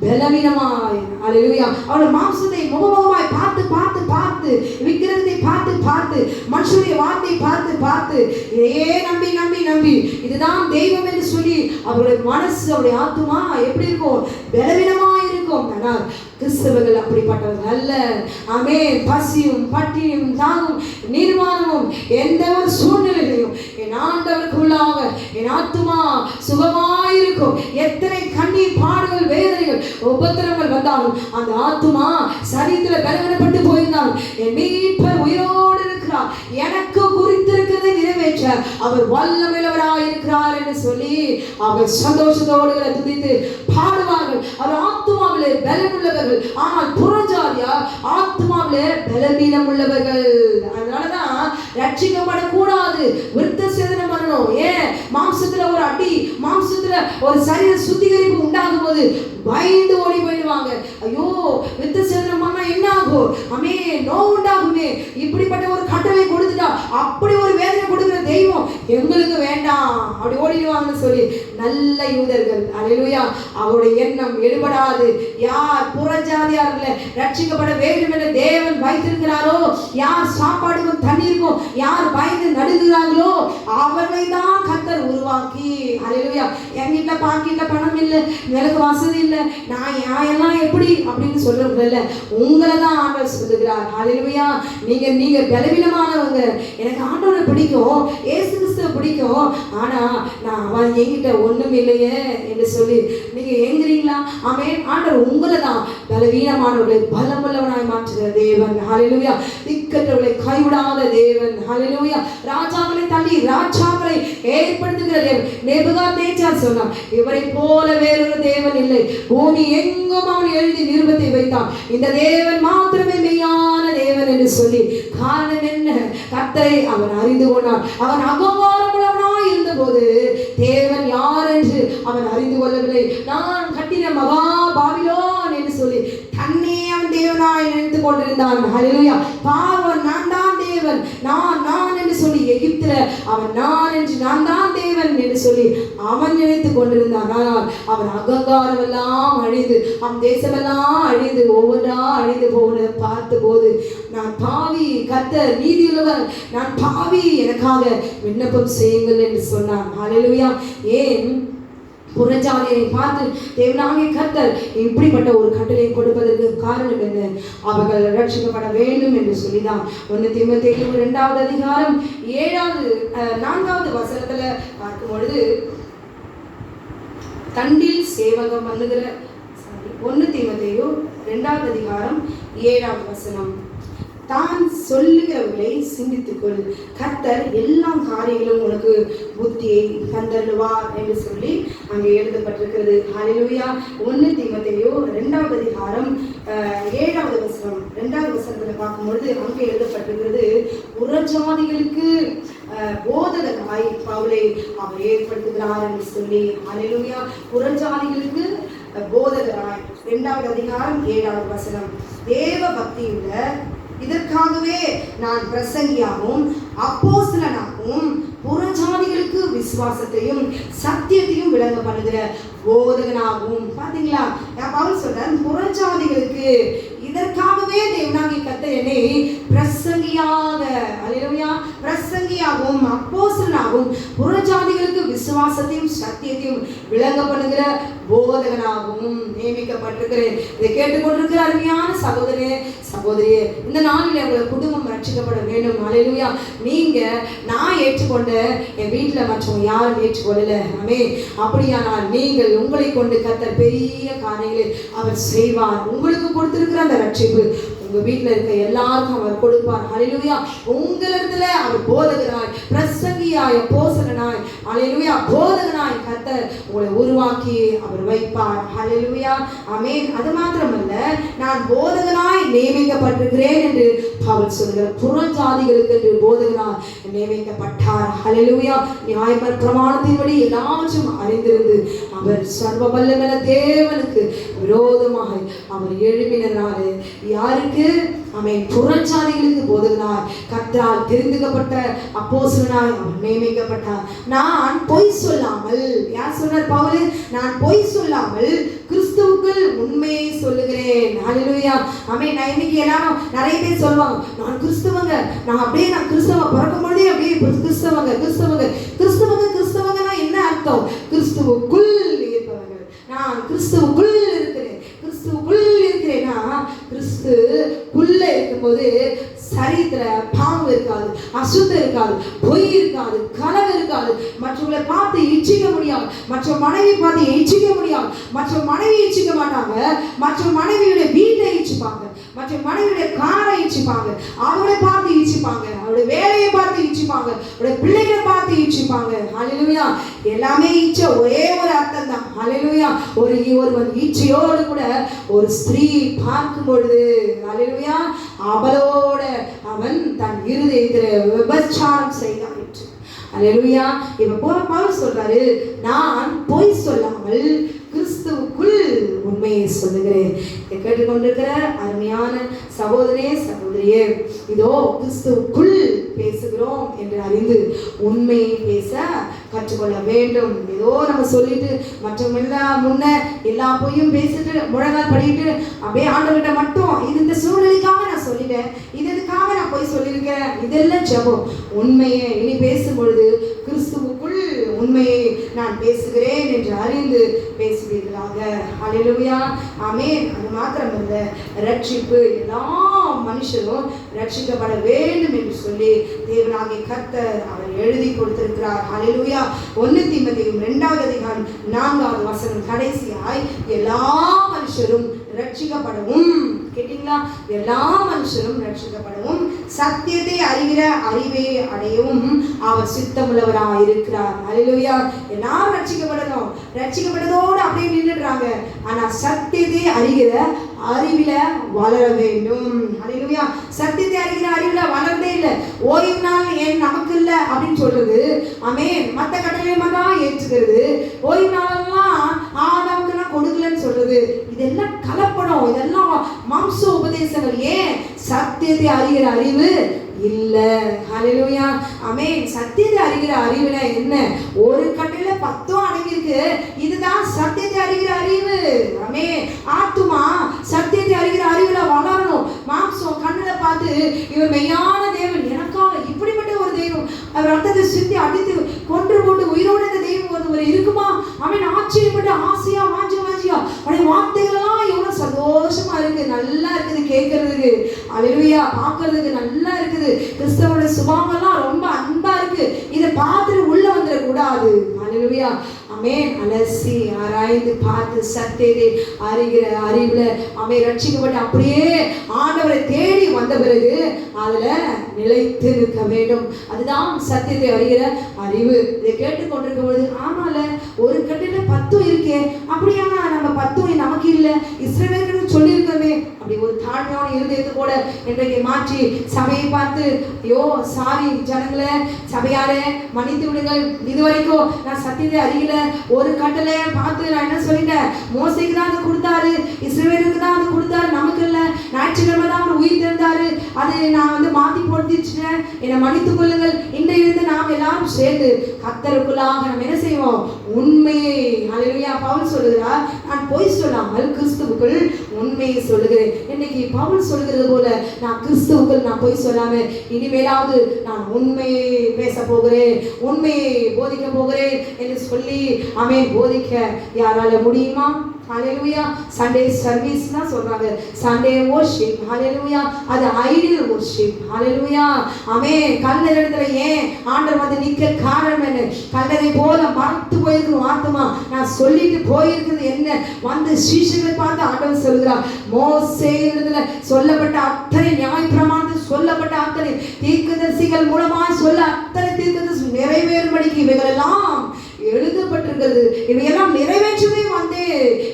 பலவீனமாய், அல்லேலூயா, அவருடைய மாம்சத்தை முகமுகமாய் பார்த்து பார்த்து பார்த்து, விக்கிரகத்தை பார்த்து பார்த்து, மனுஷனுடைய வார்த்தை பார்த்து பார்த்து, இதையே நம்பி நம்பி நம்பி இதுதான் தெய்வம் என்று சொல்லி அவருடைய மனசு, அவருடைய ஆத்துமா எப்படி இருக்கும்? பலவீனமாய் இருக்கும். ஆனால் கிறிஸ்தவர்கள் அப்படிப்பட்டவர்கள் அல்ல. ஆமே. பசியும் பட்டினியும் தாகும் நிர்வாணமும் எந்த ஒரு சூழ்நிலையிலையும் என் ஆண்டவருக்குள்ளாக என் ஆத்துமா சுகமாயிருக்கும். எத்தனை கண்ணீர் பாடுகள், வேதனைகள், உபத்திரங்கள் வந்தாலும் அந்த ஆத்துமா சரீரத்தில் பலவீனப்பட்டு போயிருந்தாலும் என் மீட்பர் உயிரோடு இருக்கிறார், எனக்கு குறித்திருக்கிறதை நிறைவேற்ற அவர் வல்லமையுள்ளவராய் இருக்கிறார் என்று சொல்லி அவர் சந்தோஷத்தோடு துதித்து பாடுவார்கள். அவர் ஆத்துமாவிலே பலனுள்ளவர்கள். ஆனால் புறஜாதியார் ஆத்துமாவிலே பலவீனம் உள்ளவர்கள். அதனாலதான் ரட்சிக்கப்படக்கூடாது, விருத்த சேதனம் பண்ணணும். ஏன்? மாம்சத்துல ஒரு அடி, மாம்சத்துல ஒரு சரீர சுத்திகரிப்பு உண்டாகும் போது பயந்து ஓடி போயிடுவாங்க. ஐயோ, விருத்த சேதனம் பண்ணா என்ன ஆகும்? அமே, நோவு உண்டாகுமே. இப்படிப்பட்ட ஒரு கட்டளை கொடுத்துட்டா, அப்படி ஒரு வேதனை கொடுக்கிற தெய்வம் எங்களுக்கு வேண்டாம், அப்படி ஓடிடுவாங்கன்னு சொல்லி நல்ல யூதர்கள், அல்லேலூயா, அவருடைய எண்ணம் எடுபடாது. யார் புறஜாதியார்களை ரட்சிக்கப்பட வேண்டும் என்ற தேவன் வைத்திருக்கிறாரோ, யார் சாப்பாடுக்கும் தண்ணீருக்கும் யார் பயந்து நடுங்குகிறார்களோ அவர்களை தான் கர்த்தர் உருவாக்கி, அல்லேலூயா, என்கிட்ட பாக்கிட்ட பணம் இல்லை, எனக்கு வசதி இல்லை, நான் எல்லாம் எப்படி அப்படின்னு சொல்றதில்ல, உங்களை தான் ஆண்டவர் சொல்லுகிறார். அல்லேலூயா, நீங்க பலவீனமானவங்க, எனக்கு ஆண்டவரை பிடிக்கும், இயேசு கிறிஸ்துவை பிடிக்கும், ஆனா நான் அவன் என்கிட்ட ஒண்ணும் இல்லையே என்று சொல்லி நீங்க ஏங்குறீங்களா? ஆமென். ஆண்டவர் உங்களை தான் பலவீனமானவர்களை பலமுள்ளவனாய் மாற்றுகிற தேவன். அல்லேலூயா, திக்கற்றவர்களை கைவிடாத தேவன். அல்லேலூயா, ராஜாக்களை தள்ளி ராஜாக்களை ஏற்படுத்துகிற தேவன். நேபுகாத்நேச்சார் சொன்னான், இவரை போல வேறொரு தேவன் இல்லை, பூமி எங்கும் அவன் எழுதி நிருபத்தை வைத்தான், இந்த தேவன் மாத்திரமே மெய்யான தேவன் என்று சொல்லி. காரணம் என்ன? கர்த்தரை அவன் அறிந்து கொண்டான். அவன் அகங்காரமுள்ளவனாய் இருந்த போது தேவன் யார் என்று அவன் அறிந்து கொள்ளவில்லை. நான் கட்டின மகா பாபிலோன் என்று சொல்லி தன்னை அவன் தேவனாய் நினைத்து கொண்டிருந்தான். அல்லேலூயா, பார்வன் நான் தான் தேவன், நான் என்று சொல்லி எகிப்துல அவன் நான் என்று நான் தான் தேவன் என்று சொல்லி அவன் நினைத்து கொண்டிருந்தான். ஆனால் அவன் அகங்காரம் எல்லாம் அழிந்து, அவன் தேசமெல்லாம் அழிந்து ஒவ்வொன்றா அழிந்து போவதை பார்த்த போது, நான் பாவி, கர்த்தர் நீதியுள்ளவர், நான் பாவி, எனக்காக விண்ணப்பம் செய்யுங்கள் என்று சொன்னான். அல்லேலூயா. ஏன்? புறஜாதியை பார்த்து தேவனாகிய கர்த்தர் இப்படிப்பட்ட ஒரு கட்டளை கொடுப்பதற்கு காரணம் என்ன? அவர்கள் ரட்சிக்கப்பட வேண்டும் என்று சொல்லிதான். 1 தீமோத்தேயு 2வது அதிகாரம் 4வது வசனத்துல பார்க்கும் பொழுது, தண்டில் சேவகம் பண்ணுகிற 1 தீமோத்தேயு 2வது அதிகாரம் 7வது வசனம், தான் சொல்லுகிறவர்களை சிந்தித்துக்கொள், கர்த்தர் எல்லா காரியங்களும் உனக்கு புத்தியை தந்தருவார் என்று சொல்லி அங்கே எழுதப்பட்டிருக்கிறது. அல்லேலூயா. 1 தீமோத்தேயு 2வது அதிகாரம் 7வது வசனம், 2வது வசனத்தில் பார்க்கும்பொழுது அங்கே எழுதப்பட்டிருக்கிறது, புறஜாதிகளுக்கு போதகராய் பவுலை அவர் ஏற்படுத்துகிறார் என்று சொல்லி. அல்லேலூயா. புறஜாதிகளுக்கு போதகராய் 2வது அதிகாரம் 7வது வசனம், தேவ பக்தியுள்ள இதற்காகவே நான் பிரசங்கியாகவும் அப்போஸ்தலனாகவும் புறஜாதிகளுக்கு விசுவாசத்தையும் சத்தியத்தையும் விளங்க பண்ணுகிற போதகனாகவும். பாத்தீங்களா, பவுல் சொல்றார், புறஜாதிகளுக்கு இதற்காகவே தேவனாகிய கர்த்தர் என்னை பிரசங்கியாக, அல்லேலூயா, பிரசங்கியாகவும் அப்போஸ்தலனாகவும் போதகனாகவும் புறஜாதிகளுக்கு விசுவாசத்தையும் சத்தியத்தையும் விளங்க பண்ணுகிற போதகனாகவும் நியமிக்கப்பட்டிருக்கிறேன். இதை கேட்டுக்கொண்டிருக்கிற அருமையான சகோதரே சகோதரியே, இந்த நாளில் உங்களை குடும்பம் ரட்சிக்கப்பட வேண்டும். அல்லேலூயா. நீங்க நான் ஏற்றுக்கொண்ட என் வீட்டில் மற்றவங்க யாரும் ஏற்றுக்கொள்ளல. அப்படியானால் நீங்கள் உங்களை கொண்டு கர்த்தர் பெரிய காரியங்களை அவர் செய்வார். உங்களுக்கு கொடுத்திருக்கிற அந்த ரட்சிப்பு உங்க வீட்டில் இருக்க எல்லாருக்கும் அவர் கொடுப்பார். அல்லேலூயா. உங்களிடத்துல அவர் போதகனாய், பிரசங்கியாய், அப்போஸ்தலனாய், அல்லேலூயா, போதகனாய் கர்த்தர் உங்களை உருவாக்கி அவர் வைப்பார். அல்லேலூயா. ஆமென். அது மாத்திரமல்ல, நான் போதகனாய் நியமிக்கப்பட்டிருக்கிறேன் என்று பவுல் சொல்கிறார். புறஜாதிகளுக்கு என்று போதகனாய் நியமிக்கப்பட்டார். அல்லேலூயா. நியாயப்பிரமாணத்தின்படி எல்லாவற்றையும் அறிந்திருந்து அவர் சர்வ வல்லமையுள்ள தேவனுக்கு விரோதமாக அவர் எழுப்பினாரே. யாருக்கு? ஆமென். புறஜாதிகளுக்கு போதகனாய், கர்த்தரால் தெரிந்துக்கப்பட்ட அப்போஸ்தலனாய் அவர் நியமிக்கப்பட்டார். நான் பொய் சொல்லாமல், யார் சொன்னார் பவுல்? நான் பொய் சொல்லாமல் கிறிஸ்துவுக்குள் உண்மையை சொல்லுகிறேன். அல்லேலூயா. ஆமென். நான் இன்னைக்கு எல்லாரும் நிறைய பேர் சொல்லுவாங்க, நான் கிறிஸ்தவங்க, நான் கிறிஸ்தவ பிறக்கும் பொழுதே அப்படியே கிறிஸ்தவங்க கிறிஸ்தவங்க கிறிஸ்தவங்க கிறிஸ்தவங்கன்னா என்ன அர்த்தம்? கிறிஸ்துவுக்குள் இருப்பவர்கள். நான் கிறிஸ்துவுக்குள் இருக்கிறேன். கிறிஸ்துவுக்குள் இருக்கிறேன்னா கிறிஸ்துக்குள்ள இருக்கும்போது சரீரத்துல பாவம் இருக்காது, அசுத்தம் இருக்காது, பொய் இருக்காது, கலவு இருக்காது, மற்றவங்களை பார்த்து இச்சிக்க முடியாது, மற்ற மனைவி பார்த்து இச்சிக்க முடியாது, மற்ற மனைவி இச்சிக்க மாட்டாங்க, மற்ற மனைவியுடைய வீட்டை இச்சிப்பாங்க, மற்ற மனைவியுடைய காரை இச்சிப்பாங்க, அவங்களை பார்த்து இச்சிப்பாங்க, அவருடைய வேலையை பார்த்து இச்சிப்பாங்க, அவருடைய பிள்ளைகளை பார்த்து இச்சிப்பாங்க. அல்லேலூயா. எல்லாமே இச்ச ஒரே ஒரு அர்த்தம் தான். அல்லேலூயா. ஒருவன் இச்சையோடு கூட ஒரு ஸ்திரீ பார்க்கும் பொழுது, அல்லேலூயா, அவளோட அவன் தன் இருதயத்தில் விபச்சாரம் செய்தாயிற்று. அல்லேலூயா. இப்ப பவுல் சொல்றாரு, நான் பொய் சொல்லாமல் கிறிஸ்துவுக்குள் உண்மையை சொல்லுகிறேன். இதை கேட்டுக்கொண்டிருக்கிற அருமையான சகோதரே சகோதரியே, இதோ கிறிஸ்துவுக்குள் பேசுகிறோம் என்று அறிந்து உண்மையை பேச கற்றுக்கொள்ள வேண்டும். ஏதோ நம்ம சொல்லிட்டு மற்றவங்க எல்லாம் முன்ன எல்லா பொய்யும் பேசிட்டு முழங்கால் படிக்கிட்டு அப்படியே ஆண்டவர்கிட்ட மட்டும் இது இந்த சூழ்நிலைக்காக நான் சொல்லிட்டேன், இதுக்காக நான் போய் சொல்லியிருக்கேன், இதெல்லாம் ஜெபம். உண்மையை இனி பேசும் பொழுது கிறிஸ்துவுக்குள் உண்மையை நான் பேசுகிறேன் என்று அறிந்து பேசுவீர்களாக. அல்லேலூயா. ஆமென். அது மாத்திரமல்ல, ரட்சிப்பு எல்லா மனுஷரும் ரட்சிக்கப்பட வேண்டும் என்று சொல்லி தேவனாகிய கர்த்தர் அவர் எழுதி கொடுத்திருக்கிறார். அல்லேலூயா. 1 தீமோத்தேயு 2வது அதிகாரம் 4வது வசனம் கடைசியாய் எல்லா மனுஷரும் ரட்சிக்கப்படவும், கேட்டீங்களா? எல்லா மனுஷரும் ரட்சிக்கப்படவும் சத்தியத்தை அறிகிற அறிவை அடையவும் அவர் சித்தமுள்ளவராக இருக்கிறார். அல்லேலூயா. எல்லாரும் ரட்சிக்கப்படணும். ரட்சிக்கப்பட்டதோடு அப்படியே நின்றுடுறாங்க. ஆனா சத்தியத்தை அறிகிற அறிவில வளர வேண்டும். அல்லேலூயா. சத்தியத்தை அறிகிற அறிவில வளர்ந்தே இல்லை. ஓய்வு நாள் ஏன் நமக்கு இல்லை அப்படின்னு சொல்றது. ஆமென். மற்ற கட்டளை தான் ஏற்றுக்கிறது. ஓய்வு நாளெல்லாம் ஆதாமுக்கெல்லாம் கொடுக்கலன்னு சொல்றது. இதெல்லாம் கலப்படம், இதெல்லாம் மாம்ச உபதேசங்கள். ஏன்? சத்தியத்தை அறிகிற அறிவு இல்ல. ஹல்லேலூயா. ஆமென். சத்தியத்தை அறிகிற அறிவுல என்ன? ஒரு கட்டையில 10 அடங்கியிருக்கு. இதுதான் சத்தியத்தை அறிகிற அறிவு. ஆமென். ஆத்துமா சத்தியத்தை அறிகிற அறிவுல வளரணும். மாம்சம் கண்ணுல பார்த்து இவர் மெய்யான தேவன், எனக்காக இப்படிப்பட்ட ஒரு தெய்வம், அவர் ரத்தத்தை சிந்தி அடித்து கொன்று போட்டு உயிரோட இந்த தெய்வம் ஒருவர் இருக்குமா? ஆமென். ஆச்சரியப்பட்டு ஆசையா வாஞ்சியா அவருடைய வார்த்தைகள் எல்லாம் எவ்வளவு சந்தோஷமா இருக்கு, நல்லா இருக்குது கேட்கறதுக்கு. அல்லேலூயா. பார்க்கறதுக்கு நல்லா இருக்குது. கிறிஸ்தவனுடைய சுபாவம்லாம் ரொம்ப அன்பா இருக்கு. இதை பார்த்துட்டு உள்ள வந்துடக்கூடாது. அல்லேலூயா. ஆமென். அலசி ஆராய்ந்து பார்த்து சத்தியத்தை அறிகிற அறிவுல ஆமென் ரட்சிக்கப்பட்டு அப்படியே ஆண்டவரை தேடி வந்த பிறகு அதுல நிலைத்து நிற்க வேண்டும். அதுதான் சத்தியத்தை அறிகிற அறிவு. இதை கேட்டுக்கொண்டிருக்கும் பொழுது, ஆமால ஒரு கட்டில 10 இருக்கே, அப்படியானா நம்ம 10 நமக்கு இல்லை, இஸ்ரவேலர்கள் சொல்லியிருக்கவே, அப்படி ஒரு தாழ்மையான இருதயத்தை கூட இன்றைக்கு மாற்றி சபையை பார்த்து, ஐயோ சாரி ஜனங்களே, சபையாரே மன்னித்து விடுங்கள், இதுவரைக்கும் நான் சத்தியத்தை அறியல, ஒரு கட்டளை பார்த்து நான் என்ன சொல்லிட்டேன், மோசைக்கு தான் அது கொடுத்தாரு, இஸ்ரவேலுக்கு தான் அது கொடுத்தாரு, நமக்கு இல்லை, ஞாயிற்றுக்கிழமை தான் அவர் உயிர் தெரிந்தாரு, அது நான் மாற்றி போட்டுட்டேன், என்னை மன்னித்துக் கொள்ளுங்கள். இன்றையிலிருந்து நாம் எல்லாரும் சேர்ந்து கர்த்தருக்குள்ளாக நம்ம என்ன செய்வோம்? உண்மையை. அல்லேலூயா. பவுல் சொல்லுகிறார், நான் பொய் சொல்லாமல் கிறிஸ்துவுக்குள் உண்மையை சொல்லுகிறேன். இன்னைக்கு பவுல் சொல்கிறது போல நான் கிறிஸ்துவுக்குள் நான் போய் சொல்லாம இனிமேலாவது நான் உண்மையை பேச போகிறேன், உண்மையை போதிக்க போகிறேன் என்று சொல்லி ஆமென் போதிக்க யாரால முடியுமா? ஹalleluya. சண்டே சர்வீஸ்னா சொல்றாங்க, சண்டே வொர்ஷிப், ஹalleluya. அது ஐடியல் வொர்ஷிப், ஹalleluya. ஆமென். கல்லறையில ஏன் ஆண்டவர் வந்து நிக்க காரணம் என்ன? கல்லறை போல மரத்து போயிருக்கும் ஆத்மா. நான் சொல்லிட்டு போயிருக்கிறது என்ன? வந்து சீஷர்களை பார்த்து ஆண்டவர் சொல்கிறார், மோசேயிடத்துல சொல்லப்பட்ட அத்தனை நியாயப்பிரமாணத்தில் சொல்லப்பட்ட அத்தனை தீர்க்கதரிசிகள் மூலமாக சொல்ல அத்தனை தீர்க்கதரிசி நிறைவேறும்படிக்கு இவைகளெல்லாம் எழுதப்பட்டிருக்கிறது. இவையெல்லாம் நிறைவேற்றவே வந்து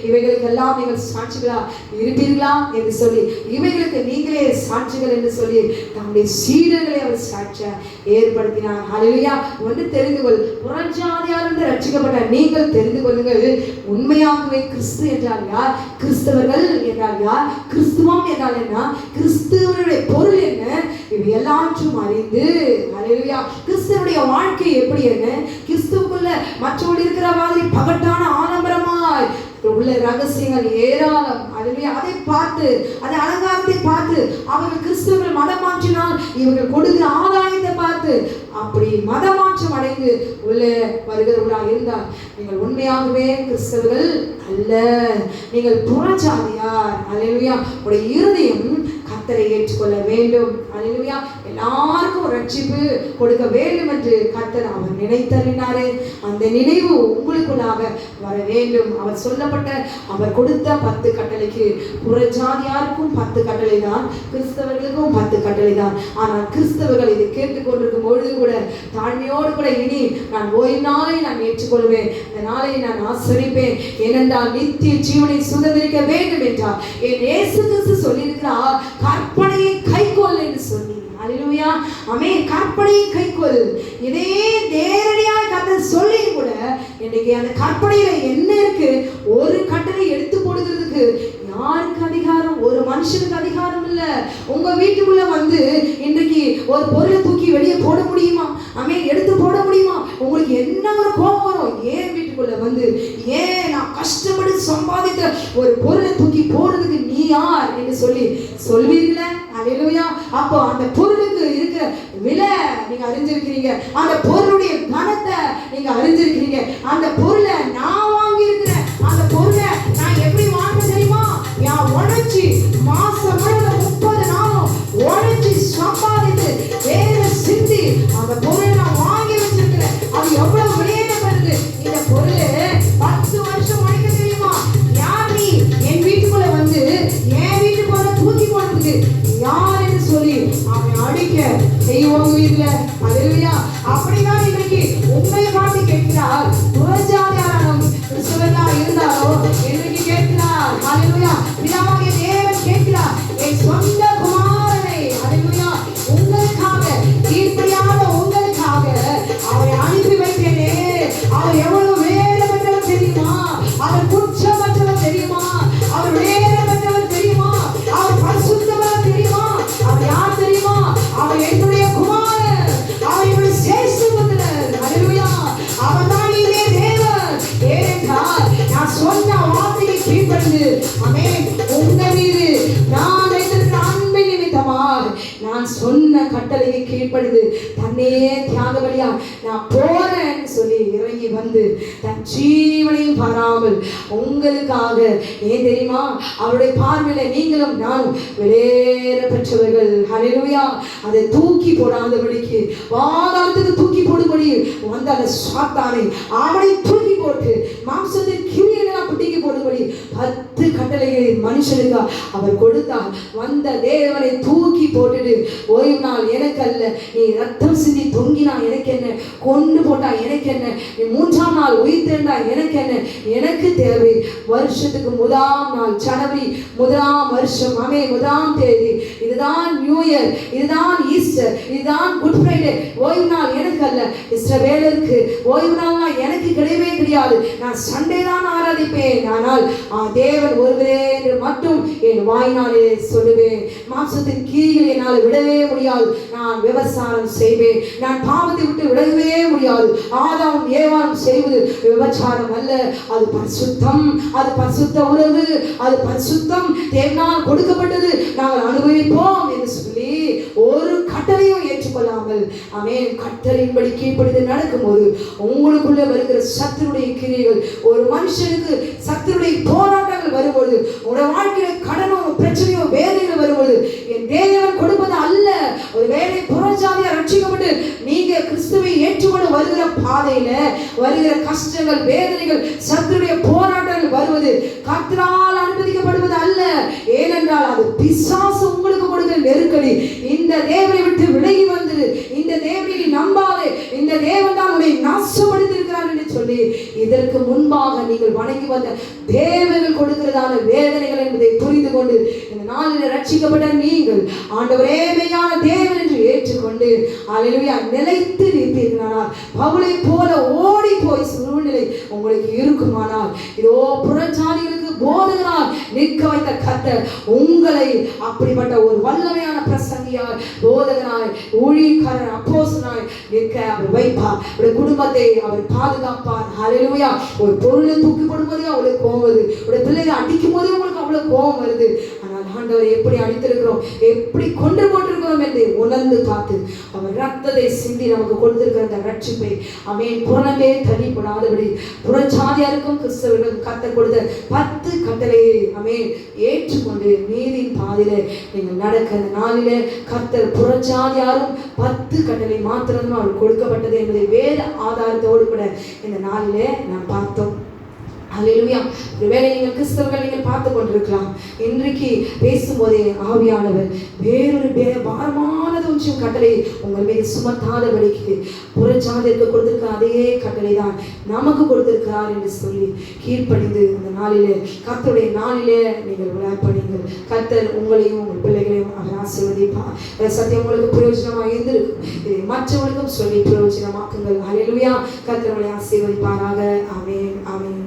இவைகளுக்கு எல்லாம் நீங்கள் சாட்சிகளா இருப்பீர்களா என்று சொல்லி, இவைகளுக்கு நீங்களே சாட்சிகள் என்று சொல்லி தம்முடைய சீடர்களை அவர் சாட்சியா ஏற்படுத்தினார். ஹalleluya. ஒன்று தெரிந்து கொள், புறஜாதியார் என்று ரட்சிக்கப்பட்ட நீங்கள் தெரிந்து கொள்ளுங்கள், உண்மையாகவே கிறிஸ்து என்றால் யார், கிறிஸ்தவர்கள் என்றால் யார், கிறிஸ்துவம் என்றால் என்ன, கிறிஸ்துவனுடைய பொருள் என்ன, இவை எல்லாற்றும் அறிந்து ஹalleluya. கிறிஸ்துவனுடைய வாழ்க்கை எப்படி என்ன, கிறிஸ்துவுக்குள்ள மற்றோடு இருக்கிற மாதிரி பகட்டான ஆடம்பரமாய் உள்ள ரகசியங்கள் ஏராளம். அதை பார்த்து அதை அலங்காரத்தை பார்த்து அவர்கள் கிறிஸ்தவர்கள் மதம் மாற்றினால் இவர்கள் கொடுக்கிற ஆதாயத்தை பார்த்து அப்படி மதமாற்றம் அடைந்து உள்ளே வருகிறவர்களாக இருந்தால் நீங்கள் உண்மையாகவே கிறிஸ்தவர்கள் அல்ல, நீங்கள் புறஜாதியார். ஹalleluya. உடைய இருதயம் கர்த்தரை ஏற்றுக்கொள்ள வேண்டும். ஹalleluya. எல்லாருக்கும் ரட்சிப்பு கொடுக்க வேண்டும் என்று கர்த்தர் அவர் நினைத்தறினாரே. அந்த நினைவு உங்களுக்குள்ளாக வர வேண்டும். அவர் சொல்லப்பட்ட அவர் கொடுத்த 10 கட்டளைக்கு புறஜாதியாருக்கும் 10 கட்டளை தான், கிறிஸ்தவர்களுக்கும் 10 கட்டளை தான். ஆனால் கிறிஸ்தவர்கள் இதை கேட்டுக்கொண்டிருக்கும் பொழுது கூட தாழ்மையோடு கூட இனி நான் ஓய்வு நாளை நான் ஏற்றுக்கொள்வேன், இந்த நாளை நான் ஆசரிப்பேன், ஏனென்றால் நித்திய ஜீவனை சுதந்திரிக்க வேண்டும் என்றார் என் இயேசு கிறிஸ்து சொல்லியிருக்கிறார், கற்பனையை கைக்கொள் என்று சொல்லி. ஹalleluya. ஆமென். கற்பனையை கைக்கொள். இதே நேரடியாக கர்த்தர் சொல்லி கூட இன்னைக்கு அந்த கற்பனையில என்ன இருக்கு, ஒரு கட்டளை எடுத்து போடுகிறதுக்கு யாருக்கு அதிகாரம்? ஒரு மனுஷனுக்கு அதிகாரம் இல்ல. உங்க வீட்டுக்குள்ள வந்து இன்றைக்கு ஒரு பொருளை தூக்கி வெளியே போட முடியுமா? ஆமென். எடுத்து போட முடியுமா? உங்களுக்கு என்ன ஒரு கோபம் வரும்? ஏன் வீட்டுக்குள்ள வந்து ஏன் நான் கஷ்டப்பட்டு சம்பாதித்த ஒரு பொருளை தூக்கி போடுறதுக்கு நீ யார் என்று சொல்லி சொல்வீர்களே. ஹalleluya. அப்போ அந்த பொருளுக்கு இருக்கிற விலை நீங்க அறிஞ்சிருக்கிறீங்க, அந்த பொருளுடைய கனத்தை நீங்க அறிஞ்சிருக்கிறீங்க. அந்த பொருளை நான் வாங்கி இருக்கிறேன், அந்த பொருளை நான் எப்படி வாங்க தெரியுமா? நான் உழைச்சி மாசம் 30 நாளும் உழைச்சி சம்பாதித்து வேலை சிந்தி அந்த பொருளை நான் வாங்கி வச்சிருக்கிறேன். அது எவ்வளவு விலையேறப்படுது. இந்த பொருளை 10 வருஷம் உழைக்க தெரியுமா? யார் நீ என் வீட்டுக்குள்ள வந்து என் வீட்டுக்குள்ள தூக்கி போடுறதுக்கு யார் என்று சொல்லி அவனை அடிக்க செய்வோம் வீட்டுல. ஹalleluya. அப்படிதான் இன்னைக்கு உண்மையை பார்த்து கேட்கிறார். புறஜாதியாரும் கிறிஸ்தவர்களா இருந்தாரோ இன்னைக்கு கேட்கிறார். ஹalleluya. பிதாவாகிய தேவன் கேட்கிறார், என் சொந்த குமாரனை ஹalleluya உங்களுக்காக கீழ்ப்படியாத உங்களுக்காக அவரை அனுப்பி வைத்தேனே. அவர் எவ்வளவு வேதமற்றவர் தெரியுமா? அவர் குற்றமற்றவர் தெரியுமா? அவர் வேதமற்றவர் தெரியுமா? அவர் பரிசுத்தவர் தெரியுமா? அவர் யார் தெரியுமா? அவர் என்னுடைய குமாரன், அவர் என்னுடைய சேஷபுத்திரர். ஹalleluya. அவர் தான் இதே தேவன். ஏனென்றால் நான் சொன்ன வார்த்தையை கீழ்ப்படிந்து ஆமென் உங்க மீது நான் வைத்திருக்கிற அன்பின் நிமித்தமாக நான் சொன்ன கட்டளையை கீழ்ப்படிந்து தன்னையே தியாக பலியா நான் போறேன்னு சொல்லி இறங்கி வந்து தன் ஜீவனையும் பாராமல் உங்களுக்காக, ஏன் தெரியுமா? அவருடைய பார்வையில நீங்களும் நானும் வெளியேற பெற்றவர்கள். ஹalleluya. அதை தூக்கி போடாதபடிக்கு வாதாளத்துக்கு தூக்கி போடும்படி வந்த அந்த சாத்தானை அவனை தூக்கி போட்டு மாம்சத்தின் கிரியைகளை புட்டிக்கு போடும்படி 10 கட்டளைகளை மனுஷனுக்கு அவர் கொடுத்தார். வந்த தேவனை தூக்கி போட்டுட்டு ஓய்வு நாள் எனக்கு அல்ல, நீ ரத்தம் சிந்தி தொங்கினா எனக்கு என்ன, கொண்டு போட்டா எனக்கு என்ன, நீ 3ஆம் நாள் உயிர்த்தெழுந்தா எனக்கு என்ன, எனக்கு தேவை வருஷத்துக்கு 1ஆம் நாள் ஜனவரி 1ஆம் வருஷம் ஆமென் 1ஆம் தேதி, இதுதான் நியூ இயர், இதுதான் ஈஸ்டர், இதுதான் குட் ஃப்ரைடே, ஓய்வு நாள் எனக்கு எனக்கு அல்ல, இஸ்ரவேலருக்கு ஓய்வு நாள்னா எனக்கு கிடையவே கிடையாது. நான் சண்டே தான் ஆராதிப்பேன், ஆனால் தேவன் ஒருவரே என்று மட்டும் என் வாயினாலே சொல்லுவேன். மாம்சத்தின் கிரியைகளை என்னால் விடவே முடியாது. நான் விபசாரம் செய்வேன், நான் பாவத்தை விட்டு விடவே முடியாது. ஆதாம் ஏவாளும் செய்வது விபச்சாரம் அல்ல, அது பரிசுத்தம், அது பரிசுத்த உறவு, அது பரிசுத்தம், தேவனால் கொடுக்கப்பட்டது, நாங்கள் அனுபவிப்போம் என்று சொல்லி ஒரு கட்டளையும் ஏற்றுக்கொள்ளாமல் ஆமென் கட்டளையின்படி கீழ்ப்படிந்து நடக்கும்போது உங்களுக்குள்ள வருகிற சத்துருடைய கிரியைகள், ஒரு மனுஷனுக்கு சத்துருடைய போராட்டங்கள் வரும்போது, உங்களுடைய வாழ்க்கையில கடனோ பிரச்சனையோ வேதனைகள் வரும்போது என் தேவன் கொடுப்பது அல்ல. ஒரு வேலை புறஜாதியா ரட்சிக்கப்பட்டு நீங்க கிறிஸ்துவை ஏற்றுக்கொண்டு வருகிற பாதையில வருகிற கஷ்டங்கள், வேதனைகள், சத்துருடைய போராட்டங்கள் வருவது கர்த்தரால் அனுமதிக்கப்படுவது அல்ல. ஏனென்றால் அது பிசாசு உங்களுக்கு கொடுக்கிற நெருக்கடி. இந்த தேவனை விட்டு விலகி வந்து இந்த தேவனை நம்பாதே, இந்த தேவன் தான் உன்னை நாசப்படுத்தியிருக்கிறார் என்று சொல்லி இதற்கு முன்பாக நீங்கள் வணங்கி வந்த தேவர்கள் கொடுக்கிறதான வேதனைகள் என்பதை புரிந்து கொண்டு இந்த நாளில் ரட்சிக்கப்பட்ட நீங்கள் ஆண்டவரே மெய்யான தேவன் என்று ஏற்றுக்கொண்டு அல்லேலூயா நிலைத்து நிற்பீர்களானால், பவுலை போல ஓடி போய் சூழ்நிலை உங்களுக்கு இருக்குமானால், இதோ புறஜாதிகளுக்கு போதகரால் நிற்க வைத்த கர்த்தர் உங்களை அப்படிப்பட்ட ஒரு வல்லமையான பிரசங்கியாய், போதகனாய், ஊழியக்காரர், அப்போஸ்தலனாய் நிற்க அவர் வைப்பார். உடைய குடும்பத்தை அவர் பாதுகாப்பார். ஹல்லேலூயா. ஒரு பொருளை தூக்கி போடும்போதே அவளுக்கு கோபம் வருது, உடைய பிள்ளைகளை அடிக்கும் போதே உங்களுக்கு அவ்வளவு கோபம் வருது. ஆனால் ஆண்டவரை எப்படி அடித்திருக்கிறோம், எப்படி கொண்டு போட்டிருக்கிறோம் என்று உணர்ந்து பார்த்து அவர் ரத்தத்தை சிந்தி நமக்கு கொடுத்திருக்கிற அந்த ரட்சிப்பை அவன் புறமே தள்ளிப்படாதபடி புறச்சாதியாருக்கும் கிறிஸ்தவர்களுக்கும் கர்த்தர் கொடுத்த 10 கட்டளையை அவன் ஏற்றுக்கொண்டு நீதியின் பாதையில நீங்கள் நடக்க அந்த நாளிலே கர்த்தர் புறச்சாதியாரும் 10 கட்டளை மாத்திரம் அவர் கொடுக்கப்பட்டது என்பதை வேத ஆதாரத்தோடு கூட இந்த நாளிலே நாம் பார்த்தோம். அல்லேலூயா. ஒருவேளை நீங்கள் கிறிஸ்தவர்கள் நீங்கள் பார்த்து கொண்டிருக்கலாம், இன்றைக்கு பேசும்போதே ஆவியானவர் வேறொரு பாரமானது ஒன்றும் கட்டளை உங்கள் மீது சுமத்தாதபடிக்கு புறஜாதிற்கு கொடுத்திருக்கிற அதே கட்டளை தான் நமக்கு கொடுத்திருக்கிறார் என்று சொல்லி கீழ்ப்படிந்து அந்த நாளிலே கர்த்தருடைய நாளிலே நீங்கள் விளையாடுங்கள். கர்த்தர் உங்களையும் உங்கள் பிள்ளைகளையும் அவர் ஆசீர்வதிப்பார். சத்தியம் உங்களுக்கு பிரயோஜனமாக இருந்திருக்கும், இதை மற்றவர்களுக்கும் சொல்லி பிரயோஜனமாக்குங்கள். அல்லேலூயா. கர்த்தர் உங்களை ஆசீர்வதிப்பாராக. ஆமென், ஆமென்.